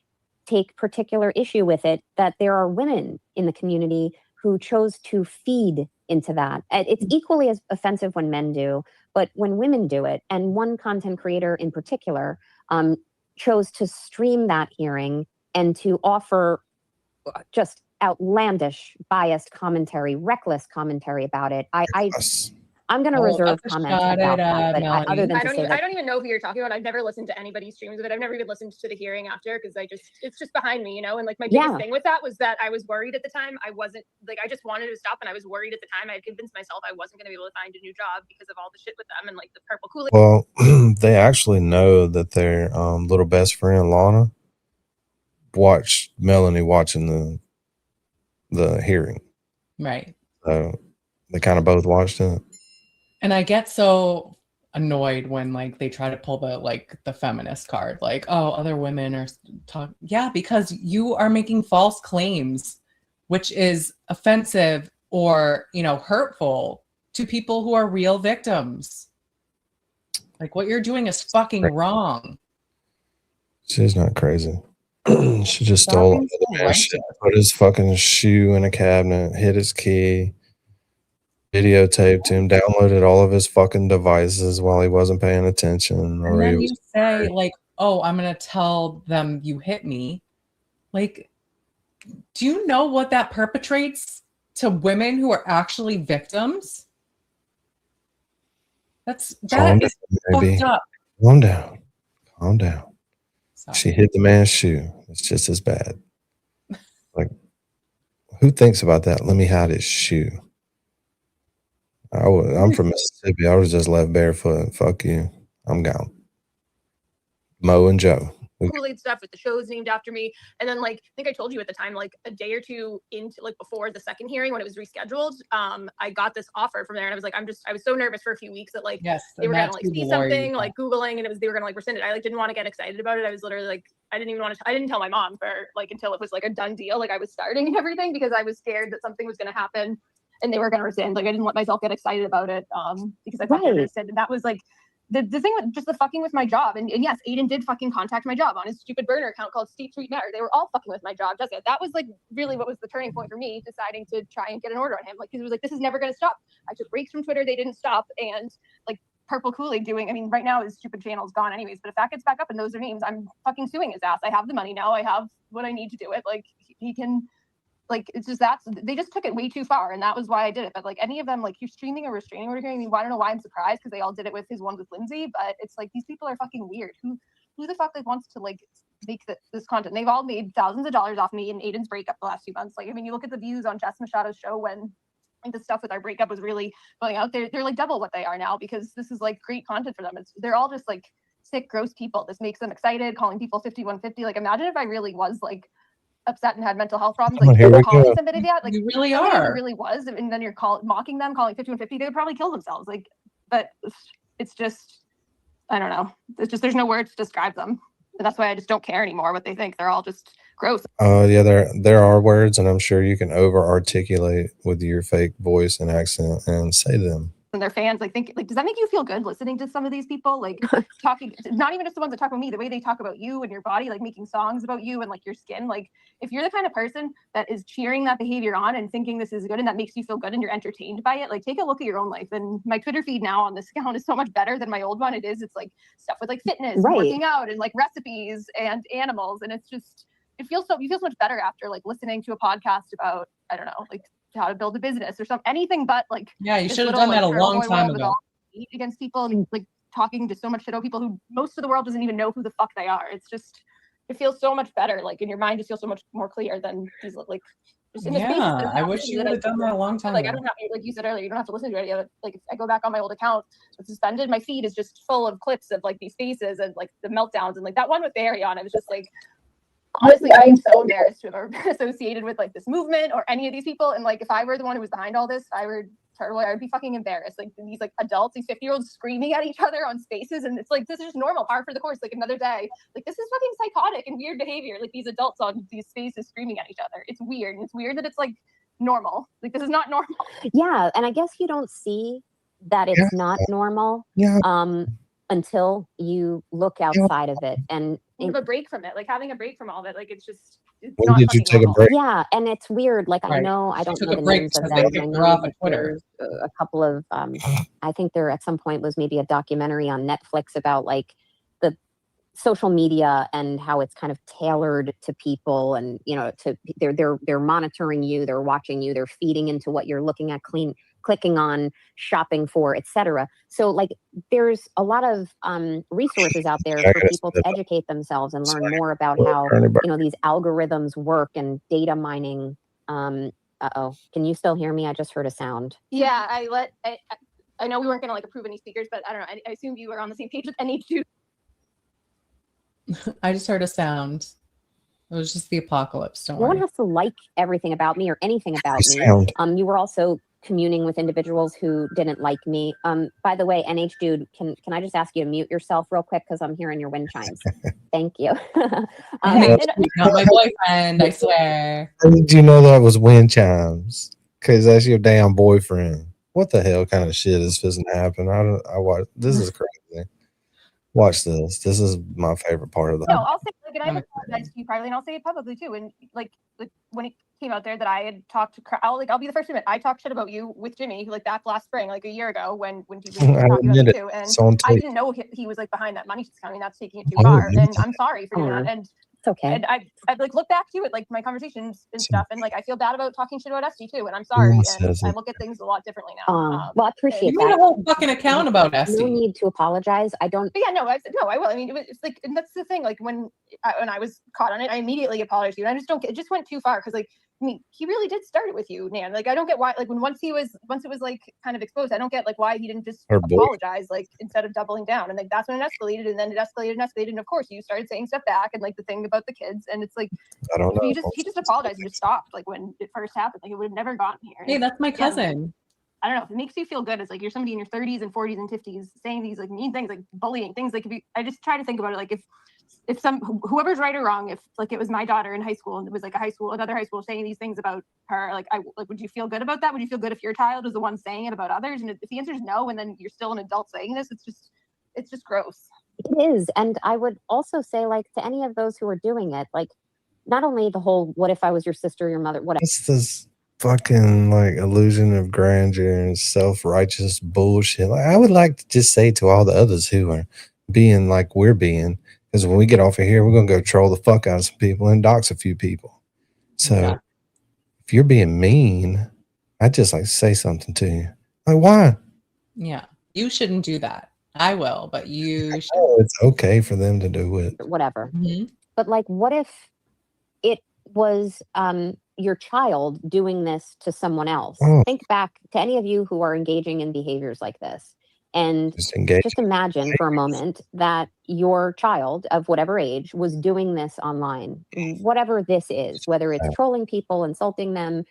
take particular issue with it, that there are women in the community who chose to feed into that. It's equally as offensive when men do, but when women do it, and one content creator in particular chose to stream that hearing and to offer just outlandish, biased commentary, reckless commentary about it. I'm going to reserve comments about that, but other than to say that, I don't even know who you're talking about. I've never listened to anybody's streams of it. I've never even listened to the hearing after because it's just behind me, you know? And like my biggest thing with that was that I was worried at the time. I wasn't like, I just wanted to stop and I was worried at the time. I had convinced myself I wasn't going to be able to find a new job because of all the shit with them and like the purple Kool-Aid. Well, they actually know that their little best friend, Lana, watched Melanie watching the hearing. Right. So they kind of both watched it. And I get so annoyed when like they try to pull the feminist card, like, oh, other women are talking. Yeah, because you are making false claims, which is offensive or, you know, hurtful to people who are real victims. Like what you're doing is fucking wrong. She's not crazy. She just stole shit, put his fucking shoe in a cabinet, hid his key, videotaped him, downloaded all of his fucking devices while he wasn't paying attention. And then you say like, oh, I'm going to tell them you hit me. Like, do you know what that perpetrates to women who are actually victims? That is fucked up. Calm down. Calm down. Sorry. She hit the man's shoe. It's just as bad. Like, who thinks about that? Let me hide his shoe. I'm from Mississippi. I was just left barefoot. Fuck you. I'm gone. Mo and Joe. Kool-Aid stuff with the shows named after me. And then like, I think I told you at the time, like a day or two into like before the second hearing when it was rescheduled, I got this offer from there and I was like, I was so nervous for a few weeks that like they were gonna like see something like Googling and they were gonna like rescind it. I like didn't want to get excited about it. I was literally like, I didn't tell my mom for like until it was like a done deal. Like I was starting and everything because I was scared that something was gonna happen and they were gonna rescind. Like I didn't let myself get excited about it because I thought they rescinded. And that was like the thing with just the fucking with my job. And yes, Aiden did fucking contact my job on his stupid burner account called Steve Sweet Matter. They were all fucking with my job. Jessica, that was like really what was the turning point for me deciding to try and get an order on him. Like, because it was like, this is never going to stop. I took breaks from Twitter. They didn't stop. And like Purple Kool-Aid doing, I mean, right now his stupid channel's gone anyways, but if that gets back up and those are memes, I'm fucking suing his ass. I have the money now. I have what I need to do it. Like he can, like, it's just they just took it way too far, and that was why I did it. But like any of them, like you're streaming a restraining order hearing. I mean, I don't know why I'm surprised because they all did it with his one with Lindsay, but it's like these people are fucking weird. Who the fuck like wants to like make this content? They've all made thousands of dollars off me and Aiden's breakup the last few months. Like, I mean, you look at the views on Jess Machado's show when the stuff with our breakup was really going out. They're like double what they are now because this is like great content for them. They're all just like sick, gross people. This makes them excited, calling people 5150. Like imagine if I really was like upset and had mental health problems, like calling somebody that, like you really somebody are. who really was, and then you're mocking them, calling 5150, they would probably kill themselves. Like, but it's just, I don't know. It's just, there's no words to describe them. And that's why I just don't care anymore what they think. They're all just gross. Yeah, there are words, and I'm sure you can over articulate with your fake voice and accent and say them. And their fans, like, think, like, does that make you feel good listening to some of these people? Like, talking, not even just the ones that talk about me, the way they talk about you and your body, like making songs about you and like your skin. Like, if you're the kind of person that is cheering that behavior on and thinking this is good and that makes you feel good and you're entertained by it, like, take a look at your own life. And my Twitter feed now on this account is so much better than my old one. It's like stuff with like fitness, and working out, and like recipes and animals. And it's just, you feel so much better after like listening to a podcast about, I don't know, like how to build a business or anything but like, yeah, you should have done that a long time ago. Against people and like talking to so much shit about people who most of the world doesn't even know who the fuck they are. It's just, it feels so much better. Like in your mind just feels so much more clear than these like just in the space. I wish you would have done that a long time ago. I ago. don't have, like you said earlier, you don't have to listen to any of it. Like if I go back on my old account, it's suspended. My feed is just full of clips of like these faces and like the meltdowns and like that one with Barry on. It was just like, honestly, I am so embarrassed to have been associated with like this movement or any of these people. And like, if I were the one who was behind all this, if I were Turtleboy, I would be fucking embarrassed. Like these like adults, these 50-year-olds screaming at each other on spaces. And it's like, this is just normal, par for the course, like another day. Like this is fucking psychotic and weird behavior. Like these adults on these spaces screaming at each other. It's weird. And it's weird that it's like normal. Like this is not normal. Yeah. And I guess you don't see that it's not normal. Until you look outside of it and have a break from it, like having a break from all of it. Like it's just, it's when not did you take normal. a break? Yeah, and it's weird. Like I know I don't know the names of them. I know there's a couple of I think there at some point was maybe a documentary on Netflix about like the social media and how it's kind of tailored to people, and you know, to they're monitoring you, they're watching you, they're feeding into what you're looking at, clicking on, shopping for, etc. So like there's a lot of resources out there for people to educate themselves and learn more about how, you know, these algorithms work and data mining. Uh-oh, can you still hear me? I just heard a sound. Yeah, I know we weren't gonna like approve any speakers, but I don't know, I assumed you were on the same page with any two. I just heard a sound. It was just the apocalypse. Don't No worry. one has to like everything about me or anything about me. You were also communing with individuals who didn't like me. By the way, NH dude, can I just ask you to mute yourself real quick because I'm hearing your wind chimes. Thank you. Not my boyfriend, I swear. How did you know that was wind chimes? Because that's your damn boyfriend. What the hell kind of shit is supposed to happen? I watch. This is crazy. Watch this. This is my favorite part of the. No, I'll say, like, and I apologize to you privately, and I'll say it publicly too. And like when it came out there that I had talked to, I'll be the first to admit I talked shit about you with Jimmy, like that last spring, like a year ago when he was talking about you too. And I didn't know he was like behind that money discount. I mean, that's taking it too far. And I'm sorry for doing that. And it's okay. And I've like looked back to it, like my conversations and stuff, and like I feel bad about talking shit about Esty too. And I'm sorry, and I look at things a lot differently now. Well, I appreciate you that. made a whole fucking account about Esty. No need to apologize. I don't. But yeah, no, I said no. I will. I mean, it's like, and that's the thing. Like when I was caught on it, I immediately apologized to you. And I just don't get. It just went too far because like. I mean, he really did start it with you, Nan. Like, I don't get why. Like, once it was like kind of exposed, I don't get like why he didn't just apologize, like instead of doubling down. And like that's when it escalated, and then it escalated, and of course you started saying stuff back, and like the thing about the kids, and it's like I don't know. He just apologized and just stopped. Like when it first happened, like it would have never gotten here. Hey, that's my cousin. I don't know if it makes you feel good. It's like you're somebody in your 30s and 40s and 50s saying these like mean things, like bullying things. Like I just try to think about it, like if whoever's right or wrong, if like it was my daughter in high school and it was like another high school saying these things about her, like would you feel good about that? Would you feel good if your child was the one saying it about others? And if the answer is no, and then you're still an adult saying this, it's just gross. It is. And I would also say, like, to any of those who are doing it, like, not only the whole what if I was your sister, your mother, whatever. It's this fucking like illusion of grandeur and self-righteous bullshit. Like, I would like to just say to all the others who are being like we're being, because when we get off of here, we're gonna go troll the fuck out of some people and dox a few people. So if you're being mean, I'd just like to say something to you. Like, why? Yeah, you shouldn't do that. I will, but you should. It's okay for them to do it. Whatever. Mm-hmm. But like, what if it was your child doing this to someone else. Oh. Think back to any of you who are engaging in behaviors like this. And Just just imagine for a moment that your child of whatever age was doing this online, whatever this is, whether it's trolling people, insulting them,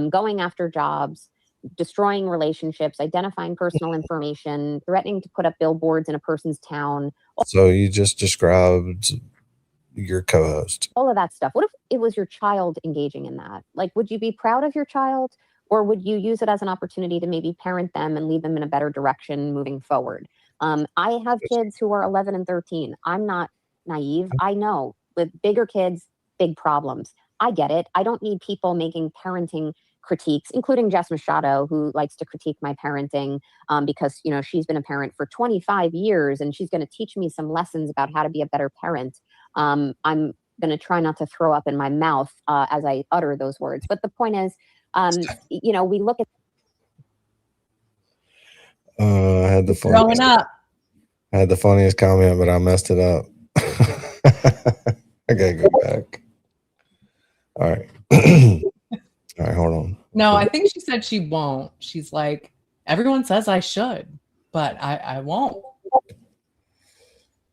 going after jobs, destroying relationships, identifying personal information, threatening to put up billboards in a person's town. So you just described your co-host. All of that stuff. What if it was your child engaging in that? Like, would you be proud of your child? Or would you use it as an opportunity to maybe parent them and lead them in a better direction moving forward? I have kids who are 11 and 13. I'm not naive. I know with bigger kids, big problems. I get it. I don't need people making parenting critiques, including Jess Machado, who likes to critique my parenting because, you know, she's been a parent for 25 years and she's going to teach me some lessons about how to be a better parent. I'm going to try not to throw up in my mouth as I utter those words. But the point is, you know, we look at. I had the Growing up. I had the funniest comment, but I messed it up. I gotta go back. All right. All right, hold on. No, I think she said she won't. She's like, everyone says I should, but I won't.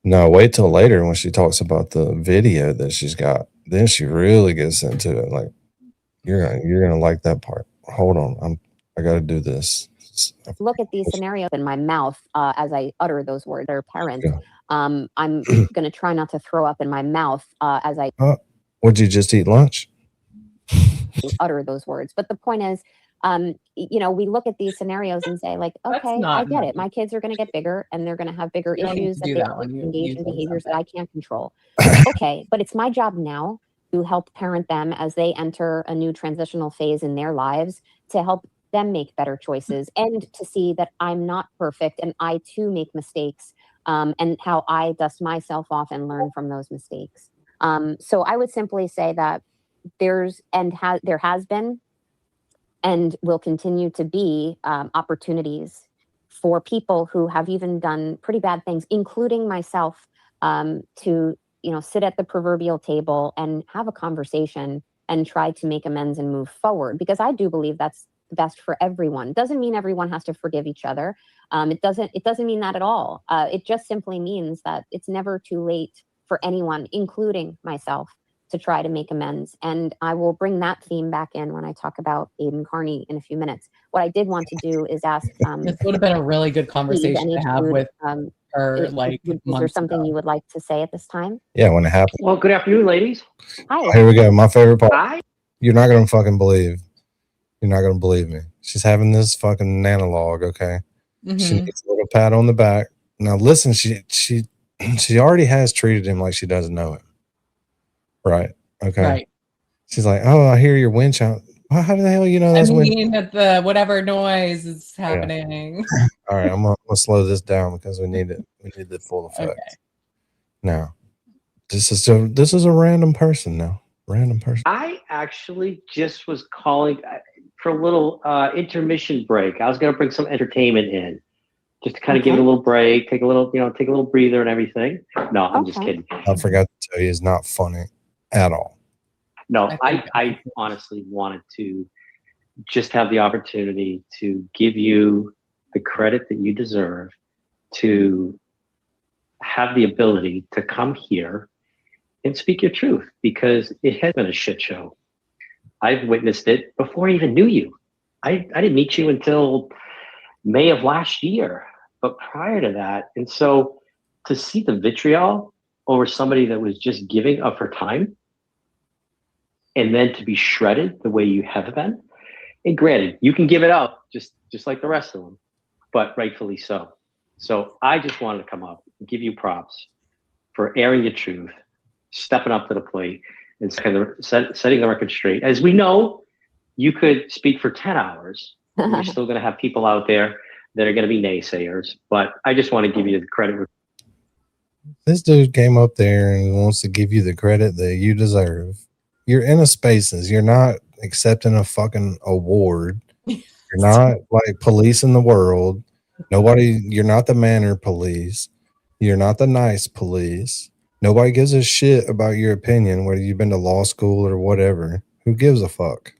No, wait till later when she talks about the video that she's got. Then she really gets into it. Like, you're gonna like that part. Hold on, I gotta do this. Look at these scenarios in my mouth as I utter those words. They're parents. Yeah. I'm gonna try not to throw up in my mouth as I. Would you just eat lunch? Utter those words. But the point is, you know, we look at these scenarios and say, like, okay, I get it. My kids are going to get bigger and they're going to have bigger issues that they engage in behaviors that I can't control. Okay, but it's my job now to help parent them as they enter a new transitional phase in their lives, to help them make better choices and to see that I'm not perfect and I too make mistakes, and how I dust myself off and learn from those mistakes. So I would simply say that there has been and will continue to be opportunities for people who have even done pretty bad things, including myself, to, you know, sit at the proverbial table and have a conversation and try to make amends and move forward, because I do believe that's the best for everyone. Doesn't mean everyone has to forgive each other. It doesn't mean that at all. It just simply means that it's never too late for anyone, including myself, to try to make amends. And I will bring that theme back in when I talk about Aiden Carney in a few minutes. What I did want to do is ask. This would have been a really good conversation to have with her. Like, is there something you would like to say at this time? Yeah, when it happened. Well, good afternoon, ladies. Hi. Here we go. My favorite part. Hi. You're not gonna fucking believe. You're not gonna believe me. She's having this fucking nanologue. Okay. Mm-hmm. She needs a little pat on the back. Now listen, she already has treated him like she doesn't know him. Right. Okay. Right. She's like, oh, I hear your wind chime. Well, how the hell you know that's wind? That the whatever noise is happening. Yeah. All right, I'm gonna slow this down because we need it. We need the full effect. Okay. Now, this is a random person now. Random person. I actually just was calling for a little intermission break. I was going to bring some entertainment in, just to kind of give it a little break, take a little breather and everything. No, I'm just kidding. I forgot to tell you, it's not funny at all. No, I honestly wanted to just have the opportunity to give you the credit that you deserve, to have the ability to come here and speak your truth, because it has been a shit show. I've witnessed it before I even knew you. I didn't meet you until May of last year, but prior to that. And so to see the vitriol over somebody that was just giving of her time, and then to be shredded the way you have been, and granted, you can give it up just like the rest of them, but rightfully so. So I just wanted to come up and give you props for airing your truth, stepping up to the plate, and kind of setting the record straight. As we know, you could speak for 10 hours. You're still going to have people out there that are going to be naysayers, but I just want to give you the credit. This dude came up there and wants to give you the credit that you deserve. You're in a spaces. You're not accepting a fucking award. You're not like policing the world. You're not the manner police. You're not the nice police. Nobody gives a shit about your opinion, whether you've been to law school or whatever. Who gives a fuck?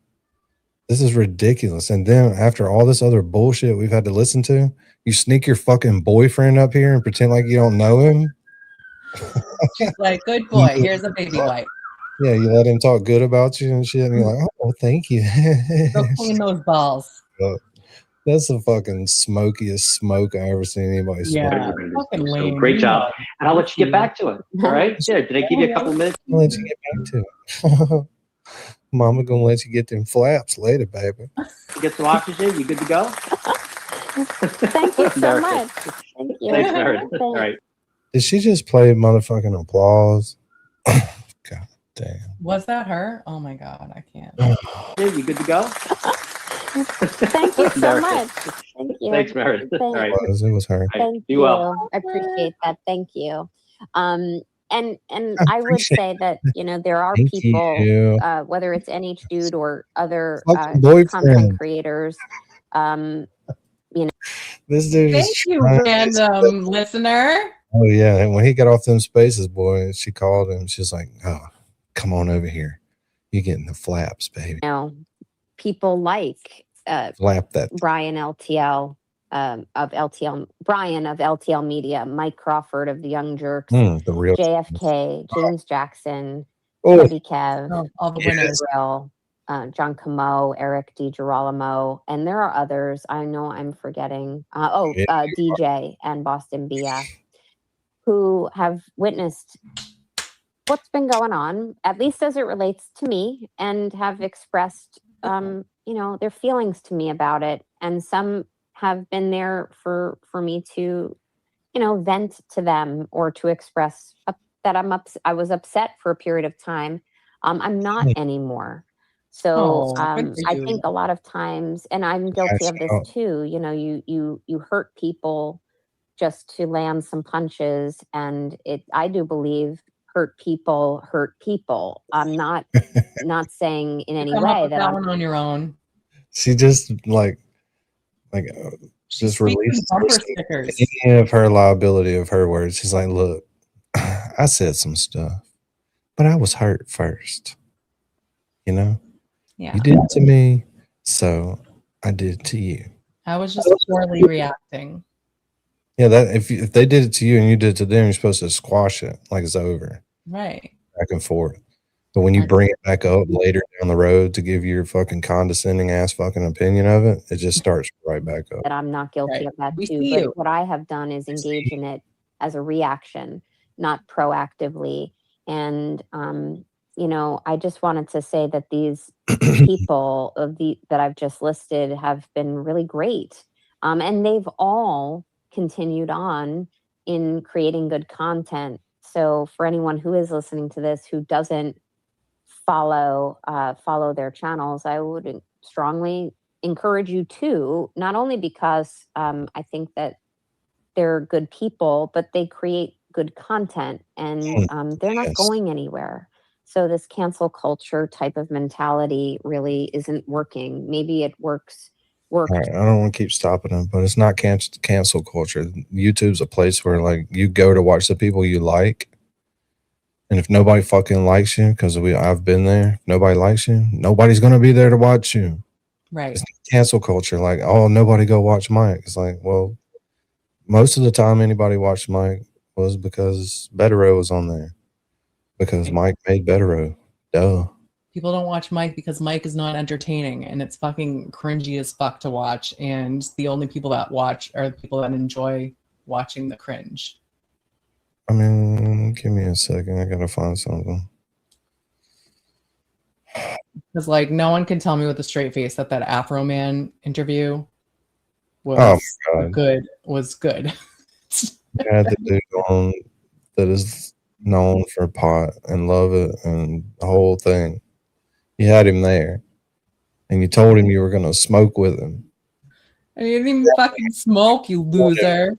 This is ridiculous. And then after all this other bullshit we've had to listen to, you sneak your fucking boyfriend up here and pretend like you don't know him. She's like, good boy, here's a baby wipe. Yeah, you let him talk good about you and shit, and you're like, oh, thank you. Go clean those balls. That's the fucking smokiest smoke I ever seen anybody smoke. Yeah, fucking So lame. great job. And I'll let you get back to it. All right? There. Did I give you a couple minutes? I'll let you get back to it. Mama gonna let you get them flaps later, baby. You get some oxygen? You good to go? Thank you so much. Thank you. Thanks, Meredith. All right. Did she just play motherfucking applause? God damn. Was that her? Oh my god, I can't. You good to go? Thank you so much. Thank you. Thanks, Meredith. All right. It was her. Thank Be you. well. I appreciate that. Thank you. And I would say that, you know, there are Thank people, you. whether it's NH Dude or other Fucking boyfriend. content creators, you know. This dude Thank is you, trying- random listener. Oh yeah, and when he got off them spaces, boy, she called him. She's like, "Oh, come on over here. You getting the flaps, baby? You know, people like Flap that." Brian LTL of LTL, Brian of LTL Media, Mike Crawford of the Young Jerks, The real JFK, James Jackson, Oh, Heavy Kev, Oh, all the Yes. winners. Grill, John Camo, Eric DiGirolamo, and there are others. I know I'm forgetting. DJ and Boston BF, who have witnessed what's been going on, at least as it relates to me, and have expressed, you know, their feelings to me about it. And some have been there for me to, you know, vent to them or to express that I was upset for a period of time. I'm not anymore. So good for I you. think a lot of times, and I'm guilty of this too, you know, you hurt people just to land some punches, and I do believe hurt people hurt people. I'm not saying in any Come up way with that that I'm one on your own. she just just Sweet released bumper stickers. any of her liability of her words. She's like, "Look, I said some stuff, but I was hurt first. You know, Yeah, you did it to me, so I did it to you." I was just poorly reacting. Yeah, that if they did it to you and you did it to them, you're supposed to squash it like it's over, Right. back and forth. But when you bring it back up later down the road to give your fucking condescending ass fucking opinion of it, it just starts right back up. that I'm not guilty Right. of that We too. see But you. what I have done is engage in it as a reaction, not proactively. And you know, I just wanted to say that these people that I've just listed have been really great. And they've all continued on in creating good content. So for anyone who is listening to this who doesn't follow their channels, I would strongly encourage you to, not only because I think that they're good people, but they create good content, and they're not Yes. going anywhere. So this cancel culture type of mentality really isn't working. Maybe it worked. All right, I don't want to keep stopping them, but it's not cancel culture. YouTube's a place where like you go to watch the people you like, and if nobody fucking likes you, because I've been there, if nobody likes you, nobody's gonna be there to watch you. Right. It's cancel culture. Like, oh, nobody go watch Mike. It's like, well, most of the time anybody watched Mike was because Betero was on there, because Mike made Betero. Duh. People don't watch Mike because Mike is not entertaining, and it's fucking cringy as fuck to watch. And the only people that watch are the people that enjoy watching the cringe. I mean, give me a second. I gotta find something. Because like no one can tell me with a straight face that Afro Man interview was Oh my God. good. Was good. You had the dude on that is known for pot and love it and the whole thing. You had him there, and you told him you were gonna smoke with him. And you didn't even fucking smoke, you loser.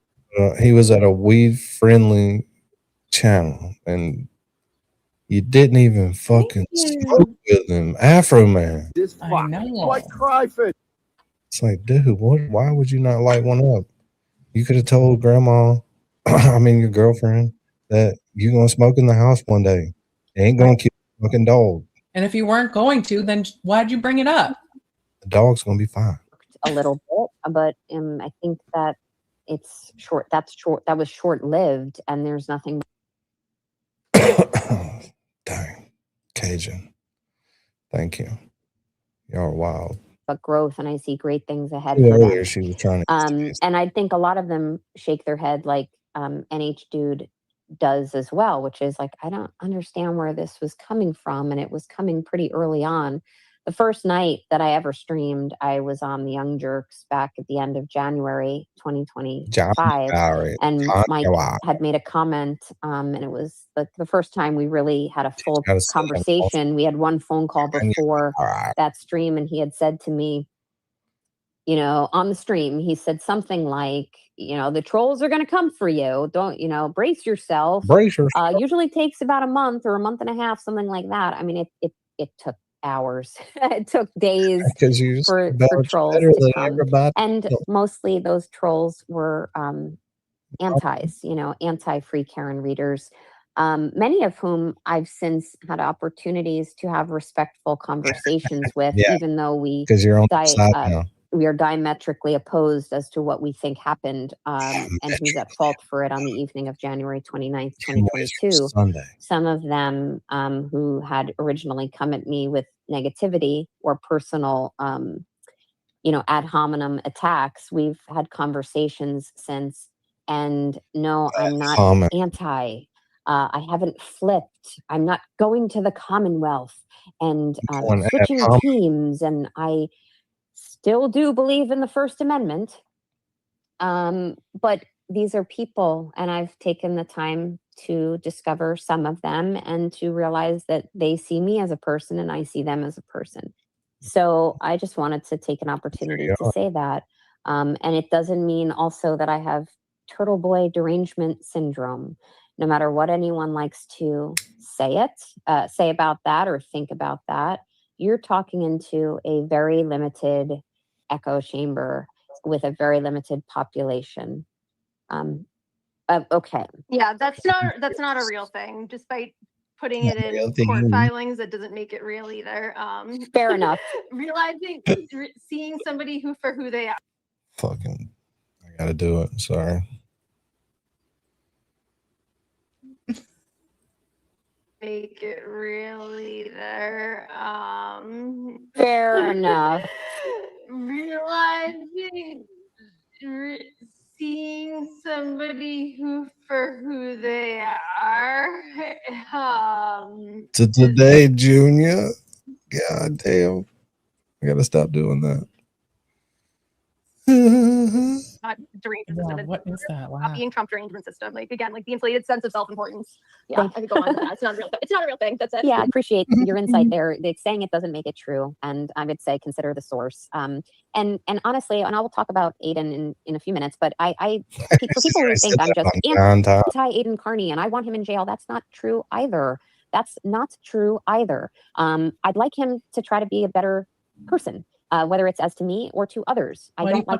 He was at a weed-friendly channel, and you didn't even fucking smoke with him. Afro Man. I know. It's like, dude, what? Why would you not light one up? You could have told grandma, I mean your girlfriend, that you're gonna smoke in the house one day. It ain't gonna kill the fucking dog. And if you weren't going to, then why'd you bring it up? The dog's gonna be fine. A little bit, but I think that it's short. That was short-lived, and there's nothing. Dang, Cajun. Thank you. Y'all are wild. But growth, and I see great things ahead Yeah, for earlier them. she was trying to. And I think a lot of them shake their head like NH Dude does as well, which is like, I don't understand where this was coming from, and it was coming pretty early on. The first night that I ever streamed, I was on the Young Jerks back at the end of January 2025, and Mike had made a comment, and it was the first time we really had a full conversation. We had one phone call before that stream, and he had said to me, you know, on the stream, he said something like, you know, the trolls are going to come for you. Don't, you know, brace yourself. Brace yourself. Usually takes about a month or a month and a half, something like that. I mean, it took hours. It took days for trolls to come. Everybody. And mostly those trolls were antis, you know, anti-free Karen readers. Many of whom I've since had opportunities to have respectful conversations with, even though we are diametrically opposed as to what we think happened, and who's at fault for it on the evening of January 29th, 2022. Some of them who had originally come at me with negativity or personal, you know, ad hominem attacks, we've had conversations since. And no, I'm not anti. I haven't flipped. I'm not going to the Commonwealth and switching teams. And I still do believe in the First Amendment. But these are people, and I've taken the time to discover some of them and to realize that they see me as a person and I see them as a person. So I just wanted to take an opportunity to say that. And it doesn't mean also that I have Turtleboy derangement syndrome. No matter what anyone likes to say about that or think about that, you're talking into a very limited echo chamber with a very limited population. Okay. Yeah, that's not a real thing. Despite putting it in court filings, that doesn't make it real either. Fair enough. Realizing, seeing somebody for who they are. Fucking, I gotta do it. Sorry. Make it real either. Fair enough. Realizing, seeing somebody for who they are. To today, Junior. God damn. I gotta stop doing that. Not derangement system. What is that? Wow. Copying Trump derangement system. Like, again, like the inflated sense of self-importance. Yeah, I could go on to that. It's not a real thing. It's not a real thing. That's it. Yeah, I appreciate your insight there. It's saying it doesn't make it true. And I would say consider the source. And honestly, and I will talk about Aiden in a few minutes, but for people who think I'm just anti-Aiden Carney and I want him in jail, that's not true either. That's not true either. I'd like him to try to be a better person. Whether it's as to me or to others. I don't like.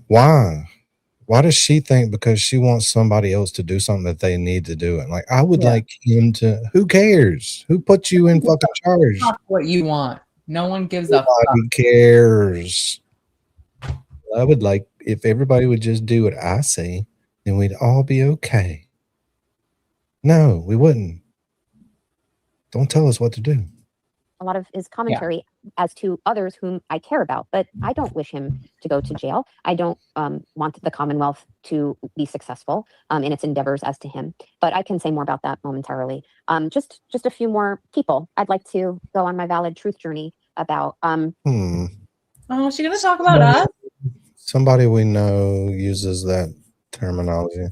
Why does she think because she wants somebody else to do something that they need to do it? Like, I would like him to. Who cares? Who put you in fucking charge? That's what you want. No one gives a fuck. Nobody cares. I would like if everybody would just do what I say, then we'd all be okay. No, we wouldn't. Don't tell us what to do. A lot of his commentary as to others whom I care about, but I don't wish him to go to jail. I don't want the Commonwealth to be successful in its endeavors as to him, but I can say more about that momentarily. Just a few more people I'd like to go on my valid truth journey about. Oh, is she going to talk about us? Somebody we know uses that terminology,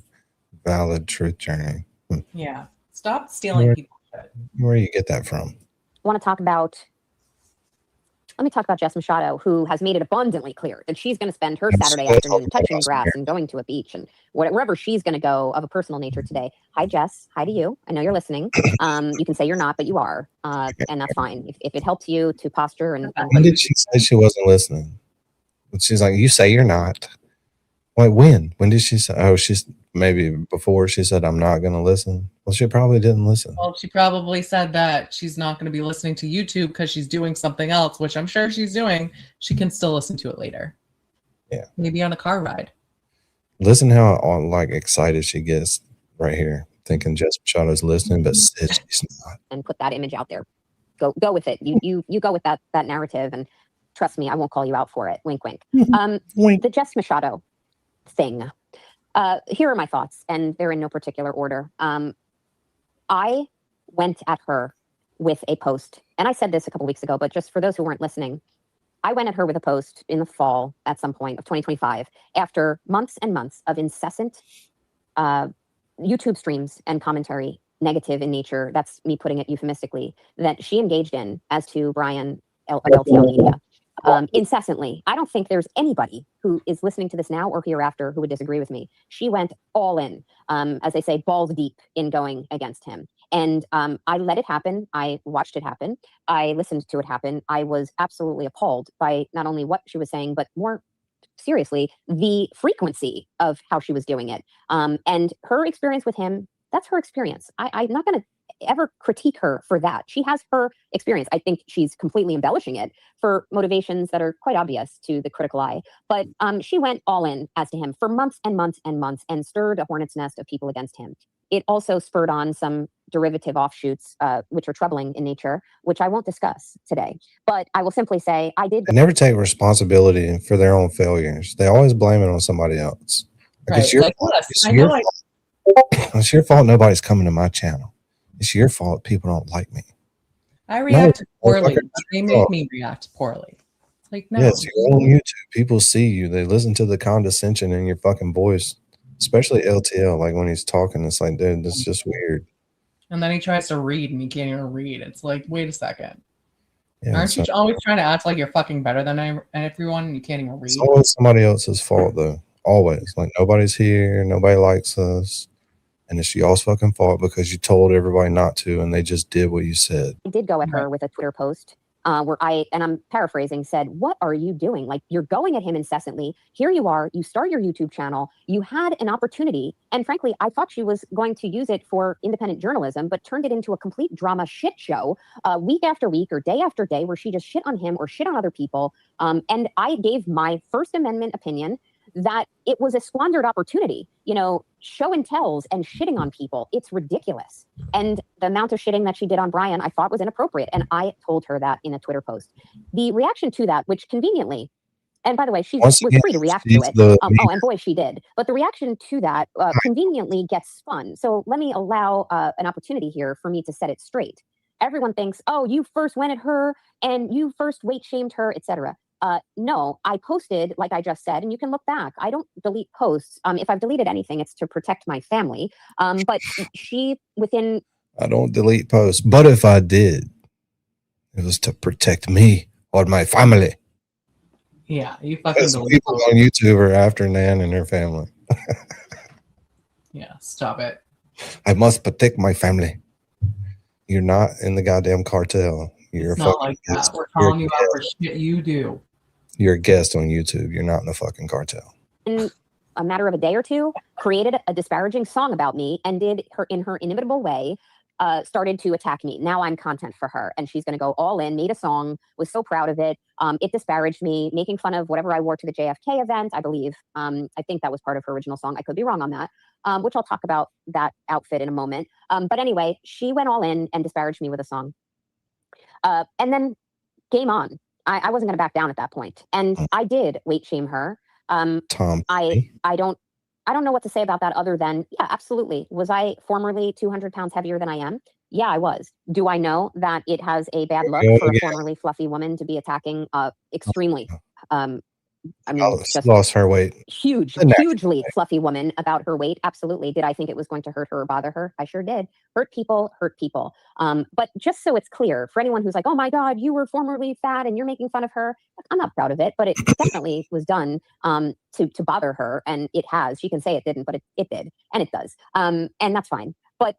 valid truth journey. Yeah, stop stealing people's shit. Where do you get that from? Let me talk about Jess Machado, who has made it abundantly clear that she's going to spend her Saturday afternoon touching grass and going to a beach and wherever she's going to go of a personal nature today. Hi, Jess. Hi to you. I know you're listening. You can say you're not, but you are. And that's fine. If it helps you to posture and when did she say she wasn't listening? She's like, you say you're not. Like, when? When did she say? Oh, she's maybe before she said, I'm not going to listen. Well, she probably didn't listen. Well, she probably said that she's not going to be listening to YouTube because she's doing something else, which I'm sure she's doing. She can still listen to it later. Yeah. Maybe on a car ride. Listen how like excited she gets right here, thinking Jess Machado's listening, but she's not. And put that image out there. Go with it. You go with that narrative, and trust me, I won't call you out for it. Wink, wink. Wink. The Jess Machado thing. Here are my thoughts, and they're in no particular order. I went at her with a post, and I said this a couple weeks ago, but just for those who weren't listening, I went at her with a post in the fall at some point of 2025 after months and months of incessant YouTube streams and commentary, negative in nature. That's me putting it euphemistically, that she engaged in as to Brian of LTL Media incessantly. I don't think there's anybody who is listening to this now or hereafter who would disagree with me. She went all in, as they say, balls deep in going against him. And I let it happen. I watched it happen. I listened to it happen. I was absolutely appalled by not only what she was saying, but more seriously, the frequency of how she was doing it. And her experience with him, that's her experience. I'm not going to ever critique her for that. She has her experience. I think she's completely embellishing it for motivations that are quite obvious to the critical eye. But she went all in as to him for months and months and months and stirred a hornet's nest of people against him. It also spurred on some derivative offshoots, which are troubling in nature, which I won't discuss today. But I will simply say I did. They never take responsibility for their own failures. They always blame it on somebody else. Like, Right. it's your Like, fault. yes, It's I your know fault. It's your fault nobody's coming to my channel. It's your fault people don't like me. I reacted poorly. motherfucker, But they made me react poorly. Like, no. Yes, you're on YouTube. People see you. They listen to the condescension in your fucking voice, especially LTL. Like when he's talking, it's like, dude, this is just weird. And then he tries to read and he can't even read. It's like, wait a second. Yeah, Aren't you always trying to act like you're fucking better than everyone and you can't even read? It's always somebody else's fault, though. Always. Like, nobody's here. Nobody likes us. And it's y'all's fucking fault because you told everybody not to and they just did what you said. I did go at her with a Twitter post where I'm paraphrasing, said, what are you doing? Like, you're going at him incessantly. Here you are. You start your YouTube channel. You had an opportunity. And frankly, I thought she was going to use it for independent journalism, but turned it into a complete drama shit show week after week or day after day where she just shit on him or shit on other people. And I gave my First Amendment opinion that it was a squandered opportunity, show and tells and shitting on people. It's ridiculous. And the amount of shitting that she did on Brian, I thought was inappropriate. And I told her that in a Twitter post. The reaction to that, which conveniently, and by the way, she was free to react to it. And boy, she did. But the reaction to that conveniently gets spun. So let me allow an opportunity here for me to set it straight. Everyone thinks, oh, you first went at her and you first weight shamed her, etc. No, I posted, like I just said, and you can look back. I don't delete posts. If I've deleted anything, it's to protect my family. But I don't delete posts. But if I did, it was to protect me or my family. Yeah, you fucking delete people on YouTube are after Nan and her family. Yeah, stop it. I must protect my family. You're not in the goddamn cartel. It's not like that. We're calling you out for shit you do. You're a guest on YouTube. You're not in a fucking cartel. In a matter of a day or two, created a disparaging song about me and did her in her inimitable way, started to attack me. Now I'm content for her and she's going to go all in, made a song, was so proud of it. It disparaged me, making fun of whatever I wore to the JFK event, I believe. I think that was part of her original song. I could be wrong on that, which I'll talk about that outfit in a moment. But anyway, she went all in and disparaged me with a song. And then game on. I wasn't going to back down at that point. And I did weight shame her. Tom. I don't know what to say about that other than, yeah, absolutely. Was I formerly 200 pounds heavier than I am? Yeah, I was. Do I know that it has a bad look for a formerly fluffy woman to be attacking extremely just lost her weight. Hugely fluffy woman about her weight. Absolutely. Did I think it was going to hurt her or bother her? I sure did. Hurt people. But just so it's clear for anyone who's like, oh my God, you were formerly fat and you're making fun of her. I'm not proud of it, but it definitely was done to bother her. And it has. She can say it didn't, but it did. And it does. And that's fine. But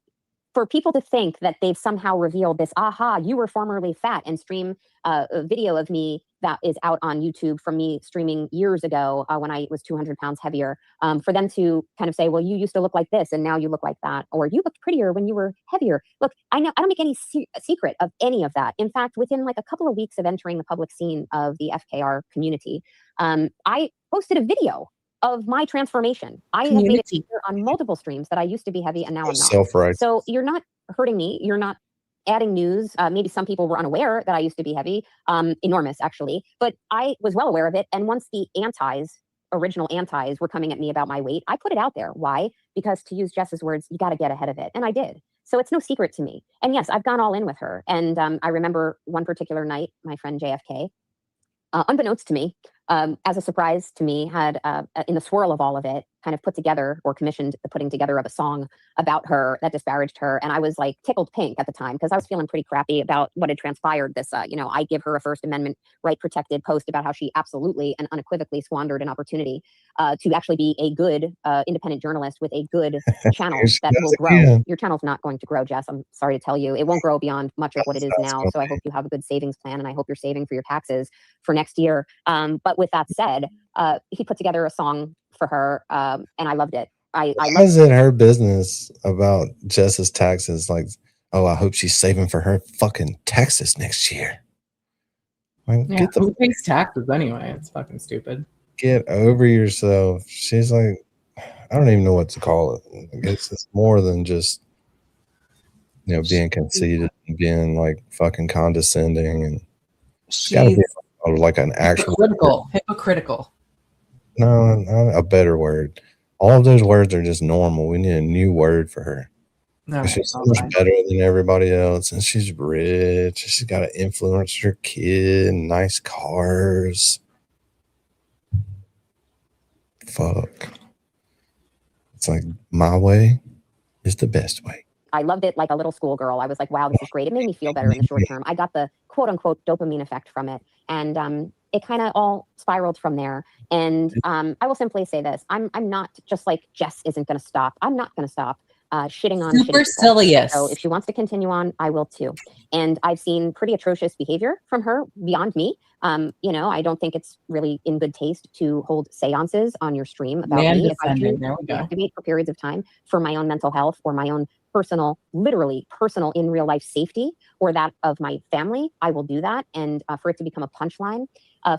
for people to think that they've somehow revealed this, aha, you were formerly fat, and stream a video of me that is out on YouTube from me streaming years ago when I was 200 pounds heavier, for them to kind of say, well, you used to look like this and now you look like that, or you looked prettier when you were heavier. Look, I know I don't make any secret of any of that. In fact, within like a couple of weeks of entering the public scene of the FKR community, I posted a video of my transformation. I have made it clear on multiple streams that I used to be heavy and now I'm not. Self-righteous. So you're not hurting me. You're not adding news. Maybe some people were unaware that I used to be heavy, enormous actually, but I was well aware of it. And once the original antis were coming at me about my weight, I put it out there. Why? Because, to use Jess's words, you got to get ahead of it. And I did. So it's no secret to me. And yes, I've gone all in with her. And I remember one particular night, my friend JFK, unbeknownst to me, as a surprise to me, had in the swirl of all of it, kind of put together or commissioned the putting together of a song about her that disparaged her. And I was like tickled pink at the time because I was feeling pretty crappy about what had transpired. This, I give her a First Amendment right protected post about how she absolutely and unequivocally squandered an opportunity to actually be a good independent journalist with a good channel that will grow. Your channel's not going to grow, Jess. I'm sorry to tell you. It won't grow beyond much of what it is now. So I hope you have a good savings plan, and I hope you're saving for your taxes for next year. But with that said, he put together a song for her, and I loved it. I is it her business about Jess's taxes? Like, oh, I hope she's saving for her fucking taxes next year. Like, yeah, who pays taxes anyway? It's fucking stupid. Get over yourself. She's like, I don't even know what to call it. I guess it's more than just, being conceited and being like fucking condescending, and she's got to be like an actual hypocritical. No, not a better word. All of those words are just normal. We need a new word for her. Right, she's so much better than everybody else, and she's rich. She's got to influence her kid, nice cars. Fuck. It's like, my way is the best way. I loved it like a little schoolgirl. I was like, wow, this is great. It made me feel better in the short term. I got the quote unquote dopamine effect from it. And it kind of all spiraled from there. And I will simply say this. I'm not just like, Jess isn't going to stop. I'm not going to stop shitting on supercilious. So if she wants to continue on, I will too. And I've seen pretty atrocious behavior from her beyond me. I don't think it's really in good taste to hold seances on your stream about me. If I do deactivate for periods of time for my own mental health or my own literally personal in real life safety, or that of my family, I will do that. And for it to become a punchline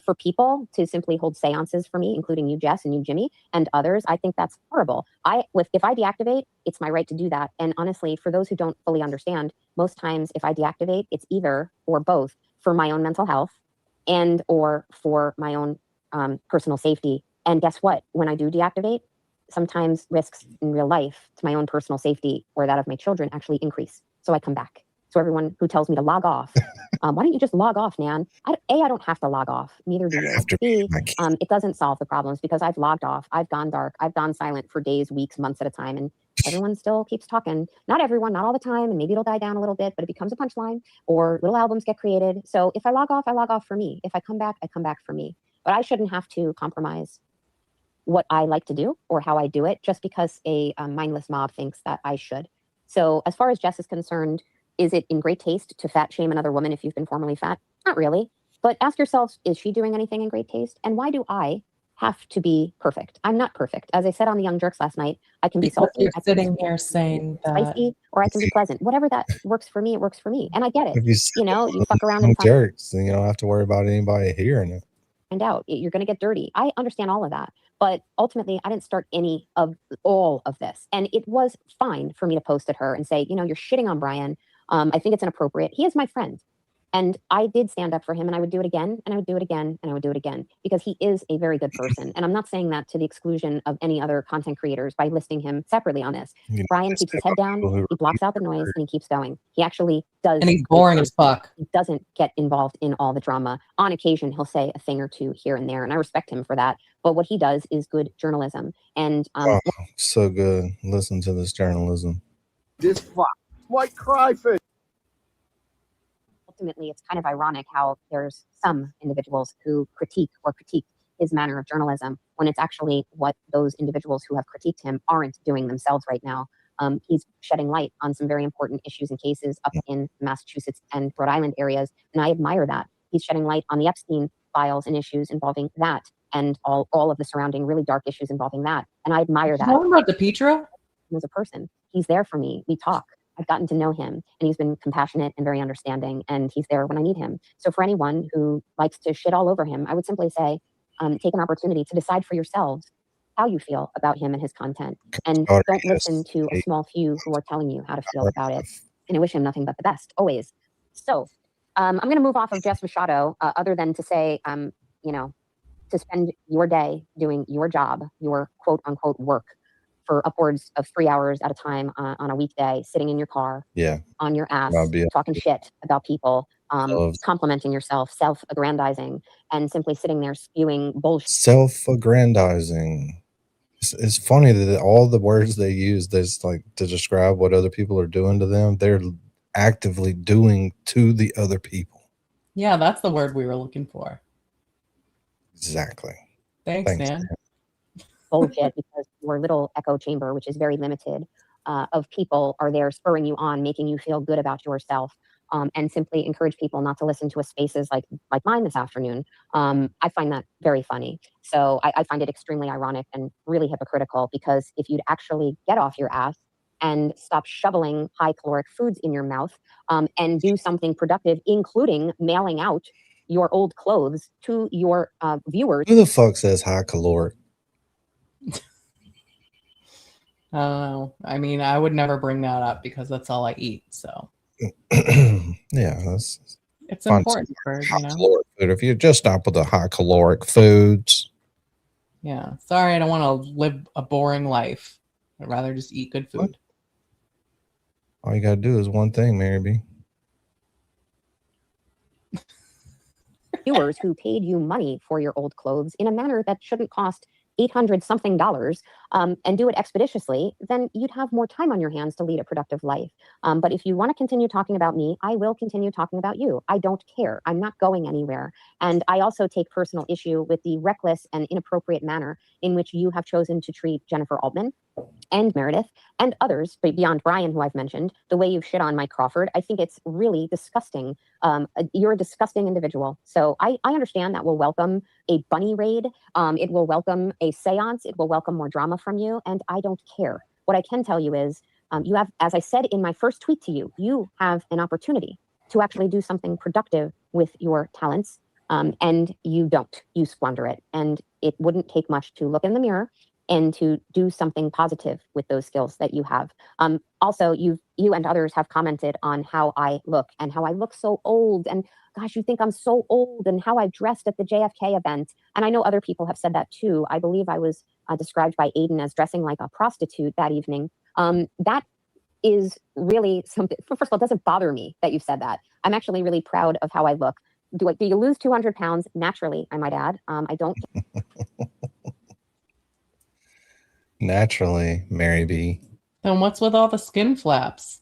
for people to simply hold seances for me, including you, Jess, and you, Jimmy, and others, I think that's horrible. If I deactivate, it's my right to do that. And honestly, for those who don't fully understand, most times if I deactivate, it's either or both for my own mental health and or for my own personal safety. And guess what? When I do deactivate, sometimes risks in real life to my own personal safety or that of my children actually increase. So I come back. So everyone who tells me to log off, why don't you just log off, Nan? I don't have to log off. Neither do you. B, it doesn't solve the problems because I've logged off. I've gone dark. I've gone silent for days, weeks, months at a time. And everyone still keeps talking. Not everyone, not all the time. And maybe it'll die down a little bit, but it becomes a punchline or little albums get created. So if I log off for me. If I come back for me. But I shouldn't have to compromise what I like to do or how I do it just because a mindless mob thinks that I should. So as far as Jess is concerned, is it in great taste to fat shame another woman if you've been formerly fat? Not really. But ask yourself, is she doing anything in great taste? And why do I have to be perfect? I'm not perfect. As I said on the Young Jerks last night, I can be salty. You're sitting here saying spicy, or I can be pleasant. Whatever that works for me, it works for me. And I get it. If you fuck around and jerks, then you don't have to worry about anybody hearing it. Find out you're going to get dirty. I understand all of that, but ultimately I didn't start all of this, and it was fine for me to post at her and say, you're shitting on Brian. I think it's inappropriate. He is my friend, and I did stand up for him, and I would do it again, and I would do it again, and I would do it again, because he is a very good person. And I'm not saying that to the exclusion of any other content creators by listing him separately on this. Brian keeps his head down, he blocks out the noise, and he keeps going. He actually does. And he's boring as fuck. He doesn't get involved in all the drama. On occasion, he'll say a thing or two here and there, and I respect him for that. But what he does is good journalism. And so good. Listen to this journalism. This white cryfish. Ultimately, it's kind of ironic how there's some individuals who critique his manner of journalism when it's actually what those individuals who have critiqued him aren't doing themselves right now. He's shedding light on some very important issues and cases up in Massachusetts and Rhode Island areas, and I admire that. He's shedding light on the Epstein files and issues involving that, and all of the surrounding really dark issues involving that, and I admire that. Talking about DePietro? As a person, he's there for me. We talk. I've gotten to know him, and he's been compassionate and very understanding, and he's there when I need him. So for anyone who likes to shit all over him, I would simply say, take an opportunity to decide for yourselves how you feel about him and his content, and don't listen to a small few who are telling you how to feel about it. And I wish him nothing but the best, always. So I'm going to move off of Jeff Machado, other than to say, to spend your day doing your job, your quote unquote work, for upwards of 3 hours at a time on a weekday, sitting in your car, on your ass, talking shit about people, complimenting yourself, self-aggrandizing, and simply sitting there spewing bullshit. Self-aggrandizing. It's funny that all the words they use this like to describe what other people are doing to them, they're actively doing to the other people. Yeah, that's the word we were looking for. Exactly. Thanks Dan. Bullshit, because your little echo chamber, which is very limited, of people are there spurring you on, making you feel good about yourself, and simply encourage people not to listen to a spaces like mine this afternoon. I find that very funny. So I find it extremely ironic and really hypocritical, because if you'd actually get off your ass and stop shoveling high caloric foods in your mouth, and do something productive, including mailing out your old clothes to your viewers. Who the fuck says high caloric? I mean, I would never bring that up because that's all I eat. So yeah, it's important for caloric food. If you just stop with the high caloric foods. Yeah, sorry, I don't want to live a boring life. I'd rather just eat good food. All you gotta do is one thing, Mary B. Viewers who paid you money for your old clothes in a manner that shouldn't cost $800 something, and do it expeditiously, then you'd have more time on your hands to lead a productive life. But if you want to continue talking about me, I will continue talking about you. I don't care. I'm not going anywhere. And I also take personal issue with the reckless and inappropriate manner in which you have chosen to treat Jennifer Altman and Meredith and others, but beyond Brian, who I've mentioned, the way you've shit on Mike Crawford. I think it's really disgusting. You're a disgusting individual. So I understand that will welcome a bunny raid. It will welcome a seance. It will welcome more drama from you. And I don't care. What I can tell you is you have, as I said in my first tweet to you, you have an opportunity to actually do something productive with your talents. And you don't. You squander it. And it wouldn't take much to look in the mirror and to do something positive with those skills that you have. Also, you and others have commented on how I look and how I look so old, and gosh, you think I'm so old, and how I've dressed at the JFK event. And I know other people have said that too. I believe I was described by Aiden as dressing like a prostitute that evening. That is really something. First of all, it doesn't bother me that you said that. I'm actually really proud of how I look. Do you lose 200 pounds naturally, I might add? I don't. Naturally, Mary B. Then what's with all the skin flaps?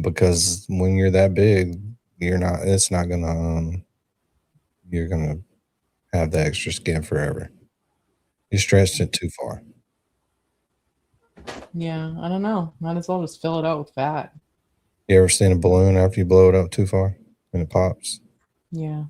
Because when you're that big, you're gonna have the extra skin forever. You stretched it too far. Yeah, I don't know. Might as well just fill it out with fat. You ever seen a balloon after you blow it up too far and it pops? Yeah.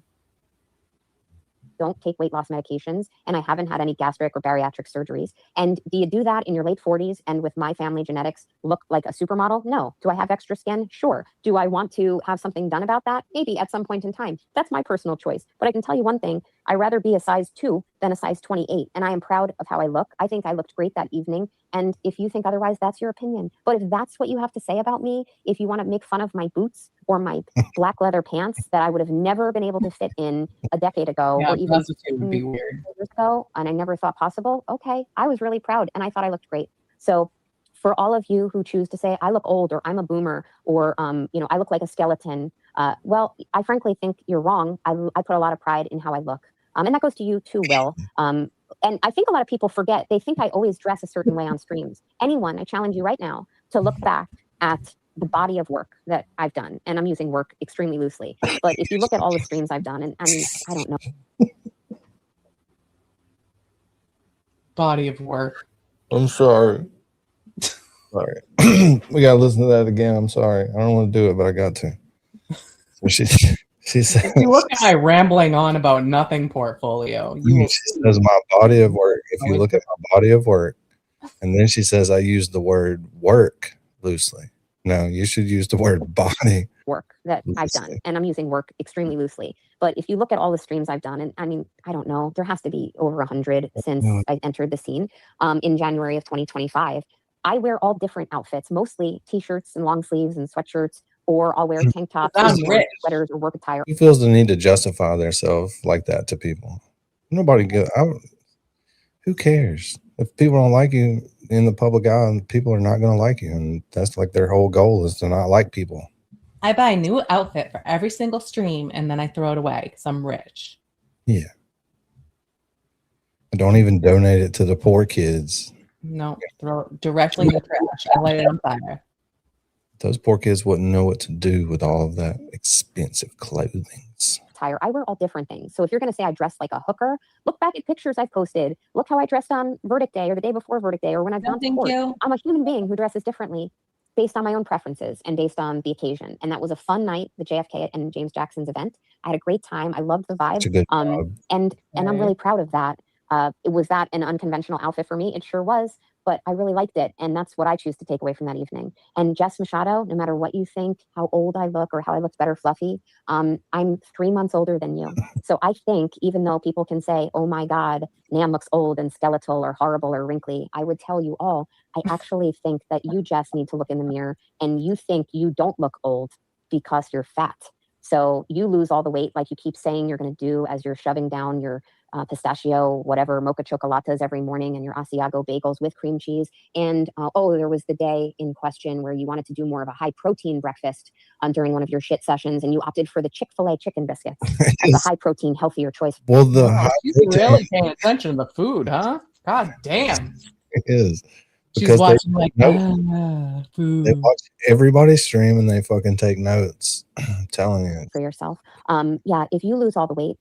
Don't take weight loss medications, and I haven't had any gastric or bariatric surgeries. And do you do that in your late 40s and with my family genetics look like a supermodel? No. Do I have extra skin? Sure. Do I want to have something done about that? Maybe at some point in time. That's my personal choice. But I can tell you one thing, I'd rather be a size 2 than a size 28. And I am proud of how I look. I think I looked great that evening. And if you think otherwise, that's your opinion. But if that's what you have to say about me, if you want to make fun of my boots or my black leather pants that I would have never been able to fit in a decade ago, or even would be weird. years ago, and I never thought possible, okay, I was really proud and I thought I looked great. So for all of you who choose to say I look old, or I'm a boomer, or I look like a skeleton, well, I frankly think you're wrong. I put a lot of pride in how I look. And that goes to you too, Will. And I think a lot of people forget. They think I always dress a certain way on streams. Anyone, I challenge you right now to look back at the body of work that I've done. And I'm using work extremely loosely. But if you look at all the streams I've done, and I mean, I don't know. Body of work. I'm sorry. Sorry. We gotta listen to that again. I'm sorry. I don't want to do it, but I got to. So she says, If you look at my rambling on about nothing portfolio, you will she see says my body of work. If Oh, you it's look at my body of work, and then she says I use the word work loosely. No, you should use the word body. Work that I've done, and I'm using work extremely loosely. But if you look at all the streams I've done, and I mean, I don't know, there has to be over 100 since I entered the scene in January of 2025. I wear all different outfits, mostly t-shirts and long sleeves and sweatshirts, or I'll wear tank tops, or sweaters, or work attire. Who feels the need to justify themselves like that to people? Nobody get. Who cares? If people don't like you in the public eye, people are not going to like you, and that's like their whole goal is to not like people. I buy a new outfit for every single stream, and then I throw it away because I'm rich. Yeah. I don't even donate it to the poor kids. No, throw it directly in the trash. I light it on fire. Those poor kids wouldn't know what to do with all of that expensive clothing. I wear all different things. So if you're going to say I dress like a hooker, look back at pictures I've posted. Look how I dressed on Verdict Day or the day before Verdict Day or when I've gone to court. I'm a human being who dresses differently based on my own preferences and based on the occasion. And that was a fun night, the JFK and James Jackson's event. I had a great time. I loved the vibe. And I'm really proud of that. Was that an unconventional outfit for me? It sure was, but I really liked it. And that's what I choose to take away from that evening. And Jess Machado, no matter what you think, how old I look or how I looked better fluffy, I'm 3 months older than you. So I think even though people can say, oh my God, Nam looks old and skeletal or horrible or wrinkly, I would tell you all, I actually think that you just need to look in the mirror and you think you don't look old because you're fat. So you lose all the weight like you keep saying you're going to do as you're shoving down your pistachio, whatever, mocha chocolates every morning and your Asiago bagels with cream cheese. And there was the day in question where you wanted to do more of a high protein breakfast during one of your shit sessions and you opted for the Chick-fil-A chicken biscuits as a high protein, healthier choice. Well, she's really paying attention to the food, huh? God damn. It is. She's watching like food. They watch everybody's stream and they fucking take notes. I'm telling you. For yourself. If you lose all the weight,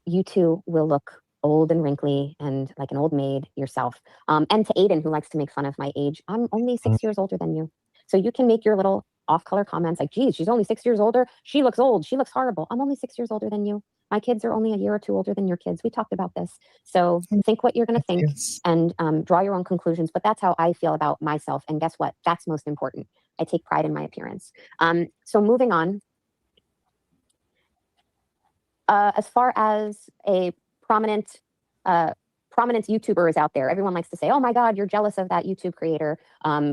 you too will look old and wrinkly and like an old maid yourself. And to Aiden, who likes to make fun of my age, I'm only 6 years older than you. So you can make your little off-color comments like, geez, she's only 6 years older. She looks old. She looks horrible. I'm only 6 years older than you. My kids are only a year or two older than your kids. We talked about this. So think what you're going to think and draw your own conclusions. But that's how I feel about myself. And guess what? That's most important. I take pride in my appearance. So moving on. As far as a prominent YouTuber is out there, everyone likes to say, oh my God, you're jealous of that YouTube creator.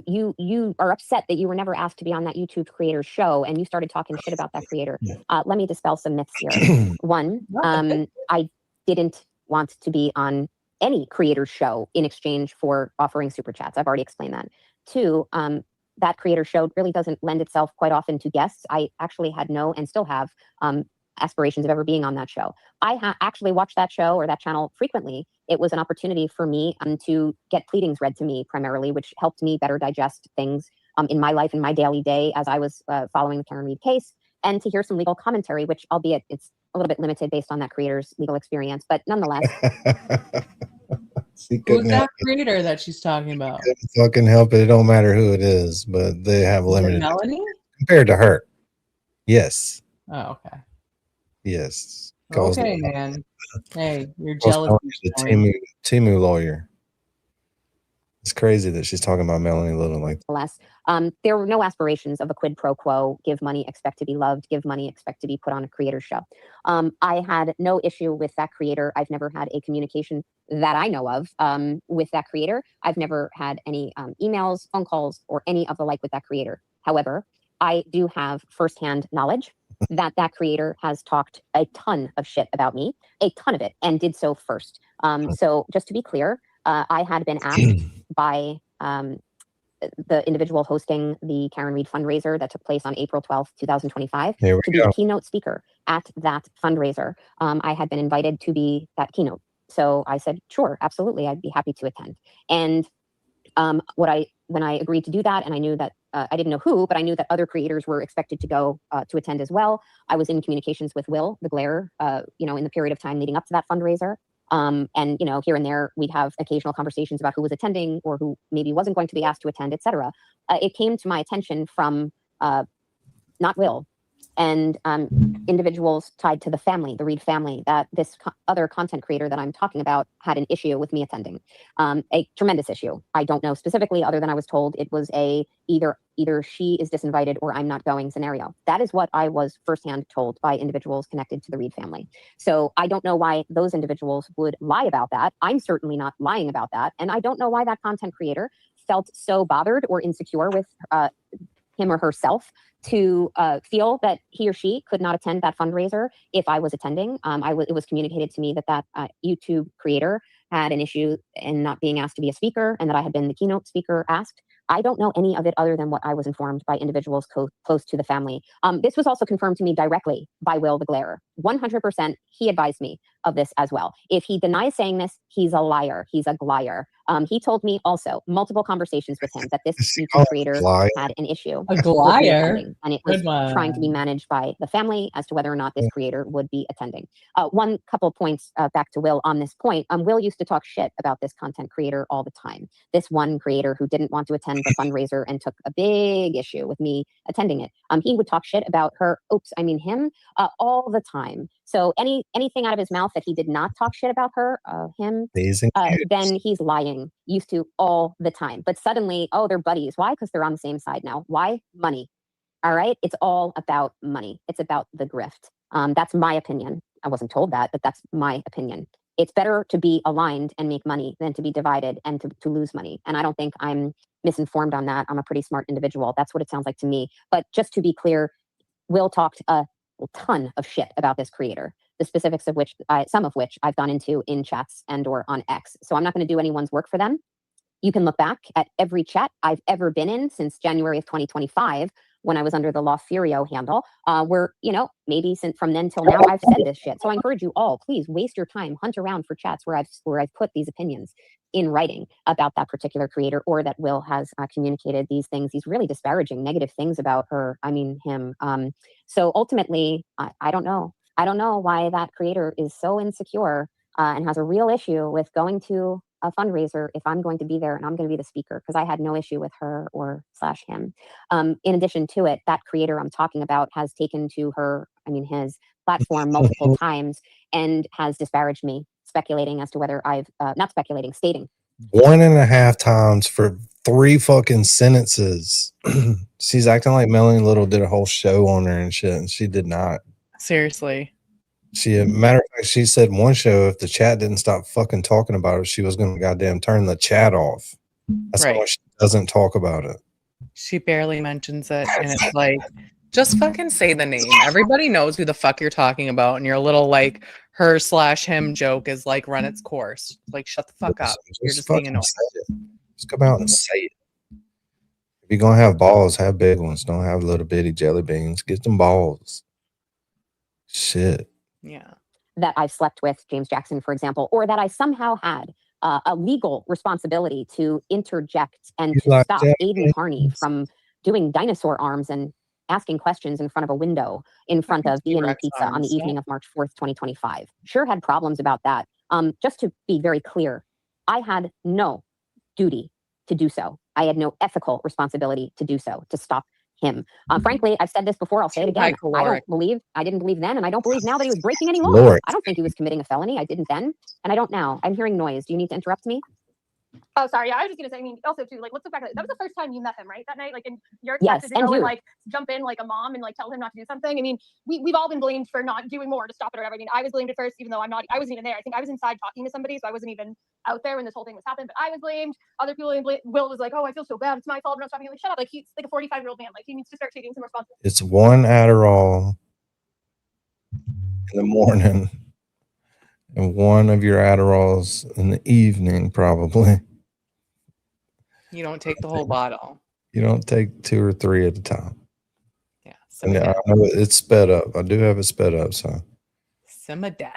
You are upset that you were never asked to be on that YouTube creator's show and you started talking shit about that creator. Let me dispel some myths here. One, I didn't want to be on any creator's show in exchange for offering super chats. I've already explained that. Two, that creator show really doesn't lend itself quite often to guests. I actually had no and still have aspirations of ever being on that show. I actually watched that show or that channel frequently. It was an opportunity for me to get pleadings read to me primarily, which helped me better digest things in my life and my daily day as I was following the Karen Reid case, and to hear some legal commentary, which albeit it's a little bit limited based on that creator's legal experience, but nonetheless. Who's that creator that she's talking about? Couldn't fucking help it. It don't matter who it is, but they have limited Melanie compared to her. Yes. Oh, okay. Yes. Okay, man. Hey, you're jealous. The Timu lawyer. It's crazy that she's talking about Melanie Little like that. There were no aspirations of a quid pro quo, give money, expect to be loved, give money, expect to be put on a creator show. I had no issue with that creator. I've never had a communication that I know of with that creator. I've never had any emails, phone calls, or any of the like with that creator. However, I do have firsthand knowledge that creator has talked a ton of shit about me, a ton of it, and did so first. So just to be clear, I had been asked by the individual hosting the Karen Reid fundraiser that took place on April 12th, 2025, to be a keynote speaker at that fundraiser. I had been invited to be that keynote. So I said, sure, absolutely, I'd be happy to attend. And when I agreed to do that, and I knew that I didn't know who, but I knew that other creators were expected to go to attend as well. I was in communications with Will, the Glare, in the period of time leading up to that fundraiser. And, you know, here and there, we'd have occasional conversations about who was attending or who maybe wasn't going to be asked to attend, etc. It came to my attention from not Will, and individuals tied to the family, the Reid family, that this other content creator that I'm talking about had an issue with me attending, a tremendous issue. I don't know specifically, other than I was told it was a either she is disinvited or I'm not going scenario. That is what I was firsthand told by individuals connected to the Reid family. So I don't know why those individuals would lie about that. I'm certainly not lying about that. And I don't know why that content creator felt so bothered or insecure with him or herself to feel that he or she could not attend that fundraiser if I was attending. It was communicated to me that that YouTube creator had an issue in not being asked to be a speaker, and that I had been the keynote speaker asked. I don't know any of it other than what I was informed by individuals close to the family. This was also confirmed to me directly by Will the Glairer. 100%, he advised me of this as well. If he denies saying this, he's a liar. He's a gliar. He told me also multiple conversations with him that this YouTube creator had an issue. A gliar? And it was trying to be managed by the family as to whether or not this creator would be attending. One couple points back to Will on this point. Will used to talk shit about this content creator all the time. This one creator who didn't want to attend the fundraiser and took a big issue with me attending it. He would talk shit about her, him, all the time. So anything out of his mouth that he did not talk shit about her, him, then he's lying. Used to all the time. But suddenly, oh, they're buddies. Why? Because they're on the same side now. Why? Money. All right. It's all about money. It's about the grift. That's my opinion. I wasn't told that, but that's my opinion. It's better to be aligned and make money than to be divided and to lose money. And I don't think I'm misinformed on that. I'm a pretty smart individual. That's what it sounds like to me. But just to be clear, Will talked a ton of shit about this creator, the specifics of which, some of which I've gone into in chats and or on X. So I'm not going to do anyone's work for them. You can look back at every chat I've ever been in since January of 2025, when I was under the Law Furio handle, where, maybe since from then till now, I've said this shit. So I encourage you all, please waste your time, hunt around for chats where I've put these opinions in writing about that particular creator, or that Will has communicated these things, these really disparaging, negative things about him. So ultimately, I don't know. I don't know why that creator is so insecure and has a real issue with going to a fundraiser if I'm going to be there and I'm going to be the speaker, because I had no issue with her or / him. In addition to it, that creator I'm talking about has taken to his platform multiple times and has disparaged me, speculating as to whether stating 1.5 times for 3 fucking sentences. She's acting like Melanie Little did a whole show on her and shit, and she did not. Seriously. Matter of fact, she said one show, if the chat didn't stop fucking talking about it, she was going to goddamn turn the chat off. That's why she doesn't talk about it. She barely mentions it, and it's like, just fucking say the name. Everybody knows who the fuck you're talking about, and your little like her / him joke is like run its course. Like, shut the fuck up. You're just being annoying. Just come out and say it. If you're gonna have balls, have big ones. Don't have little bitty jelly beans. Get them balls. Shit. Yeah. That I've slept with James Jackson, for example, or that I somehow had a legal responsibility to interject and to stop Aiden Carney from doing dinosaur arms and asking questions in front of a window in front of B&E Pizza on the evening of March 4th, 2025. Sure had problems about that. Just to be very clear, I had no duty to do so. I had no ethical responsibility to do so, to stop him. Frankly, I've said this before, I'll say it again. I didn't believe then, and I don't believe now that he was breaking any law. I don't think he was committing a felony. I didn't then, and I don't now. I'm hearing noise. Do you need to interrupt me? Oh, sorry. Yeah, I was just gonna say. Also too, like, let's look back at it. That was the first time you met him, right? That night, like, in your yes, to go and like jump in like a mom and like tell him not to do something. We've all been blamed for not doing more to stop it or whatever. I was blamed at first, even though I wasn't even there. I think I was inside talking to somebody, so I wasn't even out there when this whole thing was happening. But I was blamed. Other people blamed. Will was like, "Oh, I feel so bad. It's my fault. I'm not stopping." Like, shut up. Like, he's like a 45-year-old man. Like, he needs to start taking some responsibility. It's 1 Adderall in the morning and 1 of your Adderalls in the evening, probably. You don't take the whole bottle. You don't take 2 or 3 at a time. Yeah. And I know it's sped up. I do have it sped up, so. Simmer down.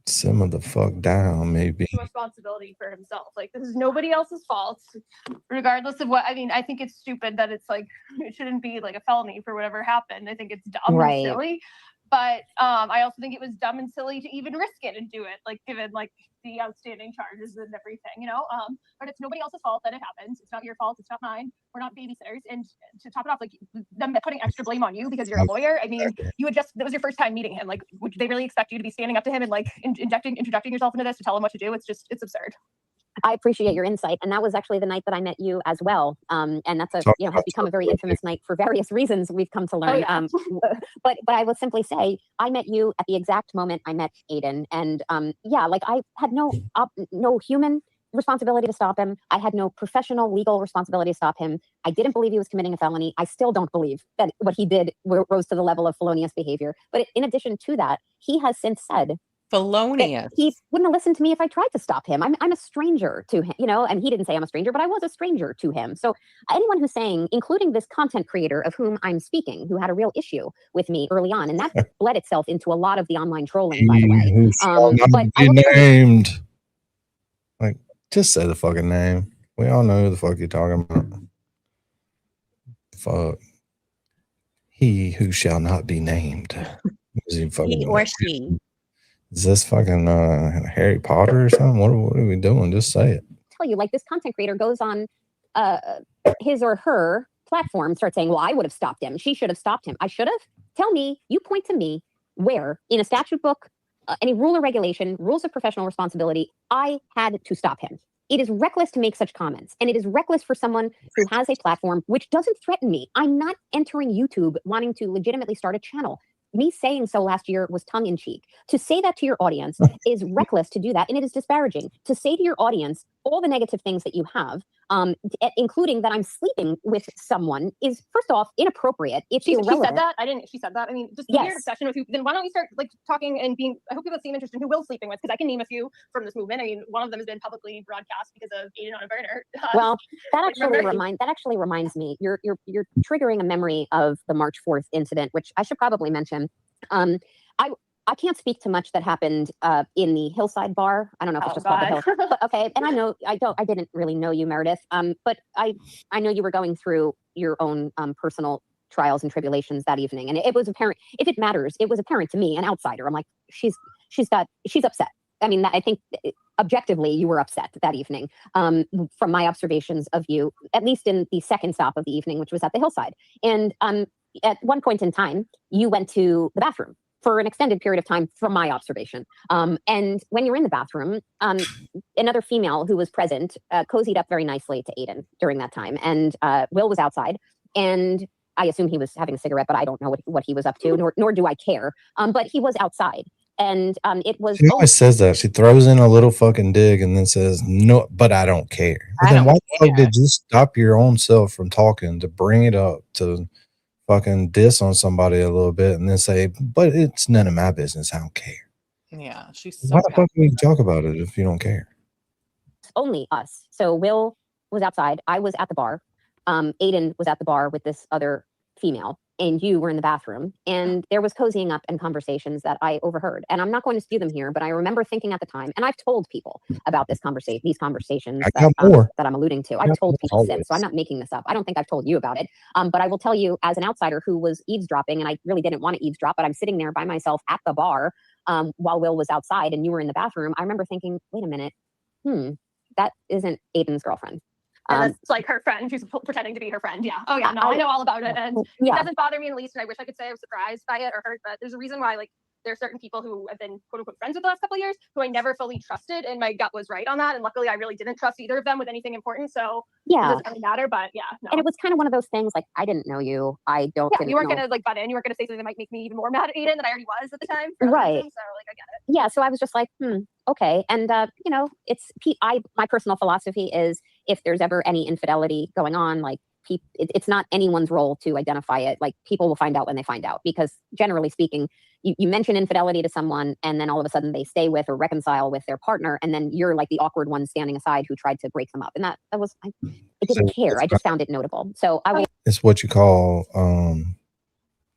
Simmer the fuck down, maybe. Responsibility for himself. Like, this is nobody else's fault, regardless of what. I think it's stupid that it's like, it shouldn't be like a felony for whatever happened. I think it's dumb and silly. But I also think it was dumb and silly to even risk it and do it. Like, given like the outstanding charges and everything, you know. But it's nobody else's fault that it happens. It's not your fault. It's not mine. We're not babysitters. And to top it off, like them putting extra blame on you because you're a lawyer. I mean, that was your first time meeting him. Like, would they really expect you to be standing up to him and like interjecting yourself into this to tell him what to do? It's absurd. I appreciate your insight, and that was actually the night that I met you as well. And that's has become a very infamous night for various reasons we've come to learn. But I will simply say I met you at the exact moment I met Aiden, and like I had no human responsibility to stop him. I had no professional legal responsibility to stop him. I didn't believe he was committing a felony. I still don't believe that what he did rose to the level of felonious behavior. But in addition to that, he has since said felonious. He wouldn't have listened to me if I tried to stop him. I'm a stranger to him, you know, and he didn't say I'm a stranger, but I was a stranger to him. So anyone who's saying, including this content creator of whom I'm speaking, who had a real issue with me early on, and that bled itself into a lot of the online trolling, by the way. But I will named. Like, just say the fucking name. We all know who the fuck you're talking about. Fuck. He who shall not be named. He or she. Is this fucking Harry Potter or something? What are we doing? Just say it. Tell you, like, this content creator goes on his or her platform, starts saying, well, I would have stopped him. She should have stopped him. I should have? Tell me, you point to me where in a statute book, any rule or regulation, rules of professional responsibility, I had to stop him. It is reckless to make such comments, and it is reckless for someone who has a platform which doesn't threaten me. I'm not entering YouTube wanting to legitimately start a channel. Me saying so last year was tongue-in-cheek. To say that to your audience is reckless to do that, and it is disparaging. To say to your audience all the negative things that you have, including that I'm sleeping with someone, is first off inappropriate. It's irrelevant. She said that? She said that? I mean, just the weird obsession with who. Then why don't you start like talking and being? I hope people seem interested in who Will's sleeping with, because I can name a few from this movement. I mean, one of them has been publicly broadcast because of Aiden on a burner. Well, that actually reminds me. You're triggering a memory of the March 4th incident, which I should probably mention. I can't speak to much that happened in the Hillside bar. I don't know if it's just called the Hill. But, okay, and I didn't really know you, Meredith. But I know you were going through your own personal trials and tribulations that evening, and it was apparent. If it matters, it was apparent to me, an outsider. I'm like, she's upset. I mean, I think objectively you were upset that evening from my observations of you, at least in the second stop of the evening, which was at the Hillside. And at one point in time, you went to the bathroom for an extended period of time from my observation. And when you were in the bathroom, another female who was present cozied up very nicely to Aiden during that time. And Will was outside, and I assume he was having a cigarette, but I don't know what he was up to, nor do I care. But he was outside. And it was. She always says that. She throws in a little fucking dig and then says, "No, but I don't care." But then why the fuck did you stop your own self from talking to bring it up to fucking diss on somebody a little bit and then say, "But it's none of my business. I don't care." Yeah, she's. Why the fuck would you talk about it if you don't care? Only us. So Will was outside. I was at the bar. Aiden was at the bar with this other female, and you were in the bathroom, and there was cozying up and conversations that I overheard. And I'm not going to spew them here, but I remember thinking at the time, and I've told people about these conversations that I'm alluding to. I've told people since, so I'm not making this up. I don't think I've told you about it. But I will tell you, as an outsider who was eavesdropping, and I really didn't want to eavesdrop, but I'm sitting there by myself at the bar while Will was outside and you were in the bathroom. I remember thinking, wait a minute, that isn't Aiden's girlfriend. And that's like her friend. She's pretending to be her friend. Yeah. Oh yeah. No, I know all about it, and it doesn't bother me in the least. And I wish I could say I was surprised by it or hurt, but there's a reason why. Like, there are certain people who have been quote unquote friends with the last couple of years who I never fully trusted, and my gut was right on that. And luckily, I really didn't trust either of them with anything important. So it doesn't really matter. But yeah, no. And it was kind of one of those things. Like, I didn't know you. You weren't gonna like butt in. You weren't gonna say something that might make me even more mad at Aiden than I already was at the time. Right. So like, I get it. Yeah. So I was just like, okay. And you know, my personal philosophy is, if there's ever any infidelity going on, like, it's not anyone's role to identify it. Like, people will find out when they find out, because generally speaking, you mention infidelity to someone and then all of a sudden they stay with or reconcile with their partner, and then you're like the awkward one standing aside who tried to break them up. And that was, I didn't care. I just found it notable. So I will. It's what you call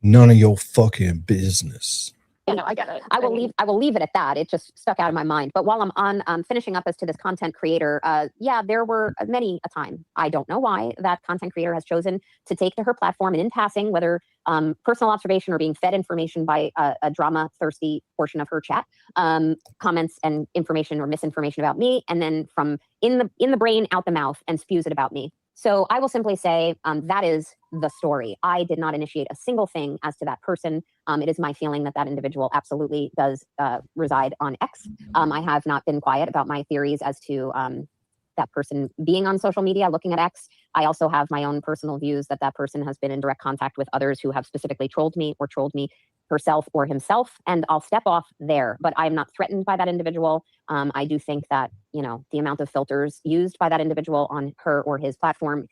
none of your fucking business. hate. No, I get it. I will leave it at that. It just stuck out of my mind. But while I'm on finishing up as to this content creator, yeah, there were many a time. I don't know why that content creator has chosen to take to her platform and in passing, whether personal observation or being fed information by a drama-thirsty portion of her chat, comments and information or misinformation about me, and then from in the brain, out the mouth, and spews it about me. So I will simply say that is the story. I did not initiate a single thing as to that person. It is my feeling that that individual absolutely does reside on X. I have not been quiet about my theories as to that person being on social media, looking at X. I also have my own personal views that that person has been in direct contact with others who have specifically trolled me or trolled me herself or himself, and I'll step off there. But I'm not threatened by that individual. I do think that, you know, the amount of filters used by that individual on her or his platform,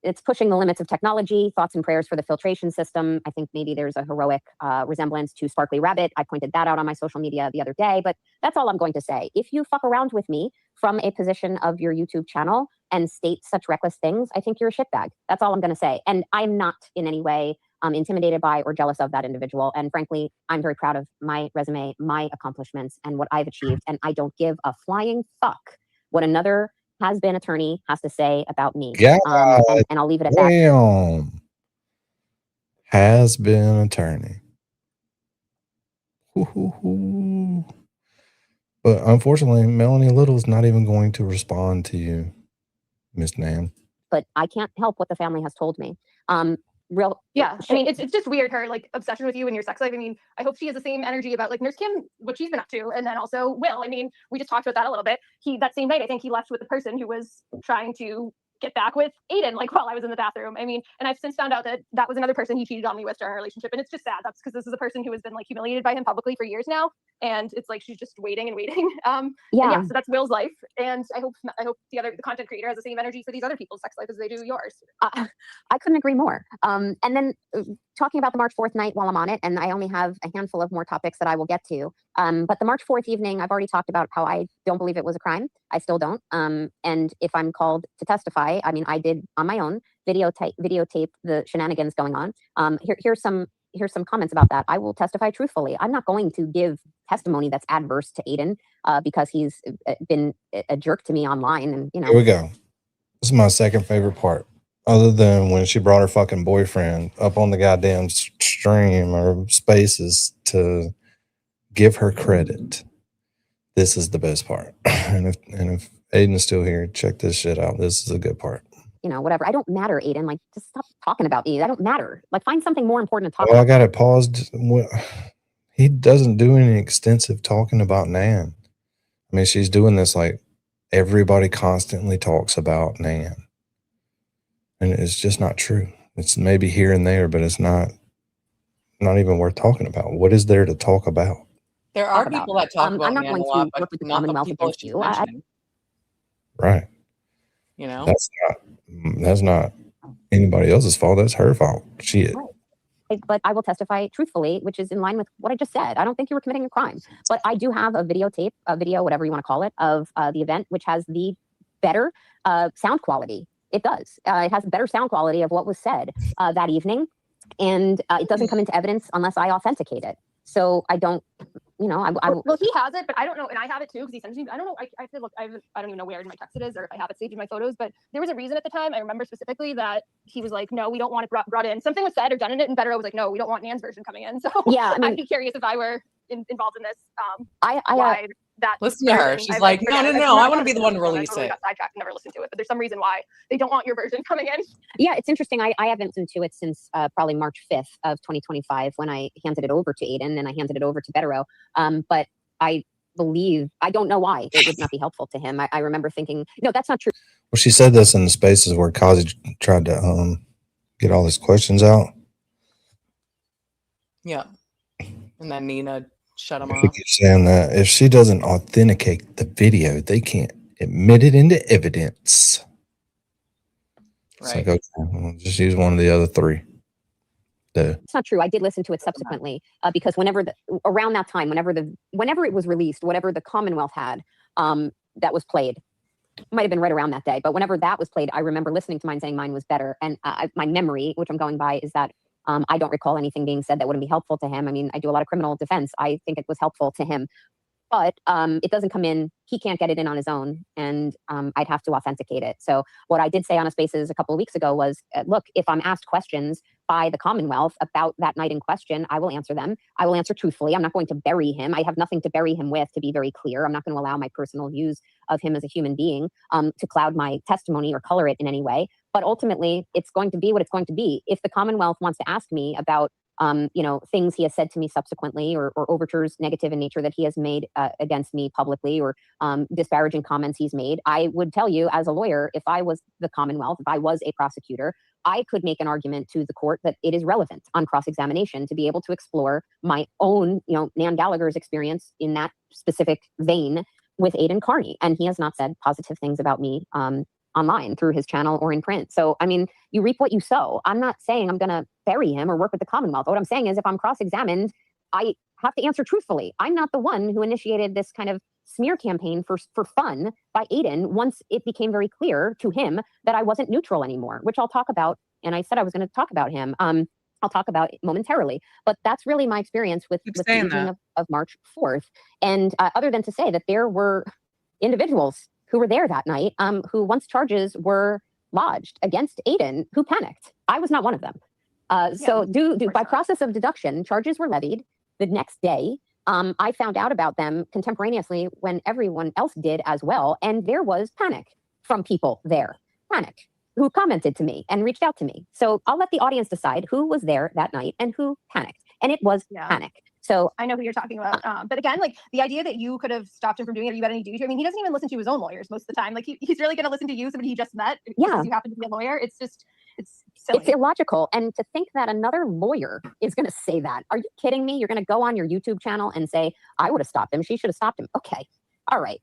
it's pushing the limits of technology. Thoughts and prayers for the filtration system. I think maybe there's a heroic resemblance to Sparkly Rabbit. I pointed that out on my social media the other day, but that's all I'm going to say. If you fuck around with me from a position of your YouTube channel and state such reckless things, I think you're a shitbag. That's all I'm going to say. And I'm not in any way intimidated by or jealous of that individual. And frankly, I'm very proud of my resume, my accomplishments, and what I've achieved. And I don't give a flying fuck what another has-been attorney has to say about me. Yeah, and I'll leave it at that. damn. Has been attorney. Hoo-hoo-hoo. But unfortunately, Melanie Little's not even going to respond to you, Miss Nan. But I can't help what the family has told me. Yeah, I mean, it's just weird, her like obsession with you and your sex life. I mean, I hope she has the same energy about like Nurse Kim, what she's been up to, and then also Will. I mean, we just talked about that a little bit. That same night, I think he left with the person who was trying to get back with Aiden, like while I was in the bathroom. I mean, and I've since found out that that was another person he cheated on me with during our relationship, and it's just sad. That's because this is a person who has been like humiliated by him publicly for years now, and it's like she's just waiting and waiting. Yeah, so that's Will's life, and I hope the content creator has the same energy for these other people's sex life as they do yours. I couldn't agree more. And then talking about the March 4th night while I'm on it, and I only have a handful of more topics that I will get to. But the March 4th evening, I've already talked about how I don't believe it was a crime. I still don't. And if I'm called to testify, I mean, I did on my own videotape the shenanigans going on. Here's some comments about that. I will testify truthfully. I'm not going to give testimony that's adverse to Aiden because he's been a jerk to me online. And you know, Here we go. This is my second favorite part. Other than when she brought her fucking boyfriend up on the goddamn stream or spaces to give her credit. This is the best part. And if Aiden's still here, check this shit out. This is a good part. You know, whatever. I don't matter, Aiden. Like, just stop talking about me. I don't matter. Like, find something more important to talk about. I got it paused. He doesn't do any extensive talking about Nan. I mean, she's doing this like everybody constantly talks about Nan. And it's just not true. It's maybe here and there, but it's not even worth talking about. What is there to talk about? There are people that talk about I'm not Nan going a lot, to but work with the not Commonwealth people against she's you. mentioning. Right. You know, that's not anybody else's fault. That's her fault. Shit. But I will testify truthfully, which is in line with what I just said. I don't think you were committing a crime, but I do have a video, whatever you want to call it, of the event, which has the better sound quality. It does. It has better sound quality of what was said that evening, and it doesn't come into evidence unless I authenticate it. So I don't, you know, well, he has it, but I don't know, and I have it too because he sends me. I don't know. I have to look. I don't even know where in my text it is, or if I have it saved in my photos. But there was a reason at the time. I remember specifically that he was like, "No, we don't want it brought in." Something was said or done in it, and Better was like, "No, we don't want Nan's version coming in." So yeah, I mean, I'd be curious if I were involved in this. why that listen to her. She's like, no, I want to be the one to release it. Got sidetracked and never listened to it, but there's some reason why they don't want your version coming in. Yeah, it's interesting. I haven't listened to it since probably March 5th of 2025 when I handed it over to Aiden and I handed it over to Bettero. But I don't know why it would not be helpful to him. I remember thinking, no, that's not true. Well, she said this in the spaces where Kazi tried to get all his questions out. Yeah. And then Nina shut him off. Keep saying that if she doesn't authenticate the video, they can't admit it into evidence. It's Right. like, okay, we'll just use one of the other three. It's not true. I did listen to it subsequently because around that time, whenever it was released, whatever the Commonwealth had that was played, might have been right around that day. But whenever that was played, I remember listening to mine saying mine was better. And my memory, which I'm going by, is that I don't recall anything being said that wouldn't be helpful to him. I mean, I do a lot of criminal defense. I think it was helpful to him. But it doesn't come in. He can't get it in on his own, and I'd have to authenticate it. So what I did say on a Spaces a couple of weeks ago was, look, if I'm asked questions by the Commonwealth about that night in question, I will answer them. I will answer truthfully. I'm not going to bury him. I have nothing to bury him with, to be very clear. I'm not going to allow my personal views of him as a human being to cloud my testimony or color it in any way. But ultimately, it's going to be what it's going to be. If the Commonwealth wants to ask me about things he has said to me subsequently, or overtures negative in nature that he has made against me publicly, or disparaging comments he's made, I would tell you as a lawyer, if I was the Commonwealth, if I was a prosecutor, I could make an argument to the court that it is relevant on cross-examination to be able to explore my own, Nan Gallagher's experience in that specific vein with Aidan Carney. And he has not said positive things about me online through his channel or in print. So, I mean, you reap what you sow. I'm not saying I'm going to bury him or work with the Commonwealth. What I'm saying is if I'm cross-examined, I have to answer truthfully. I'm not the one who initiated this kind of smear campaign for fun by Aidan once it became very clear to him that I wasn't neutral anymore, which I'll talk about. And I said I was going to talk about him. I'll talk about it momentarily. But that's really my experience with the evening of March 4th. And other than to say that there were individuals who were there that night, who once charges were lodged against Aidan, who panicked. I was not one of them. So by process of deduction, charges were levied the next day. I found out about them contemporaneously when everyone else did as well. And there was panic from people there, panic, who commented to me and reached out to me. So I'll let the audience decide who was there that night and who panicked. And it was panic. So I know who you're talking about. But again, like the idea that you could have stopped him from doing it, or you had any duty to, I mean, he doesn't even listen to his own lawyers most of the time. Like he's really going to listen to you, somebody he just met, because you happen to be a lawyer. It's just, it's silly. It's illogical. And to think that another lawyer is going to say that. Are you kidding me? You're going to go on your YouTube channel and say, I would have stopped him. She should have stopped him. Okay. All right.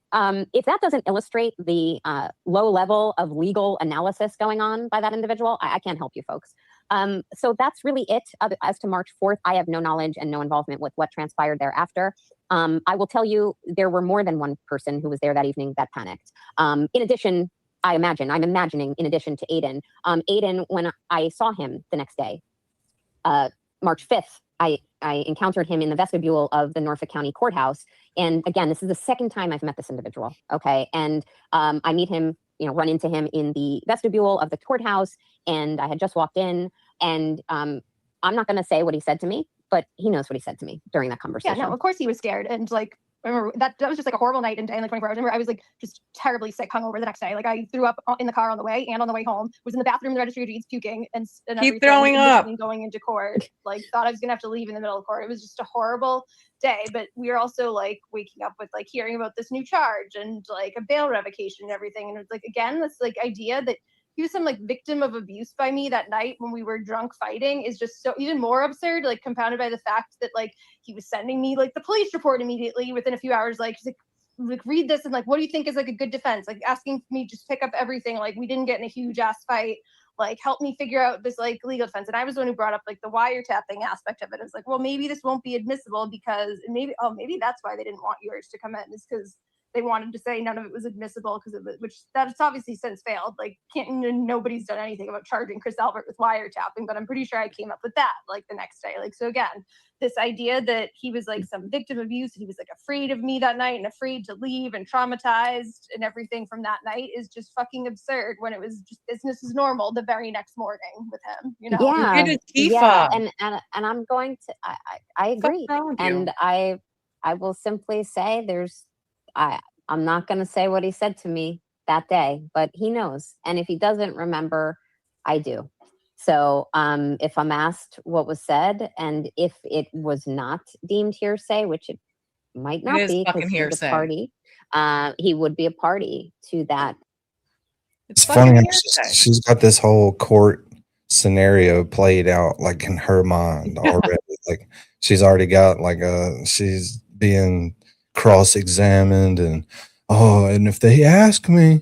If that doesn't illustrate the low level of legal analysis going on by that individual, I can't help you folks. So that's really it. As to March 4th, I have no knowledge and no involvement with what transpired thereafter. I will tell you, there were more than one person who was there that evening that panicked. In addition, I'm imagining, in addition to Aidan, Aidan, when I saw him the next day, March 5th, I encountered him in the vestibule of the Norfolk County Courthouse. And again, this is the second time I've met this individual. Okay. And I meet him, run into him in the vestibule of the courthouse. And I had just walked in, and I'm not going to say what he said to me, but he knows what he said to me during that conversation. Yeah, no, of course he was scared. And like, I remember that was just like a horrible night in like 24 hours. I remember I was like just terribly sick, hungover the next day. Like I threw up in the car on the way and on the way home, was in the bathroom in the registry of deeds puking and keep throwing up and going into court. Like thought I was going to have to leave in the middle of court. It was just a horrible day. But we were also like waking up with like hearing about this new charge and like a bail revocation and everything. And it's like, again, this like idea that he was some like victim of abuse by me that night when we were drunk fighting is just so even more absurd, like compounded by the fact that like he was sending me like the police report immediately within a few hours. Like he's like read this and like, what do you think is like a good defense? Like asking me just pick up everything. Like we didn't get in a huge ass fight. Like help me figure out this like legal defense. And I was the one who brought up like the wiretapping aspect of it. It's like, well, maybe this won't be admissible because maybe that's why they didn't want yours to come in, is because they wanted to say none of it was admissible because of it, which that's obviously since failed. Like nobody's done anything about charging Chris Albert with wiretapping, but I'm pretty sure I came up with that like the next day. Like, so again, this idea that he was like some victim of abuse, he was like afraid of me that night and afraid to leave and traumatized and everything from that night is just fucking absurd when it was just business as normal the very next morning with him, Yeah. And I'm going to, I agree. And I will simply say I'm not going to say what he said to me that day, but he knows. And if he doesn't remember, I do. So if I'm asked what was said, and if it was not deemed hearsay, which it might not be because he's a party, he would be a party to that. It's funny. She's got this whole court scenario played out like in her mind already. Like she's already got like she's being cross-examined and if they ask me,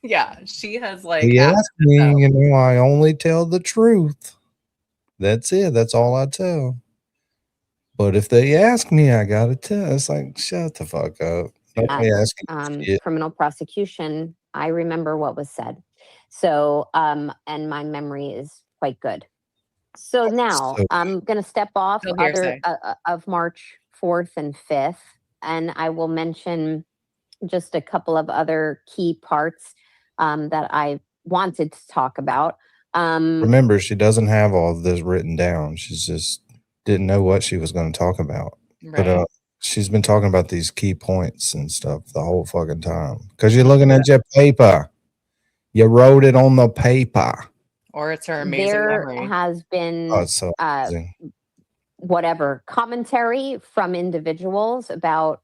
yeah, she has like ask me, I only tell the truth. That's it. That's all I tell. But if they ask me, I gotta tell. It's like, shut the fuck up. Nobody asking. Criminal prosecution, I remember what was said. So and my memory is quite good. So now So- I'm going to step off Still of March 4th and 5th, and I will mention just a couple of other key parts that I wanted to talk about. Remember, she doesn't have all of this written down. She's just didn't know what she was going to talk about. Right. But she's been talking about these key points and stuff the whole fucking time. Because you're looking at your paper. You wrote it on the paper. Or it's her amazing there memory. has been Oh, it's so amazing. whatever commentary from individuals about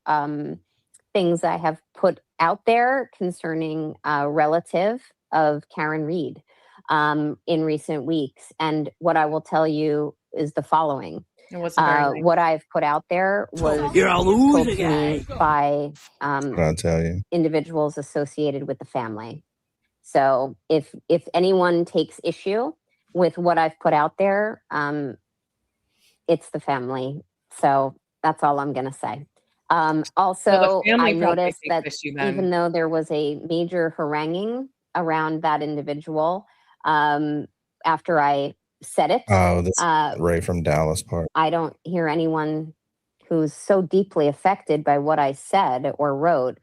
things I have put out there concerning a relative of Karen Reid in recent weeks. And what I will tell you is the following. It wasn't very nice. What I've put out there was You're a told loser, to me by What I tell you. individuals associated with the family. So if anyone takes issue with what I've put out there, it's the family. So that's all I'm going to say. Also, family I probably noticed takes that issue then. even though there was a major haranguing around that individual after I said it, Oh, this Ray from Dallas part. I don't hear anyone who's so deeply affected by what I said or wrote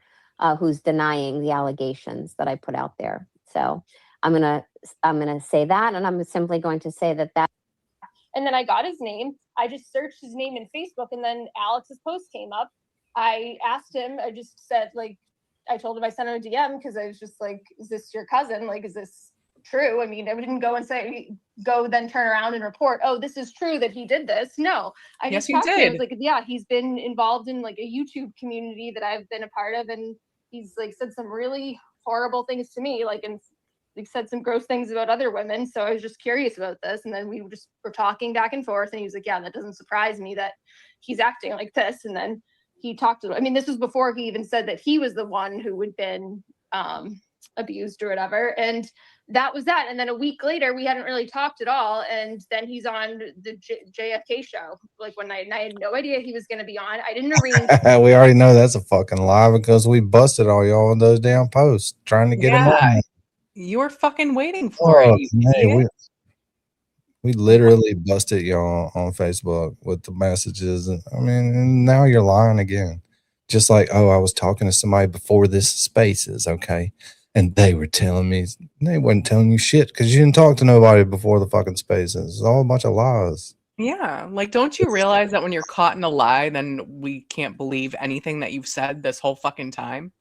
who's denying the allegations that I put out there. So I'm gonna say that, and I'm simply going to say that. And then I got his name. I just searched his name in Facebook, and then Alex's post came up. I asked him. I just said, like, I told him I sent him a DM because I was just like, "Is this your cousin? Like, is this true?" I mean, I didn't go and say, then turn around and report, "Oh, this is true that he did this." No, I Yes, just you talked to him. I was did. like, yeah, he's been involved in like a YouTube community that I've been a part of, and he's like said some really horrible things to me, like, and like said some gross things about other women. So I was just curious about this, and then we just were talking back and forth, and he was like, "Yeah, that doesn't surprise me that he's acting like this." And then he talked to, I mean, this was before he even said that he was the one who had been abused or whatever. And that was that. And then a week later, we hadn't really talked at all. And then he's on the JFK show, like one night, and I had no idea he was going to be on. I didn't arrange. We already know that's a fucking lie because we busted all y'all in those damn posts trying to get them on. You were fucking waiting for it. You Hey, idiot. we literally busted y'all on Facebook with the messages. And I mean, and now you're lying again. Just like, oh, I was talking to somebody before this Spaces, okay? And they were telling me, they wasn't telling you shit because you didn't talk to nobody before the fucking Spaces. It's all a bunch of lies. Yeah. Like, don't you realize that when you're caught in a lie, then we can't believe anything that you've said this whole fucking time?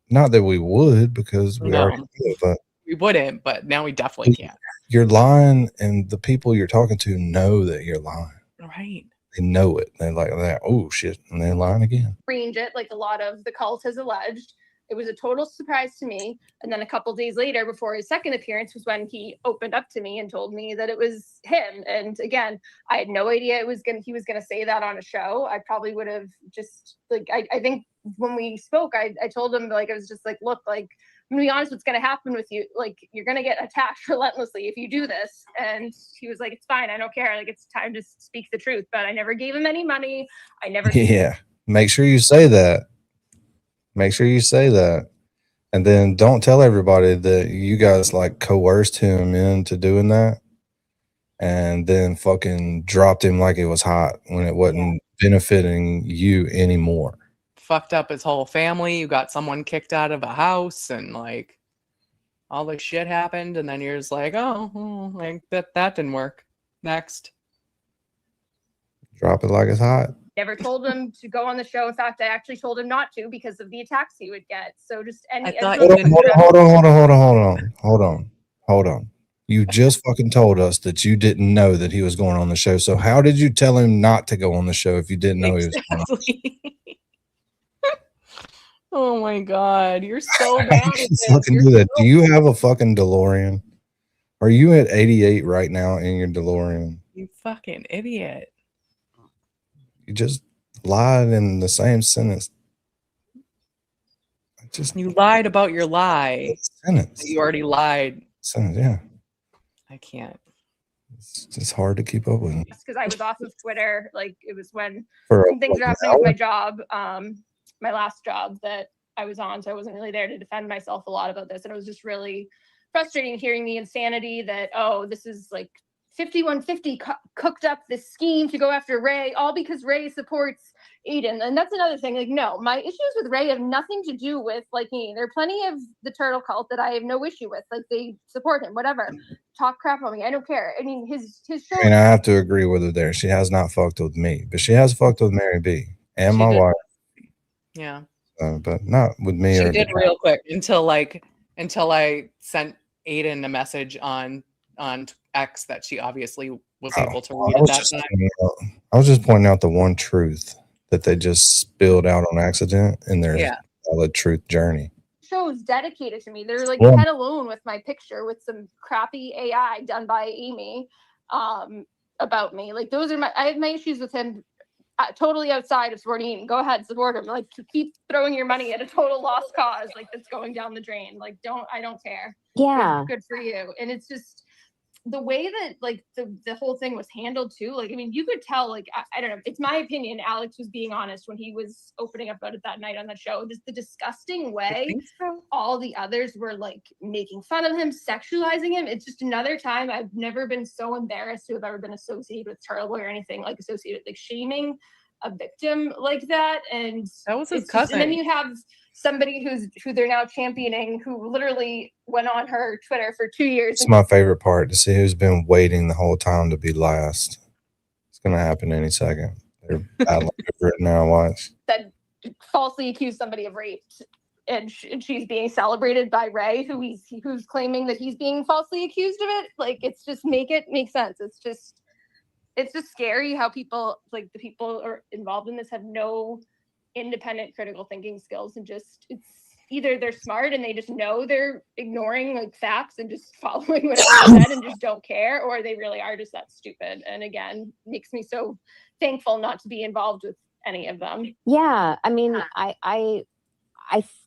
Not that we would, because we No. already do, but We wouldn't, but now we definitely can't. you're lying, and the people you're talking to know that you're lying. Right. They know it. They're like that. Oh shit, and they're lying again. Arrange it like a lot of the cult has alleged. It was a total surprise to me. And then a couple days later, before his second appearance, was when he opened up to me and told me that it was him. And again, I had no idea he was gonna say that on a show. I probably would have just like I think when we spoke, I told him, like, I was just like, look, like, I'm gonna be honest, what's gonna happen with you, like, you're gonna get attacked relentlessly if you do this. And he was like, it's fine, I don't care, like, it's time to speak the truth. But I never gave him any money. I never Yeah. Make sure you say that. Make sure you say that. And then don't tell everybody that you guys like coerced him into doing that and then fucking dropped him like it was hot when it wasn't benefiting you anymore. Fucked up his whole family. You got someone kicked out of a house, and like all this shit happened, and then you're just like, oh, like that didn't work. Next. Drop it like it's hot. never told him to go on the show. In fact, I actually told him not to because of the attacks he would get. So just any. Hold on. You just fucking told us that you didn't know that he was going on the show. So how did you tell him not to go on the show if you didn't know he was going on? Oh my god, you're so bad at this. Fucking do that. Do you have a fucking DeLorean? Are you at 88 right now in your DeLorean? You fucking idiot. You just lied in the same sentence. You lied about your lie. Sentence. You already lied. Sentence, yeah. I can't. It's just hard to keep up with. Because I was off of Twitter. Like, it was when For some things were happening with my job, my last job that I was on. So I wasn't really there to defend myself a lot about this. And it was just really frustrating hearing the insanity that, oh, this is like 5150 cooked up this scheme to go after Ray, all because Ray supports Aiden. And that's another thing. Like, no, my issues with Ray have nothing to do with liking. There are plenty of the turtle cult that I have no issue with. Like, they support him, whatever. Talk crap on me. I don't care. I mean, his show. I mean, I have to agree with her there. She has not fucked with me, but she has fucked with Mary B and my wife. Yeah. But not with me. She or did real quick until I sent Aiden a message on X that she obviously was able to read at that time. I was just pointing out the one truth that they just spilled out on accident in their solid truth journey. Shows dedicated to me. They're like Yeah. head alone with my picture with some crappy AI done by Amy about me. Like, those are I have my issues with him totally outside of supporting. Go ahead, support him. Like, to keep throwing your money at a total lost cause, like, that's going down the drain. Like, I don't care. Yeah. Good for you. And it's just the way that, like, the whole thing was handled too. Like, I mean, you could tell, like, I don't know, it's my opinion, Alex was being honest when he was opening up about it that night on that show. Just the disgusting way all the others were, like, making fun of him, sexualizing him. It's just another time I've never been so embarrassed to have ever been associated with Turtleboy or anything, like, associated, like, shaming a victim like that. And that was his cousin. cousin. And then you have somebody who they're now championing, who literally went on her Twitter for 2 years. It's my favorite part, to see who's been waiting the whole time to be last. It's gonna happen any second. They're battling over it now. Watch. That falsely accused somebody of rape, and she's being celebrated by Ray, who's claiming that he's being falsely accused of it. Like, it's just make sense. It's just scary how people, like, the people are involved in this have no independent critical thinking skills, and just, it's either they're smart and they just know they're ignoring, like, facts and just following whatever they said and just don't care, or they really are just that stupid. And again, makes me so thankful not to be involved with any of them. Yeah, I mean, I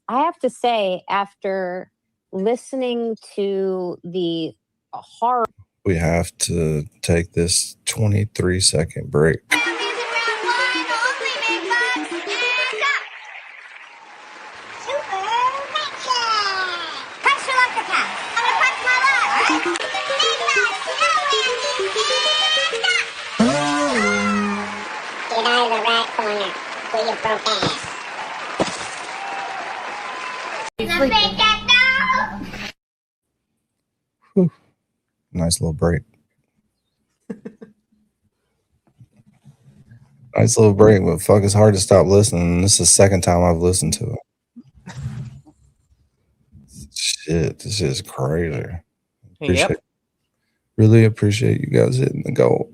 have to say, after listening to the horror, We have to take this 23-second break. Whew. Nice little break. Nice little break, but fuck, it's hard to stop listening. This is the second time I've listened to it. Shit, this is crazy. Really appreciate you guys hitting the goal.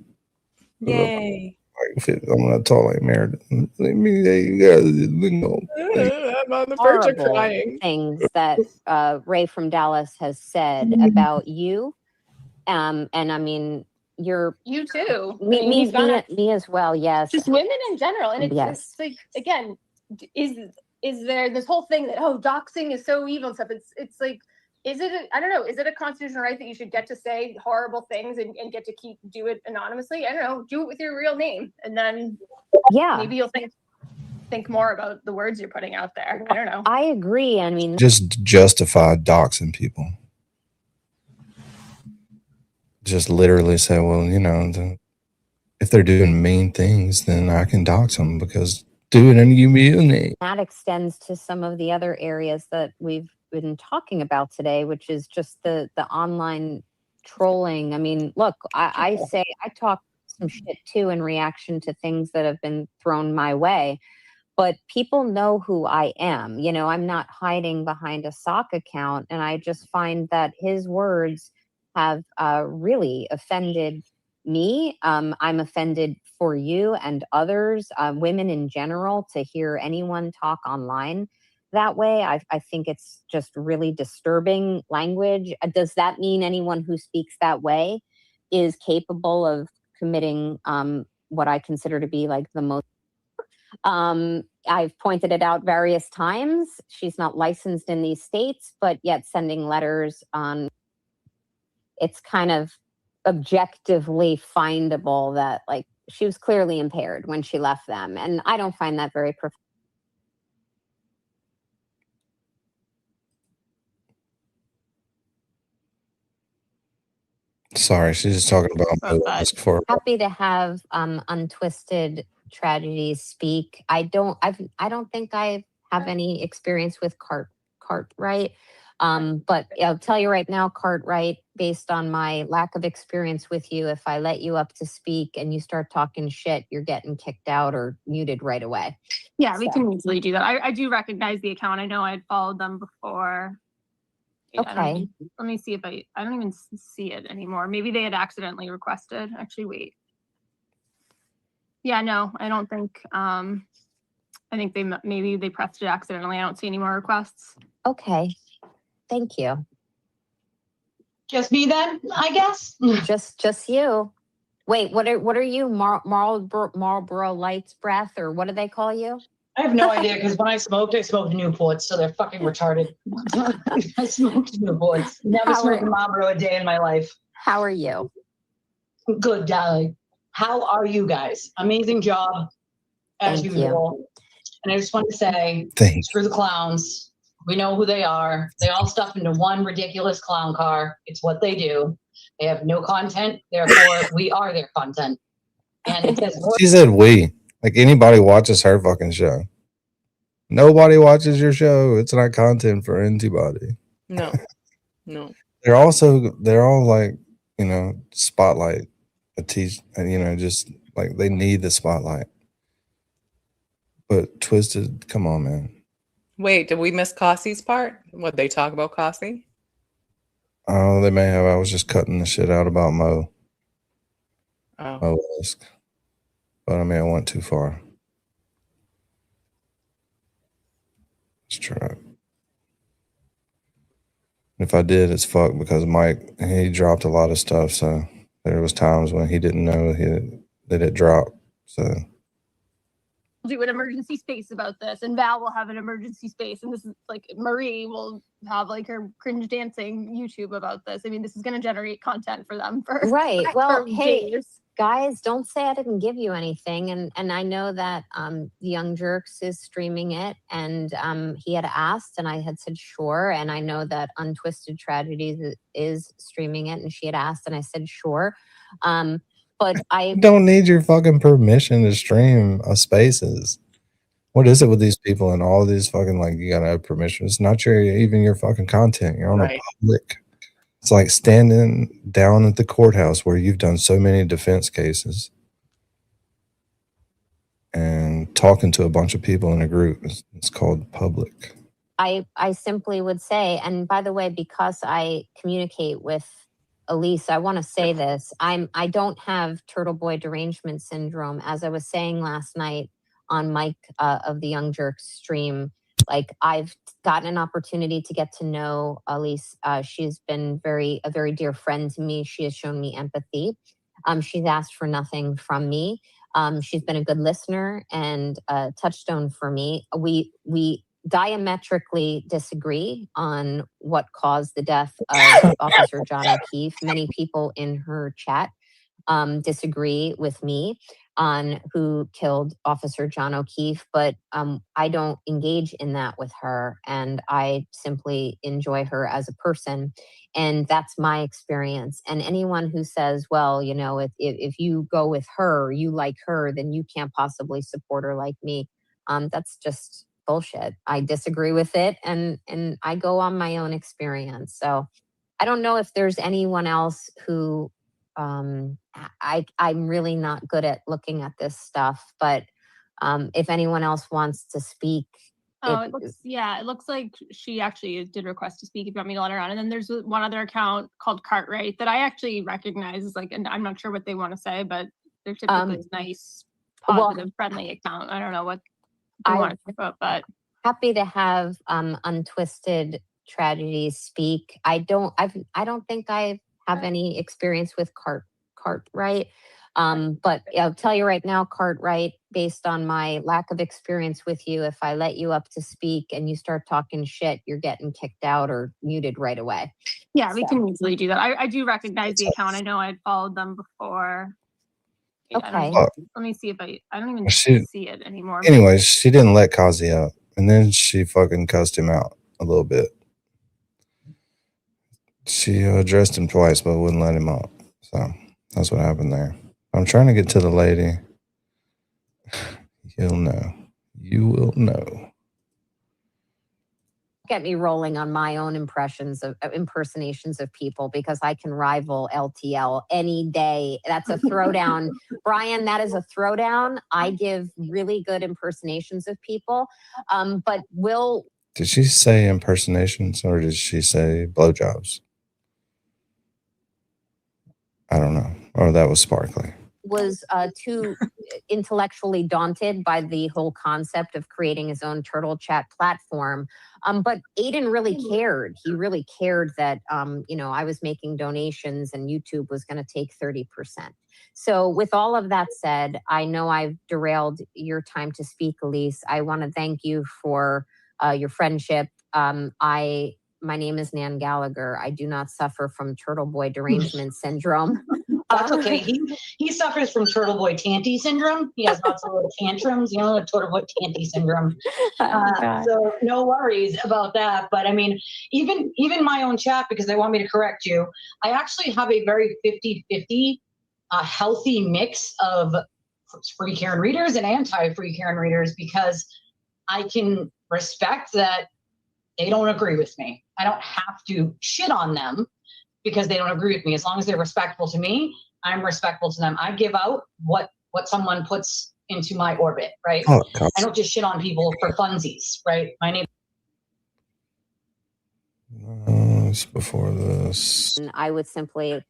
Yay. I'm gonna talk like Meredith. Let me say you guys hit the goal. I'm on the verge of horrible crying. things that Ray from Dallas has said about you. And I mean, you too. Me as well. Yes. Just women in general. And Yes. it's like, again, is there this whole thing that, doxing is so evil and stuff? It's like, is it a constitutional right that you should get to say horrible things and get to do it anonymously? I don't know. Do it with your real name, and then maybe you'll think more about the words you're putting out there. I don't know. I agree. I mean, just justify doxing people. Just literally say, well, if they're doing mean things, then I can dox them because do it and give me a name. That extends to some of the other areas that we've been talking about today, which is just the online trolling. I mean, look, I say I talk some shit too in reaction to things that have been thrown my way, but people know who I am. I'm not hiding behind a sock account, and I just find that his words have really offended me. I'm offended for you and others, women in general, to hear anyone talk online that way. I think it's just really disturbing language. Does that mean anyone who speaks that way is capable of committing what I consider to be like the most? I've pointed it out various times. She's not licensed in these states, but yet sending letters on. It's kind of objectively findable that, like, she was clearly impaired when she left them, and I don't find that very professional. Sorry, she's just talking about But for Happy to have Untwisted Tragedies speak. I don't think I have any experience with Cartwright. But I'll tell you right now, Cartwright, based on my lack of experience with you, if I let you up to speak and you start talking shit, you're getting kicked out or muted right away. yeah, we can easily do that. I do recognize the account. I know I had followed them before. Okay. Let me see if I don't even see it anymore. Maybe they had accidentally requested. Actually, wait. Yeah, no, I don't think. I think maybe they pressed it accidentally. I don't see any more requests. Okay. Thank you. Just me then, I guess. Just you. Wait, what are you? Marlboro Lights Breath, or what do they call you? I have no idea because when I smoked Newports, so they're fucking retarded. I smoked Newports. Never smoked a Marlboro a day in my life. How are you? Good, darling. How are you guys? Amazing job, as Thank usual. And I just want to say, screw the clowns. We know who they are. They all stuff into one ridiculous clown car. It's what they do. They have no content. Therefore, we are their content. And it says, She said we. Like anybody watches her fucking show. Nobody watches your show. It's not content for anybody. No. No. They're all like, you know, spotlight. Just like they need the spotlight. But Twisted, come on, man. Wait, did we miss Cassie's part? What they talk about Cassie? Oh, they may have. I was just cutting the shit out about Mo. Oh. Mo Lisk. But I mean, I went too far. Let's try. If I did, it's fucked because Mike, he dropped a lot of stuff. So there was times when he didn't know that it dropped. So We'll do an emergency space about this, and Val will have an emergency space, and this is like Marie will have like her cringe dancing YouTube about this. I mean, this is going to generate content for them for right. Well, for hey, days. Guys, don't say I didn't give you anything. And I know that the Young Jerks is streaming it, and he had asked, and I had said sure. And I know that Untwisted Tragedies is streaming it, and she had asked, and I said sure. But I don't need your fucking permission to stream Spaces. What is it with these people and all these fucking, like, you gotta have permission? It's not even your fucking content. You're on a public. It's like standing down at the courthouse where you've done so many defense cases and talking to a bunch of people in a group. It's called public. I simply would say, and by the way, because I communicate with Elise, I want to say this. I don't have Turtleboy derangement syndrome. As I was saying last night on Mike of the Young Jerks stream, like I've gotten an opportunity to get to know Elise. She's been a very dear friend to me. She has shown me empathy. She's asked for nothing from me. She's been a good listener and a touchstone for me. We diametrically disagree on what caused the death of Officer John O'Keefe. Many people in her chat disagree with me on who killed Officer John O'Keefe, but I don't engage in that with her, and I simply enjoy her as a person, and that's my experience. And anyone who says, well, you know, if you go with her, you like her, then you can't possibly support her like me, that's just bullshit. I disagree with it, and I go on my own experience. So I don't know if there's anyone else who I'm really not good at looking at this stuff, but if anyone else wants to speak. It looks like she actually did request to speak if you want me to let her on. And then there's one other account called Cartwright that I actually recognize as and I'm not sure what they want to say, but they're typically nice, positive, friendly account. I don't know what they want to talk about, but happy to have Untwisted Tragedies speak. I don't think I have any experience with Cartwright. But I'll tell you right now, Cartwright, based on my lack of experience with you, if I let you up to speak and you start talking shit, you're getting kicked out or muted right away. Yeah, we can easily do that. I do recognize the account. I know I had followed them before. Okay. Let me see if I don't even see it anymore. Anyways, she didn't let Kazi up, and then she fucking cussed him out a little bit. She addressed him twice, but wouldn't let him up. So that's what happened there. I'm trying to get to the lady. You'll know. You will know. Get me rolling on my own impressions of impersonations of people because I can rival LTL any day. That's a throwdown. Brian, that is a throwdown. I give really good impersonations of people. But Will. Did she say impersonations or did she say blowjobs? I don't know. Or that was Sparkly. Was too intellectually daunted by the whole concept of creating his own Turtle Chat platform. But Aiden really cared. He really cared that, I was making donations and YouTube was going to take 30%. So with all of that said, I know I've derailed your time to speak, Elise. I want to thank you for your friendship. My name is Nan Gallagher. I do not suffer from Turtleboy derangement syndrome. That's okay. He suffers from Turtleboy Tanty syndrome. He has lots of little tantrums. You know, Turtleboy Tanty syndrome. So no worries about that. But I mean, even my own chat, because they want me to correct you, I actually have a very 50-50 healthy mix of free Karen readers and anti-free Karen readers, because I can respect that they don't agree with me. I don't have to shit on them because they don't agree with me. As long as they're respectful to me, I'm respectful to them. I give out what someone puts into my orbit, right? Oh, I don't just shit on people for funsies, right? My name. It's before this. I would simply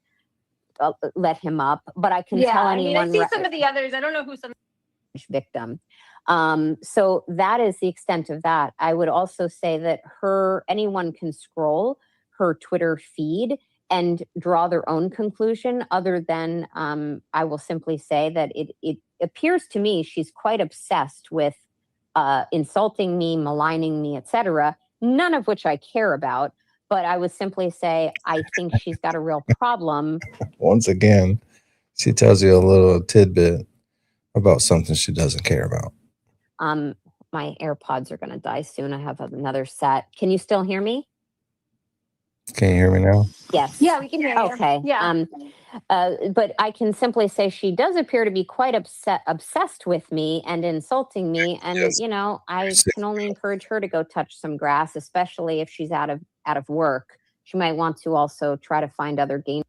let him up, but I can Yeah, tell I mean, anyone. I see some of the others. I don't know who some victim. So that is the extent of that. I would also say that anyone can scroll her Twitter feed and draw their own conclusion, other than I will simply say that it appears to me she's quite obsessed with insulting me, maligning me, etc., none of which I care about. But I would simply say I think she's got a real problem. Once again, she tells you a little tidbit about something she doesn't care about. My AirPods are going to die soon. I have another set. Can you still hear me? Can you hear me now? Yes. Yeah, we can hear you. Okay. Yeah. But I can simply say she does appear to be quite obsessed with me and insulting me. And, Yes. I can only encourage her to go touch some grass, especially if she's out of work. She might want to also try to find other gainful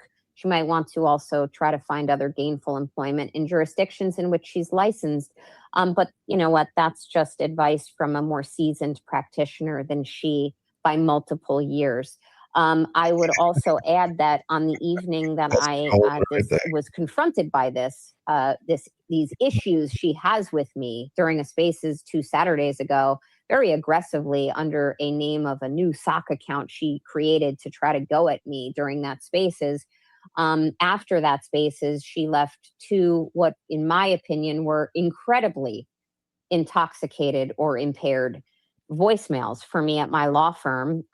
employment in jurisdictions in which she's licensed. But you know what? That's just advice from a more seasoned practitioner than she by multiple years. I would also add that on the evening that I was confronted by these issues she has with me during a Spaces 2 Saturdays ago, very aggressively under a name of a new sock account she created to try to go at me during that Spaces. After that Spaces, she left 2, what in my opinion were incredibly intoxicated or impaired voicemails for me at my law firm.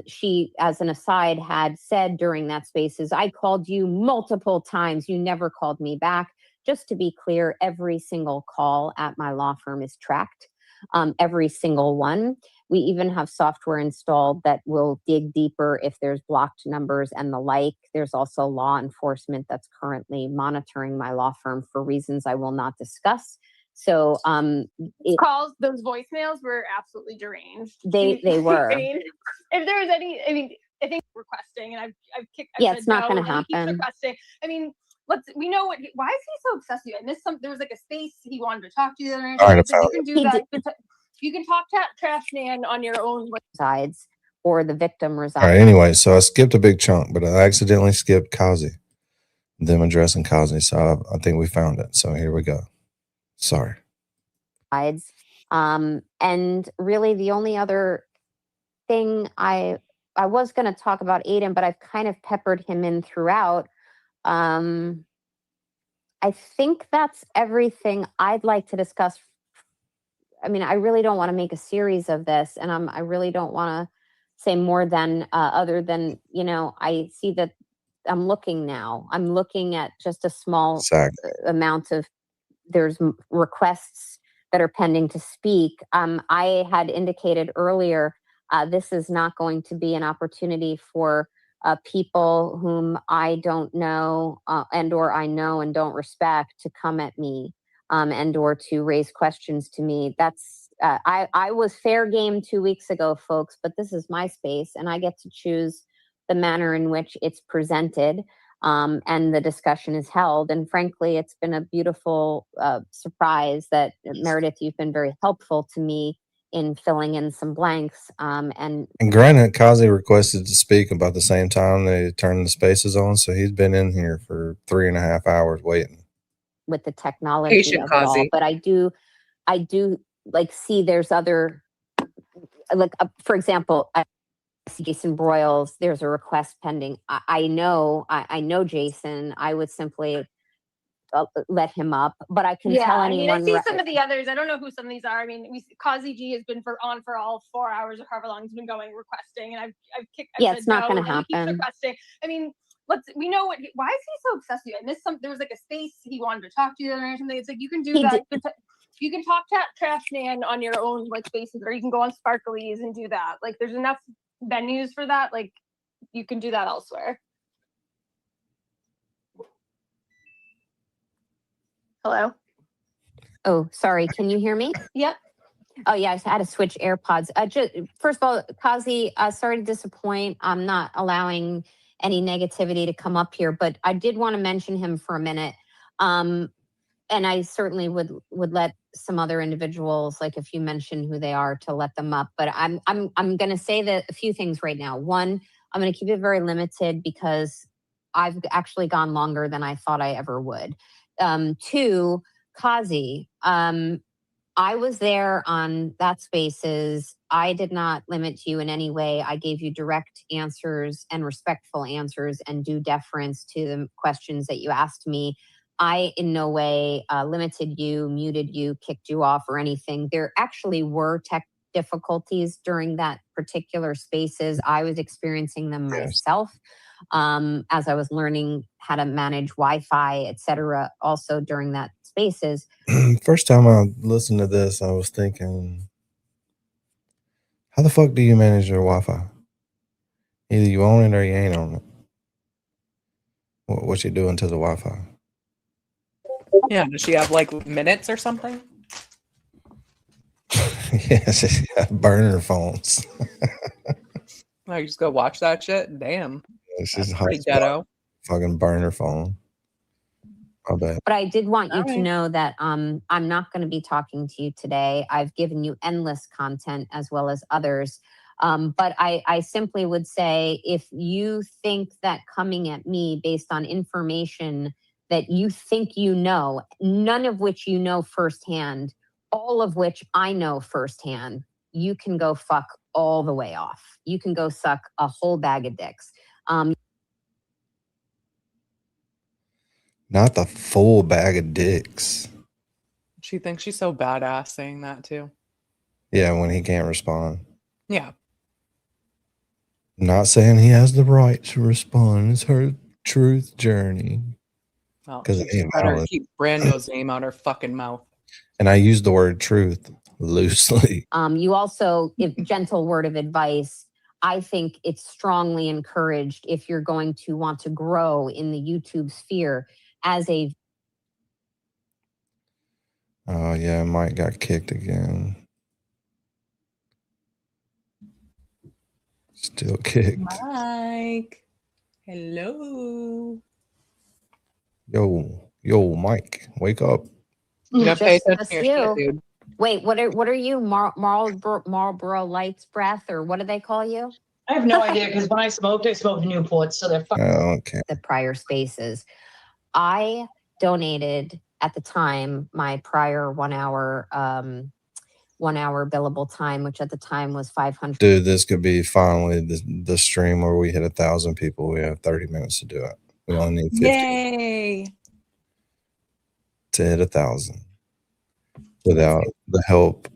She, as an aside, had said during that Spaces, I called you multiple times. You never called me back. Just to be clear, every single call at my law firm is tracked. Every single one. We even have software installed that will dig deeper if there's blocked numbers and the like. There's also law enforcement that's currently monitoring my law firm for reasons I will not discuss. So calls, those voicemails were absolutely deranged. They were. I mean, if there was any, I think requesting, and I've kicked. It's not going to happen. He keeps requesting. I mean, we know what. Why is he so obsessed with you? I missed some. There was like a space he wanted to talk to you. All right, you can do that. You can talk trash Nan on your own sides, or the victim resides. All right. Anyway, so I skipped a big chunk, but I accidentally skipped Kazi. Them addressing Kazi, so I think we found it. So here we go. Sorry. And really the only other thing I was going to talk about Aiden, but I've kind of peppered him in throughout. I think that's everything I'd like to discuss. I mean, I really don't want to make a series of this, and I really don't want to say more than other than, I see that I'm looking at just a small amount of, there's requests that are pending to speak. I had indicated earlier, this is not going to be an opportunity for people whom I don't know and or I know and don't respect to come at me and or to raise questions to me. That's I was fair game 2 weeks ago, folks, but this is my space and I get to choose the manner in which it's presented and the discussion is held. And frankly, it's been a beautiful surprise that Meredith, you've been very helpful to me in filling in some blanks. And granted, Kazi requested to speak about the same time they turned the spaces on, so he's been in here for 3.5 hours waiting. With the technology Patient of it all, Kazi. but I do like see there's other like for example, I see Jason Broyles. There's a request pending. I know Jason. I would simply let him up, but I can tell anyone. I see some of the others. I don't know who some of these are. I mean, Kazi G has been on for all 4 hours or however long he's been going requesting, and I've kicked. It's not going to happen. He keeps requesting. I mean, we know what. Why is he so obsessed with you? I missed some. There was like a space he wanted to talk to you or something. It's like you can do that. You can talk to Trash Man on your own like spaces, or you can go on Sparklies and do that. Like, there's enough venues for that. Like, you can do that elsewhere. Hello? Oh, sorry. Can you hear me? Yep. Oh, yeah. I had to switch AirPods. First of all, Kazi, sorry to disappoint. I'm not allowing any negativity to come up here, but I did want to mention him for a minute. And I certainly would let some other individuals, like if you mention who they are, to let them up. But I'm going to say that a few things right now. One, I'm going to keep it very limited because I've actually gone longer than I thought I ever would. Two, Kazi, I was there on that spaces. I did not limit you in any way. I gave you direct answers and respectful answers and due deference to the questions that you asked me. I in no way limited you, muted you, kicked you off or anything. There actually were tech difficulties during that particular spaces. I was experiencing them myself as I was learning how to manage Wi-Fi, et cetera, also during that spaces. First time I listened to this, I was thinking, how the fuck do you manage your Wi-Fi? Either you own it or you ain't on it. What you doing to the Wi-Fi? Yeah, does she have like minutes or something? Yeah, she's got burner phones. Oh, you just go watch that shit? Damn. She's pretty ghetto. Fucking burner phone. I bet. But I did want you to know that I'm not going to be talking to you today. I've given you endless content as well as others. But I simply would say, if you think that coming at me based on information that you think you know, none of which you know firsthand, all of which I know firsthand, you can go fuck all the way off. You can go suck a whole bag of dicks. Not the full bag of dicks. She thinks she's so badass saying that too. Yeah, when he can't respond. Yeah. Not saying he has the right to respond. It's her truth journey. Well, because she better keep Brando's name out her fucking mouth. And I use the word truth loosely. You also, if gentle word of advice, I think it's strongly encouraged if you're going to want to grow in the YouTube sphere as a. Oh yeah, Mike got kicked again. Still kicked. Mike. Hello. Yo, Mike, wake up. Just you. Shit, wait, what are you? Marlboro Lights breath, or what do they call you? I have no idea, because when I smoked Newports, so they're fucking. Oh, okay. The prior spaces. I donated at the time my prior 1 hour billable time, which at the time was 500. Dude, this could be finally the stream where we hit 1,000 people. We have 30 minutes to do it. We only need 50. Yay! To hit 1,000 without the help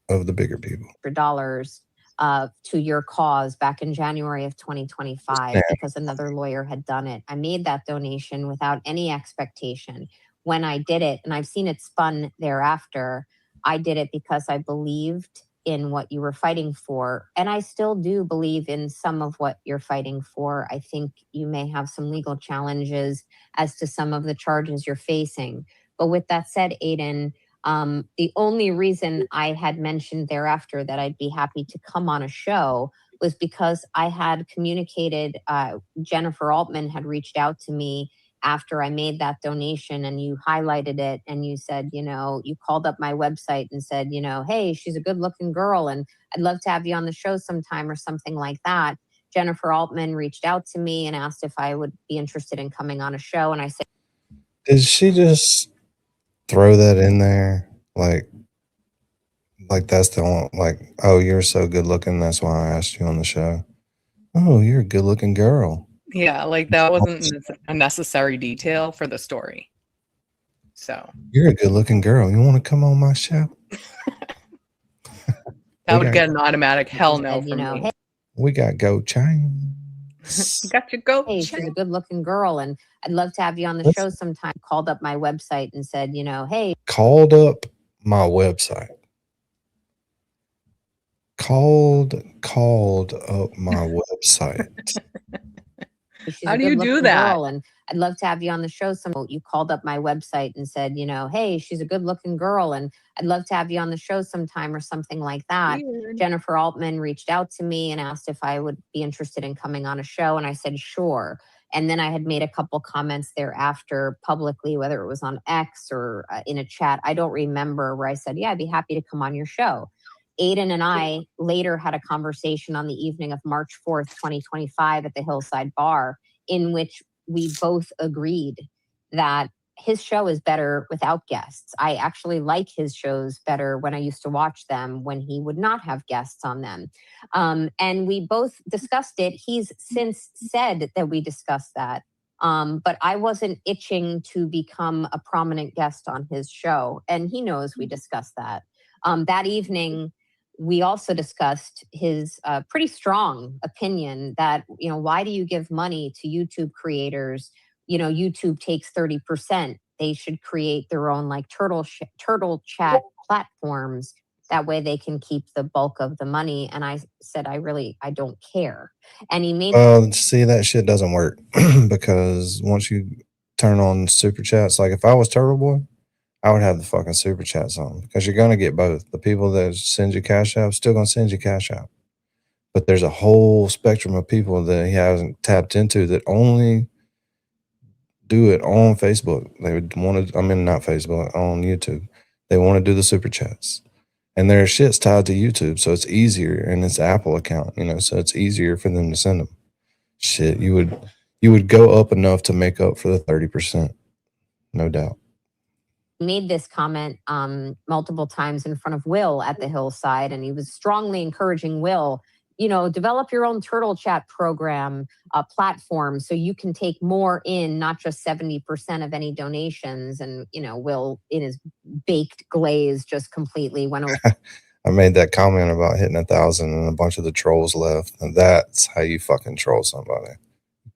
of the bigger people. $100 to your cause back in January of 2025 because another lawyer had done it. I made that donation without any expectation. When I did it, and I've seen it spun thereafter, I did it because I believed in what you were fighting for. And I still do believe in some of what you're fighting for. I think you may have some legal challenges as to some of the charges you're facing. But with that said, Aiden, the only reason I had mentioned thereafter that I'd be happy to come on a show was because I had communicated, Jennifer Altman had reached out to me after I made that donation, and you highlighted it and you said, you know, you called up my website and said, you know, hey, she's a good looking girl and I'd love to have you on the show sometime or something like that. Jennifer Altman reached out to me and asked if I would be interested in coming on a show. And I said, did she just throw that in there? Like that's the one, like, oh, you're so good looking, that's why I asked you on the show. Oh, you're a good looking girl. Yeah, like that wasn't a necessary detail for the story. So you're a good looking girl. You want to come on my show? That would get an automatic hell no from me. Hey, we got gold chains. Got your gold hey, she's a good looking girl and I'd love to have you on the show sometime. Called up my website and said, you know, hey. Called up my website. Called up my website. How do you do that? And I'd love to have you on the show. You called up my website and said, you know, hey, she's a good looking girl and I'd love to have you on the show sometime or something like that. Weird. Jennifer Altman reached out to me and asked if I would be interested in coming on a show. And I said, sure. And then I had made a couple comments thereafter publicly, whether it was on X or in a chat. I don't remember, where I said, yeah, I'd be happy to come on your show. Aiden and I later had a conversation on the evening of March 4th, 2025 at the Hillside Bar, in which we both agreed that his show is better without guests. I actually like his shows better when I used to watch them when he would not have guests on them. And we both discussed it. He's since said that we discussed that. But I wasn't itching to become a prominent guest on his show. And he knows we discussed that. That evening, we also discussed his pretty strong opinion that, you know, why do you give money to YouTube creators? You know, YouTube takes 30%. They should create their own like turtle chat platforms. That way they can keep the bulk of the money. And I said, I don't care. And he made see, that shit doesn't work because once you turn on super chats, like if I was Turtleboy, I would have the fucking super chats on because you're going to get both. The people that send you cash out still going to send you cash out. But there's a whole spectrum of people that he hasn't tapped into that only do it on Facebook. They would want to, I mean, not Facebook, on YouTube. They want to do the super chats. And their shit's tied to YouTube. So it's easier, and it's Apple account, you know, so it's easier for them to send them. Shit, you would go up enough to make up for the 30%. No doubt. Made this comment multiple times in front of Will at the Hillside, and he was strongly encouraging Will, you know, develop your own turtle chat program platform so you can take more in, not just 70% of any donations. And, you know, Will in his baked glaze just completely went over. I made that comment about hitting 1,000 and a bunch of the trolls left. And that's how you fucking troll somebody.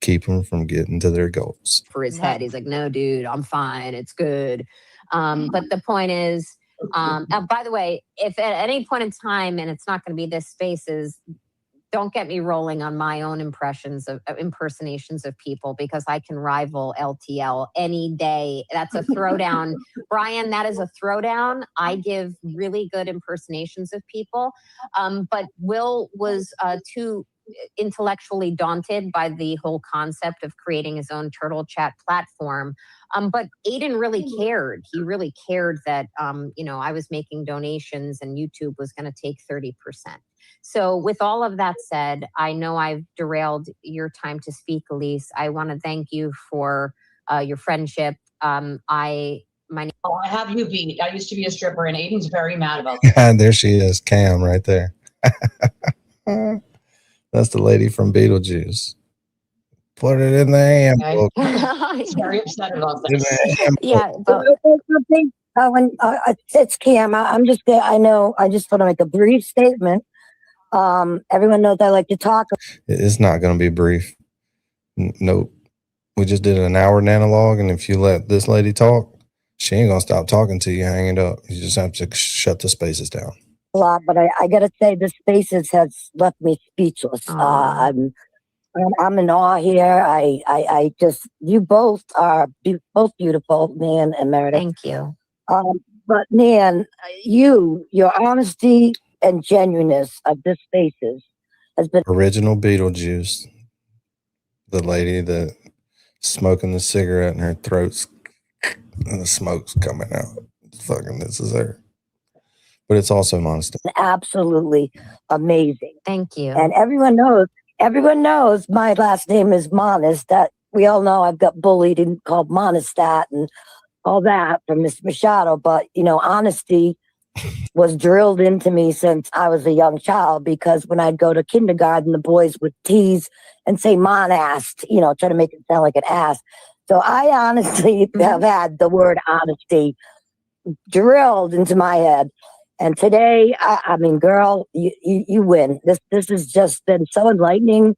Keep them from getting to their goals. For his head. He's like, no, dude, I'm fine. It's good. But the point is, by the way, if at any point in time, and it's not going to be this spaces, don't get me rolling on my own impressions of impersonations of people, because I can rival LTL any day. That's a throwdown. Brian, that is a throwdown. I give really good impersonations of people. But Will was too intellectually daunted by the whole concept of creating his own turtle chat platform. But Aiden really cared. He really cared that, you know, I was making donations and YouTube was going to take 30%. So with all of that said, I know I've derailed your time to speak, Elise. I want to thank you for your friendship. I have you beat. I used to be a stripper, and Aiden's very mad about that. And there she is, Cam, right there. That's the lady from Beetlejuice. Put it in the handbook. He's very upset about that. Yeah, but it's Cam. I'm just. I know. I just want to make a brief statement. Everyone knows I like to talk. It's not going to be brief. Nope. We just did an hour analog, and if you let this lady talk, she ain't going to stop talking till you hang it up. You just have to shut the spaces down. a lot, but I gotta say, the Spaces has left me speechless. I'm in awe here. I just, you both are both beautiful, Nan and Meredith. Thank you. But Nan, your honesty and genuineness of this Spaces has been Original Beetlejuice. The lady that smoking the cigarette and her throat's and the smoke's coming out. Fucking, this is her. But it's also monster. absolutely amazing. Thank you. And everyone knows my last name is Monis. That we all know I've got bullied and called Monistat and all that from Mr. Machado. But honesty was drilled into me since I was a young child, because when I'd go to kindergarten, the boys would tease and say monast, try to make it sound like an ass. So I honestly have had the word honesty drilled into my head. And today, I mean, girl, you win. This has just been so enlightening,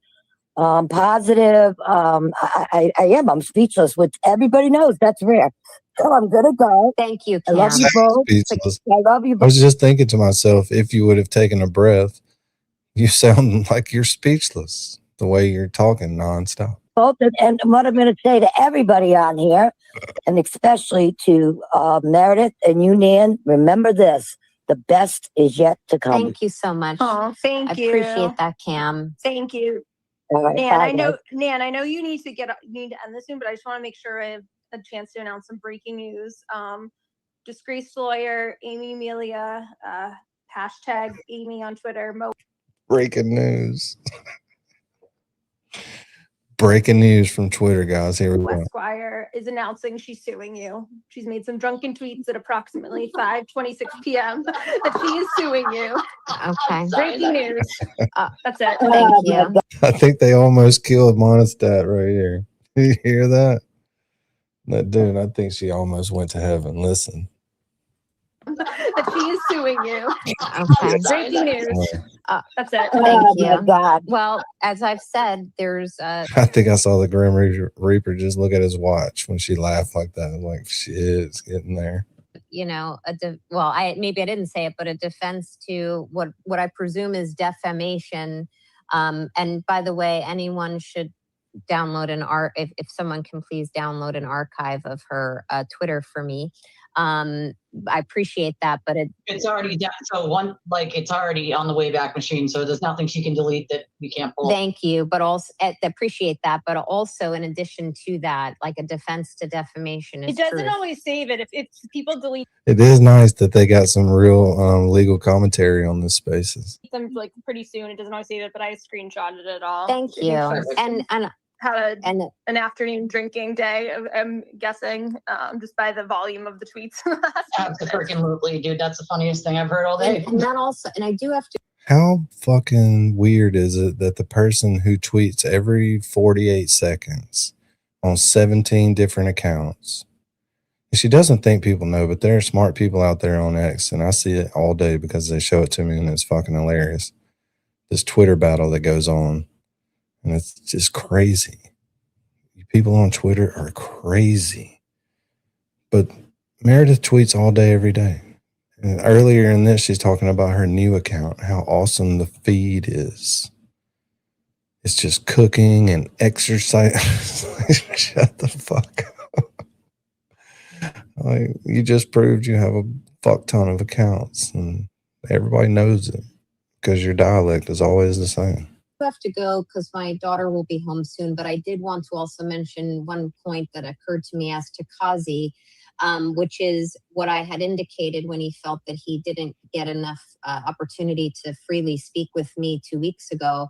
positive. I'm speechless, which everybody knows that's rare. So I'm gonna go. Thank you, I Cam. love you both. Speechless. I love you I both. was just thinking to myself, if you would have taken a breath, you sound like you're speechless the way you're talking nonstop. Both, and what I'm going to say to everybody on here, and especially to Meredith and you, Nan, remember this: the best is yet to come. Thank you so much. Oh, thank you. I appreciate that, Cam. Thank you. All right, Nan, bye, I know, guys. Nan, I know you need to end this soon, but I just want to make sure I have a chance to announce some breaking news. Disgraced lawyer Amy Amelia, hashtag Amy on Twitter. Breaking news. Breaking news from Twitter, guys. Here we go. Esquire is announcing she's suing you. She's made some drunken tweets at approximately 5:26 p.m. that she is suing you. Okay. Breaking news. That's it. Thank you. I think they almost killed Monistat right here. You hear that? That dude, I think she almost went to heaven. Listen. That she is suing you. Okay. Breaking news. That's it. Thank you. My God. Well, as I've said, there's I think I saw the Grim Reaper just look at his watch when she laughed like that. I'm like, shit, it's getting there. Maybe I didn't say it, but a defense to what I presume is defamation. And by the way, anyone should download if someone can please download an archive of her Twitter for me. I appreciate that, but it's already done. So it's already on the Wayback Machine. So there's nothing she can delete that we can't pull. Thank you, but also appreciate that. But also, in addition to that, like a defense to defamation is it doesn't truth. always save it if people delete It is nice that they got some real legal commentary on this Spaces. them like pretty soon. It doesn't always save it, but I screenshotted it all. Thank you. And had an afternoon drinking day, I'm guessing, just by the volume of the tweets. Absolutely, dude. That's the funniest thing I've heard all day. And that also, and I do have to. How fucking weird is it that the person who tweets every 48 seconds on 17 different accounts, she doesn't think people know, but there are smart people out there on X, and I see it all day because they show it to me and it's fucking hilarious. This Twitter battle that goes on. And it's just crazy. People on Twitter are crazy. But Meredith tweets all day, every day. And earlier in this, she's talking about her new account, how awesome the feed is. It's just cooking and exercise. Shut the fuck up. Like, you just proved you have a fuck ton of accounts. And everybody knows it because your dialect is always the same. Have to go because my daughter will be home soon, but I did want to also mention one point that occurred to me as to Kazi, which is what I had indicated when he felt that he didn't get enough opportunity to freely speak with me 2 weeks ago.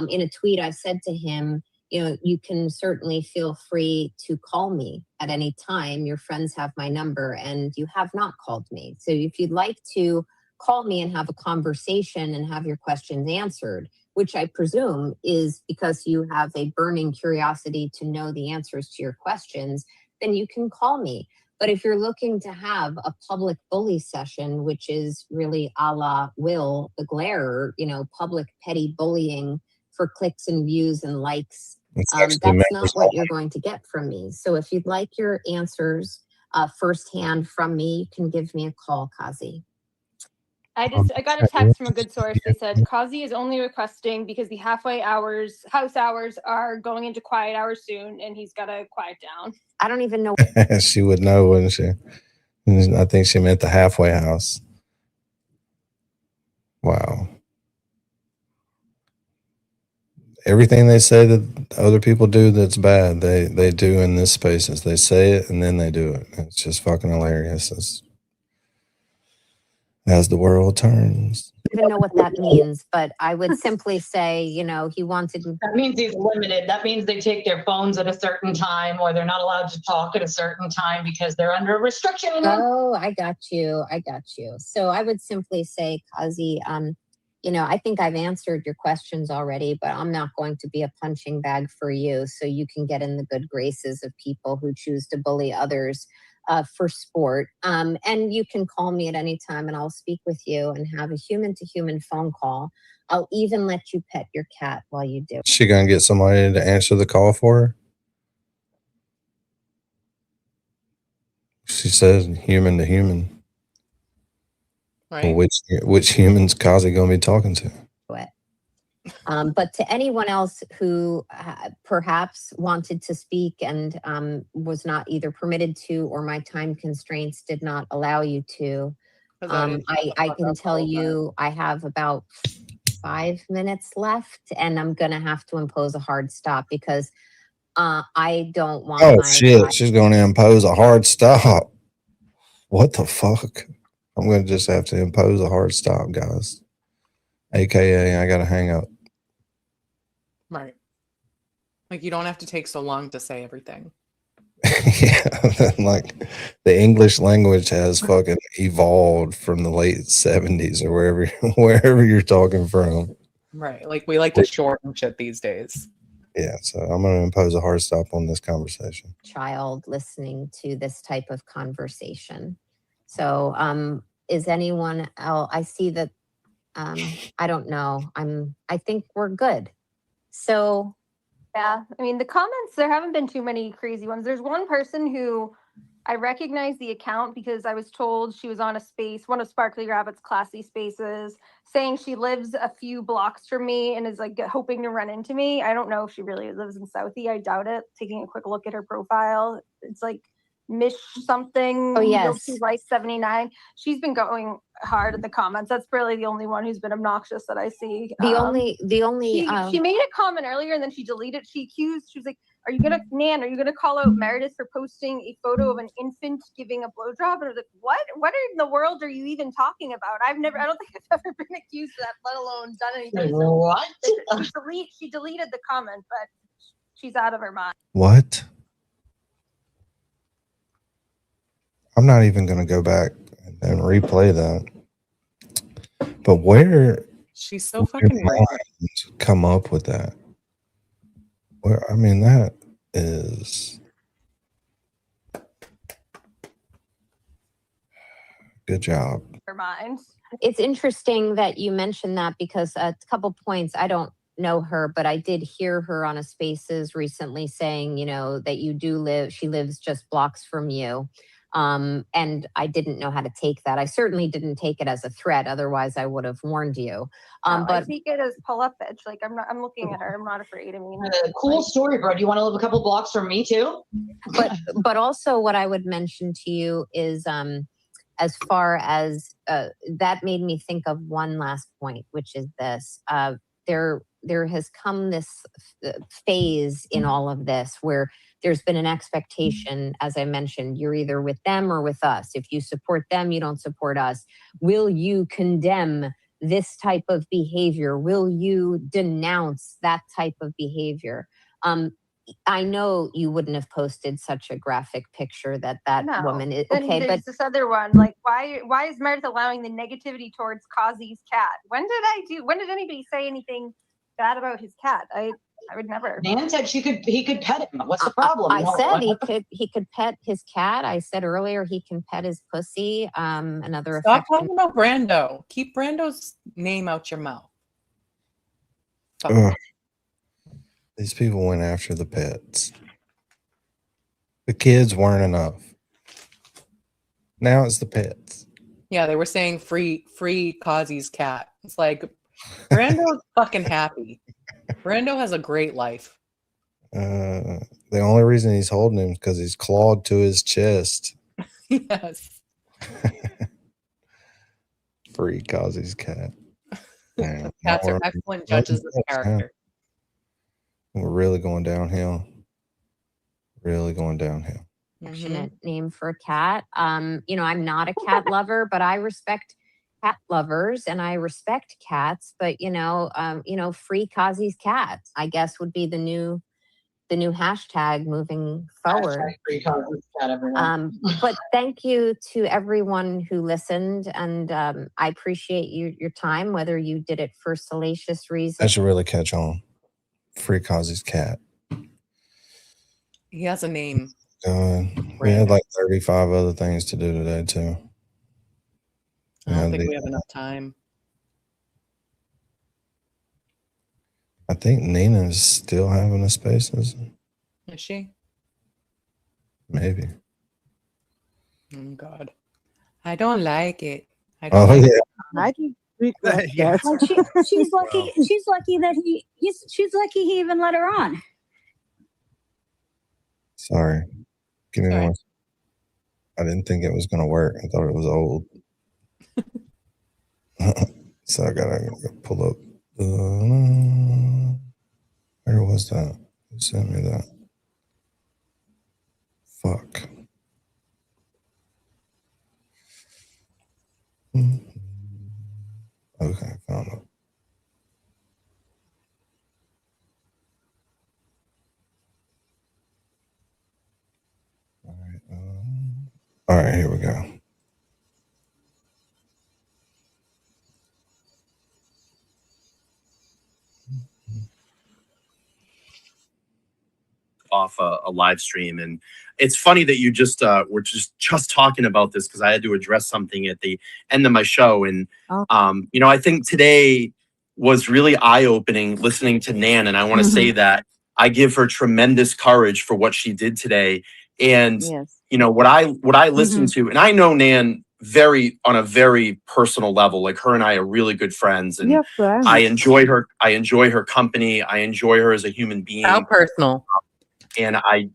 In a tweet, I said to him, you can certainly feel free to call me at any time. Your friends have my number and you have not called me. So if you'd like to call me and have a conversation and have your questions answered, which I presume is because you have a burning curiosity to know the answers to your questions, then you can call me. But if you're looking to have a public bully session, which is really a la Will the Glarer, public petty bullying for clicks and views and likes, that's not what you're going to get from me. So if you'd like your answers firsthand from me, you can give me a call, Kazi. I got a text from a good source. They said Kazi is only requesting because the house hours are going into quiet hours soon, and he's got to quiet down. I don't even know. She would know, wouldn't she? I think she meant the halfway house. Wow. Everything they say that other people do that's bad, they do in this spaces. They say it and then they do it. It's just fucking hilarious. It's, as the world turns. I don't even know what that means, but I would simply say, you know, he wanted. That means he's limited. That means they take their phones at a certain time, or they're not allowed to talk at a certain time because they're under a restriction. Oh, I got you. I got you. So I would simply say, Kazi, you know, I think I've answered your questions already, but I'm not going to be a punching bag for you. So you can get in the good graces of people who choose to bully others for sport. And you can call me at any time and I'll speak with you and have a human to human phone call. I'll even let you pet your cat while you do it. She gonna get somebody to answer the call for her? She said human to human. Right. Well, which humans Kazi gonna be talking to? But to anyone else who perhaps wanted to speak and was not either permitted to or my time constraints did not allow you to, I can tell you I have about 5 minutes left and I'm going to have to impose a hard stop because I don't want shit, she's going to impose a hard stop. What the fuck? I'm going to just have to impose a hard stop, guys. AKA, I got to hang up. Right. Like, you don't have to take so long to say everything. Yeah, like the English language has fucking evolved from the late 70s or wherever you're talking from. Right. Like, we like to shorten shit these days. Yeah, so I'm going to impose a hard stop on this conversation. Child listening to this type of conversation. So is anyone else? I see that I don't know. I think we're good. So yeah, I mean, the comments, there haven't been too many crazy ones. There's one person who I recognize the account because I was told she was on a space, one of Sparkly Rabbit's classy spaces, saying she lives a few blocks from me and is like hoping to run into me. I don't know if she really lives in Southie. I doubt it. Taking a quick look at her profile, it's like Mish something. Oh, yes. She's like 79. She's been going hard in the comments. That's really the only one who's been obnoxious that I see. The only she made a comment earlier and then she deleted. She was like, are you gonna call out Meredith for posting a photo of an infant giving a blowjob? And I was like, what in the world are you even talking about? I don't think I've ever been accused of that, let alone done anything. What? She deleted the comment, but she's out of her mind. What? I'm not even going to go back and replay that. But where? She's so fucking right. Come up with that? Where? I mean, that is good job. Her mind. It's interesting that you mentioned that because a couple points. I don't know her, but I did hear her on a Spaces recently saying, you know, that you do live. She lives just blocks from you. And I didn't know how to take that. I certainly didn't take it as a threat. Otherwise, I would have warned you. But I take it as pull up bitch. Like I'm looking at her. I'm not afraid. I mean, cool story, bro. Do you want to live a couple blocks from me too? But also, what I would mention to you is, as far as that made me think of one last point, which is this: there has come this phase in all of this where there's been an expectation, as I mentioned, you're either with them or with us. If you support them, you don't support us. Will you condemn this type of behavior? Will you denounce that type of behavior? I know you wouldn't have posted such a graphic picture that woman is okay. But this other one, like, why is Meredith allowing the negativity towards Kazi's cat? When did anybody say anything bad about his cat? I would never. Nan said he could pet him. What's the problem? I said he could pet his cat. I said earlier he can pet his pussy. Another Stop talking about Brando. Keep Brando's name out your mouth. These people went after the pets. The kids weren't enough. Now it's the pets. Yeah, they were saying free Kazi's cat. It's like Brando's fucking happy. Brando has a great life. The only reason he's holding him is because he's clawed to his chest. Yes. Free Kazi's cat. Man, Cats are excellent judges of character. We're really going downhill. Really going downhill. Affectionate name for a cat. You know, I'm not a cat lover, but I respect cat lovers and I respect cats. But you know, free Kazi's cat, I guess, would be the new hashtag moving forward. Hashtag free Kazi's cat, everyone. But thank you to everyone who listened, and I appreciate your time, whether you did it for salacious reasons. That should really catch on. Free Kazi's cat. He has a name. We had like 35 other things to do today too. I don't think we have enough time. I think Nina's still having the spaces. Is she? Maybe. Oh God, I don't like it. I don't like it. I can speak like that. She's lucky. She's lucky that she's lucky he even let her on. Sorry. Give me one. I didn't think it was gonna work. I thought it was old. So I gotta pull up. Where was that? Who sent me that? Fuck. Okay, found it. All right, here we go. Off a live stream, and it's funny that you just were just talking about this because I had to address something at the end of my show, and you know, I think today was really eye-opening listening to Nan, and I want to say that I give her tremendous courage for what she did today. And you know what I listen to, and I know Nan on a very personal level. Like her and I are really good friends, and I enjoy her. I enjoy her company. I enjoy her as a human being. How personal. And I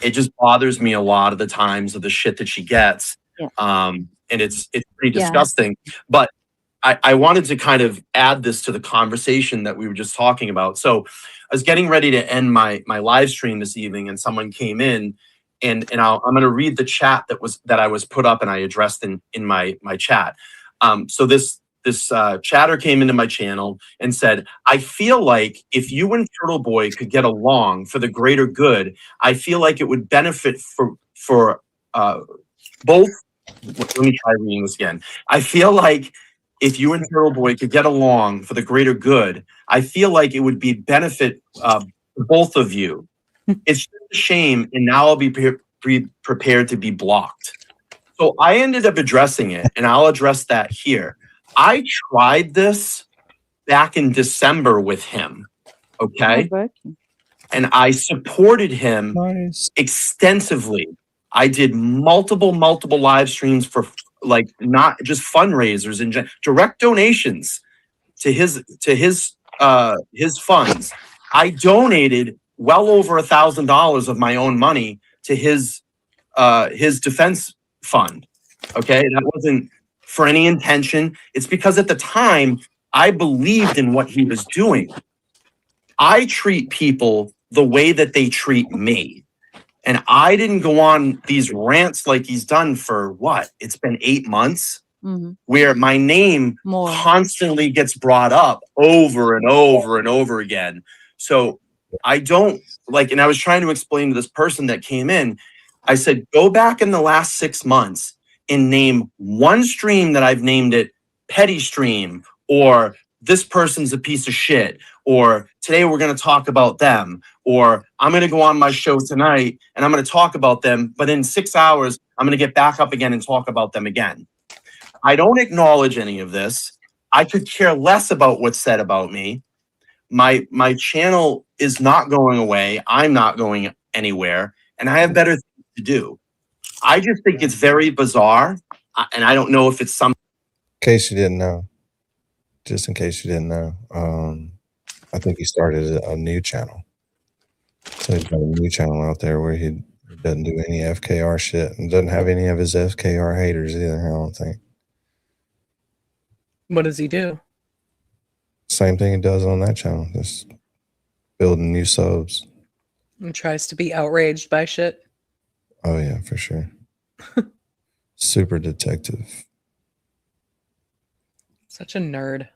it just bothers me a lot of the times of the shit that she gets. And it's pretty disgusting. But I wanted to kind of add this to the conversation that we were just talking about. So I was getting ready to end my live stream this evening, and someone came in, and I'm going to read the chat that I was put up and I addressed in my chat. So this chatter came into my channel and said, I feel like if you and Turtleboy could get along for the greater good, I feel like it would benefit for both. Let me try reading this again. I feel like if you and Turtleboy could get along for the greater good, I feel like it would be benefit for both of you. It's just a shame, and now I'll be prepared to be blocked. So I ended up addressing it, and I'll address that here. I tried this back in December with him, okay? And I supported him extensively. I did multiple live streams for like not just fundraisers and direct donations to his funds. I donated well over $1,000 of my own money to his defense fund. Okay, that wasn't for any intention. It's because at the time I believed in what he was doing. I treat people the way that they treat me. And I didn't go on these rants like he's done for what? It's been 8 months where my name constantly gets brought up over and over and over again. So I don't like, and I was trying to explain to this person that came in, I said, go back in the last 6 months and name one stream that I've named it Petty Stream, or this person's a piece of shit, or today we're going to talk about them, or I'm going to go on my show tonight and I'm going to talk about them, but in 6 hours, I'm going to get back up again and talk about them again. I don't acknowledge any of this. I could care less about what's said about me. My channel is not going away. I'm not going anywhere, and I have better things to do. I just think it's very bizarre and I don't know if it's some. In case you didn't know, just in case you didn't know, I think he started a new channel. So he's got a new channel out there where he doesn't do any FKR shit and doesn't have any of his FKR haters either, I don't think. What does he do? Same thing he does on that channel, just building new subs. And tries to be outraged by shit. Oh yeah, for sure. Super detective. Such a nerd.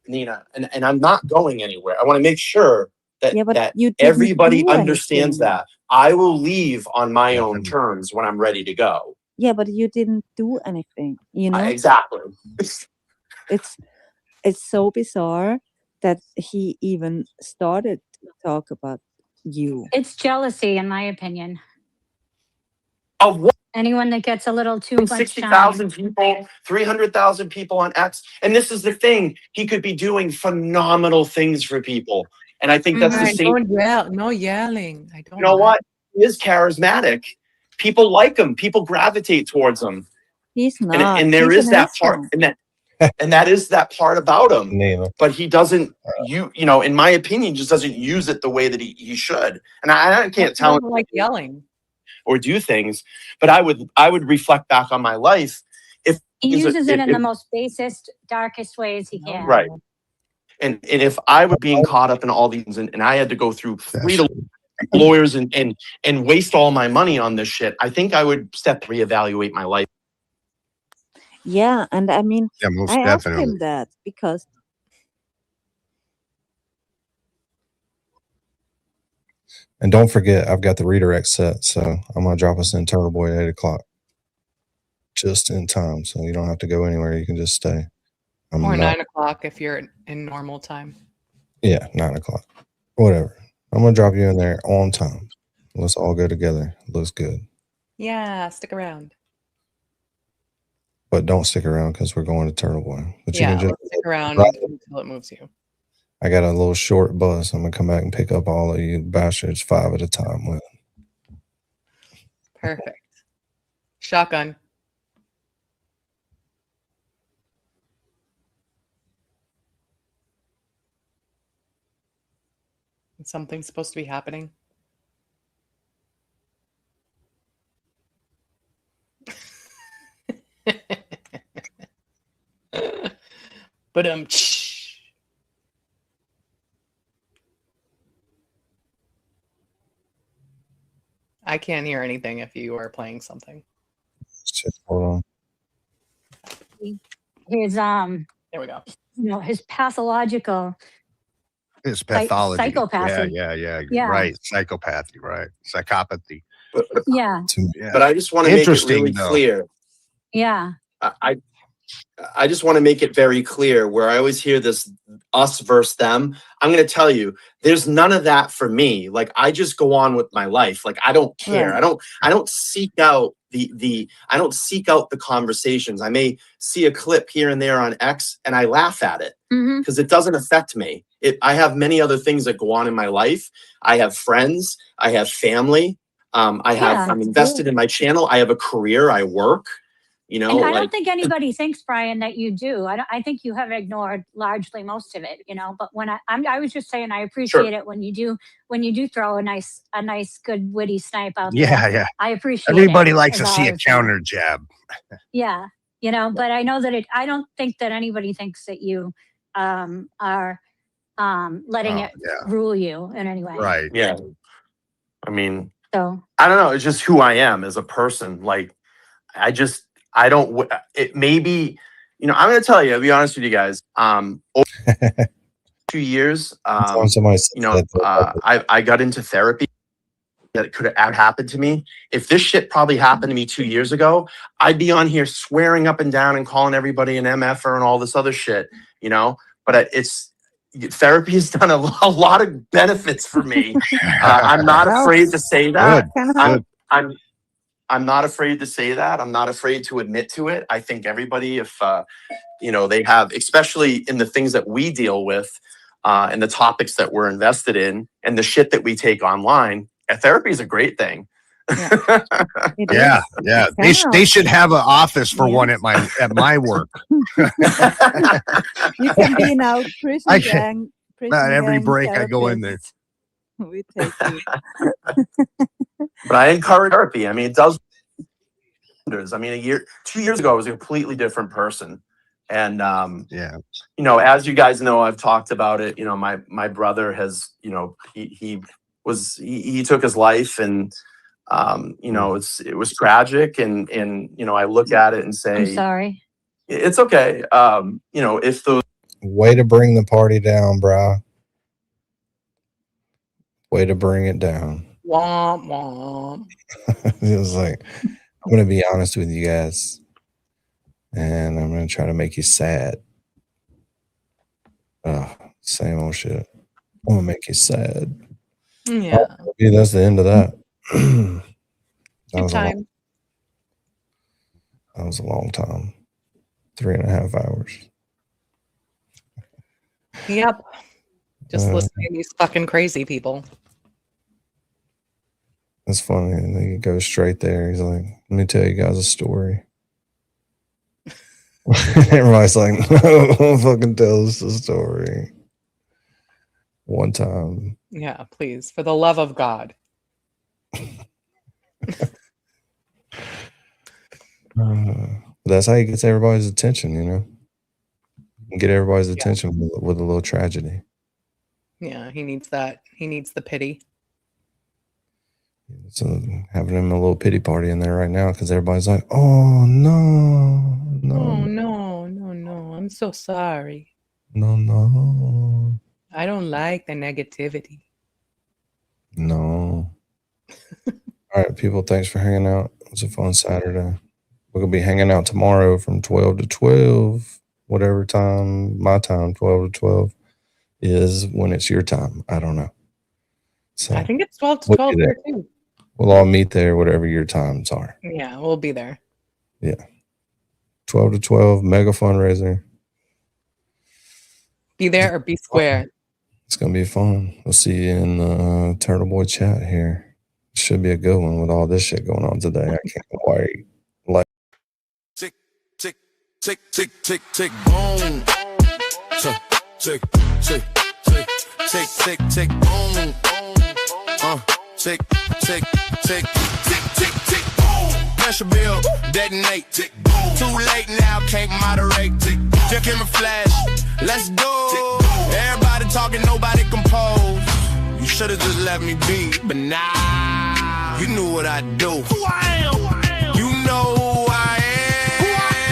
Nina, and I'm not going anywhere. I want to make sure that, Yeah, but that you didn't everybody do understands anything. that. I will leave on my own terms when I'm ready to go. Yeah, but you didn't do anything, you know? Exactly. It's so bizarre that he even started to talk about you. It's jealousy, in my opinion. Of what? Anyone that gets a little too much 60,000 people, 300,000 people on X. And this is the thing. He could be doing phenomenal things for people. And I think that's the same. No yelling. I don't You know what? He is charismatic. People like him. People gravitate towards him. He's not. And there He's is an that asshole. part. And that is that part about him. Nina. But he doesn't, you know, in my opinion, just doesn't use it the way that he should. And I can't tell him like yelling or do things, but I would reflect back on my life if He uses it in the most basest, darkest ways he can. right. And if I were being caught up in all these and I had to go through 3 lawyers and waste all my money on this shit, I think I would reevaluate my life. Yeah, and I mean, Yeah, most I asked definitely. him that because And don't forget, I've got the redirect set, so I'm gonna drop us in Turtleboy at 8 o'clock. Just in time, so you don't have to go anywhere, you can just stay. Or 9 o'clock if you're in normal time. Yeah, 9 o'clock. Whatever. I'm gonna drop you in there on time. Let's all go together. Looks good. Yeah, stick around. But don't stick around because we're going to Turtleboy. But Yeah, you can just let's stick around right. until it moves you. I got a little short bus. I'm gonna come back and pick up all of you bastards 5 at a time with. Perfect. Shotgun. Something's supposed to be happening. But I can't hear anything if you are playing something. Just hold on. His there we go. You know, his pathological It's pathology. psychopathy. Yeah. Right. Psychopathy, right. Psychopathy. Yeah. But I just want to make it Interesting, really though. clear. Yeah. I just want to make it very clear where I always hear this us versus them. I'm going to tell you, there's none of that for me. Like, I just go on with my life. Like, I don't care. Right. I don't seek out I don't seek out the conversations. I may see a clip here and there on X and I laugh at it because it doesn't affect me. I have many other things that go on in my life. I have friends. I have family. I'm invested in my channel. I have a career. I work. You know, and I don't think anybody thinks, Brian, that you do. I think you have ignored largely most of it, you know. But when I was just saying, I appreciate it when you do throw a nice, good, witty snipe out there. Yeah. I appreciate Everybody it, likes is to all see I a was saying. counter jab. Yeah, you know. But I know that I don't think that anybody thinks that you are letting it rule you in any way. Right. Yeah. I mean, so I don't know. It's just who I am as a person. Like, I don't, it maybe, you know, I'm going to tell you, I'll be honest with you guys. Over 2 years, you know, I got into therapy that could have happened to me. If this shit probably happened to me 2 years ago, I'd be on here swearing up and down and calling everybody an MFer and all this other shit, you know, but therapy has done a lot of benefits for me. I'm not afraid to say that. I'm not afraid to say that. I'm not afraid to admit to it. I think everybody, if, you know, they have, especially in the things that we deal with and the topics that we're invested in and the shit that we take online, therapy is a great thing. Yeah, yeah. They should have an office for one at my work. You can be in our prison gang. Not every break I go in there. We take you. But I encourage therapy. I mean, it does wonders. I mean, 2 years ago, I was a completely different person. And, you know, as you guys know, I've talked about it. You know, my brother has, you know, he took his life, and, you know, it was tragic. And, you know, I look at it and say, I'm sorry. It's okay. You know, if the way to bring the party down, bro. Way to bring it down. Womp womp. It was like, I'm gonna be honest with you guys, and I'm gonna try to make you sad. Same old shit. I'm gonna make you sad. Yeah. Maybe that's the end of that. Good time. That was a long time. 3.5 hours. Yep. Just listening to these fucking crazy people. It's funny. And then he goes straight there. He's like, let me tell you guys a story. Everybody's like, no, don't fucking tell us the story. One time. Yeah, please. For the love of God. That's how he gets everybody's attention, you know? Get everybody's attention with a little tragedy. Yeah, he needs that. He needs the pity. So having him a little pity party in there right now because everybody's like, oh, no. Oh, no. I'm so sorry. No. I don't like the negativity. No. All right, people, thanks for hanging out. It was a fun Saturday. We're going to be hanging out tomorrow from 12 to 12, whatever time, my time, 12 to 12 is when it's your time. I don't know. So I think it's 12 to 12 there too. We'll all meet there, whatever your times are. Yeah, we'll be there. Yeah. 12 to 12, mega fundraiser. Be there or be square. It's going to be fun. We'll see you in the Turtleboy chat here. Should be a good one with all this shit going on today. I can't wait. Like, tick, tick, tick, tick, tick, tick, boom. Tick, tick, tick, tick, tick, tick, tick, boom. Tick, tick, tick, tick, tick, tick, boom. Pressure build, detonate, tick, boom. Too late now, can't moderate, tick, just give me flash. Let's go. Everybody talking, nobody compose. You should have just let me be, but nah, you knew what I do. Who I am? You know who I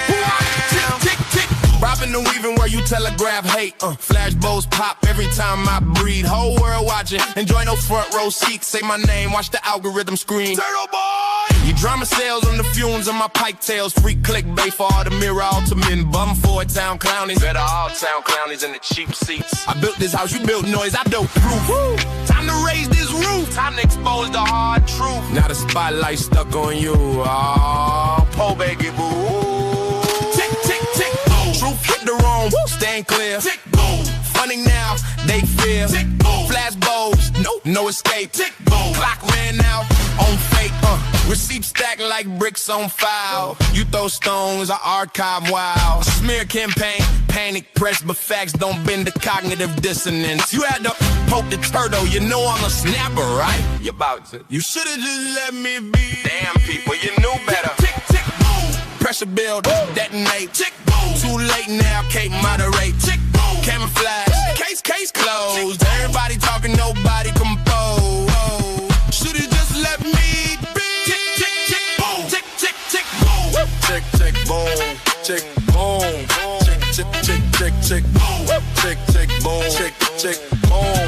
am. Tick, tick, tick. Robbing and weaving where you telegraph hate. Flash bows pop every time I breathe. Whole world watching. Enjoy those front row seats. Say my name, watch the algorithm screen. Turtleboy! You drama sales on the fumes of my pike tails. Free clickbait for all the mirror ultimate bum for town clownies. Better all town clownies in the cheap seats. I built this house, you built noise, I built proof. Woo. Time to raise this roof. Time to expose the hard truth. Now the spotlight stuck on you. Oh, po baby boo. Tick, tick, tick, boom. Truth hit the wrong, stand clear. Tick, boom. Funny now, they fear. Tick, boom. Flash bows, no escape. Tick, boom. Clock ran out on fake. Receipts stacked like bricks on file. You throw stones, I archive wild. Smear campaign, panic press, but facts don't bend the cognitive dissonance. You had to poke the turtle, you know I'm a snapper, right? You about to. You should've just let me be. Damn people, you knew better. Tick, tick, boom. Pressure build, detonate. Tick, boom. Too late now, can't moderate. Tick, boom. Camouflage, case closed. Everybody talking, nobody compose. Should've just let me be. Tick, tick, boom, tick, boom, tick, tick, tick, tick, tick, boom, tick, tick, boom, tick, tick, boom.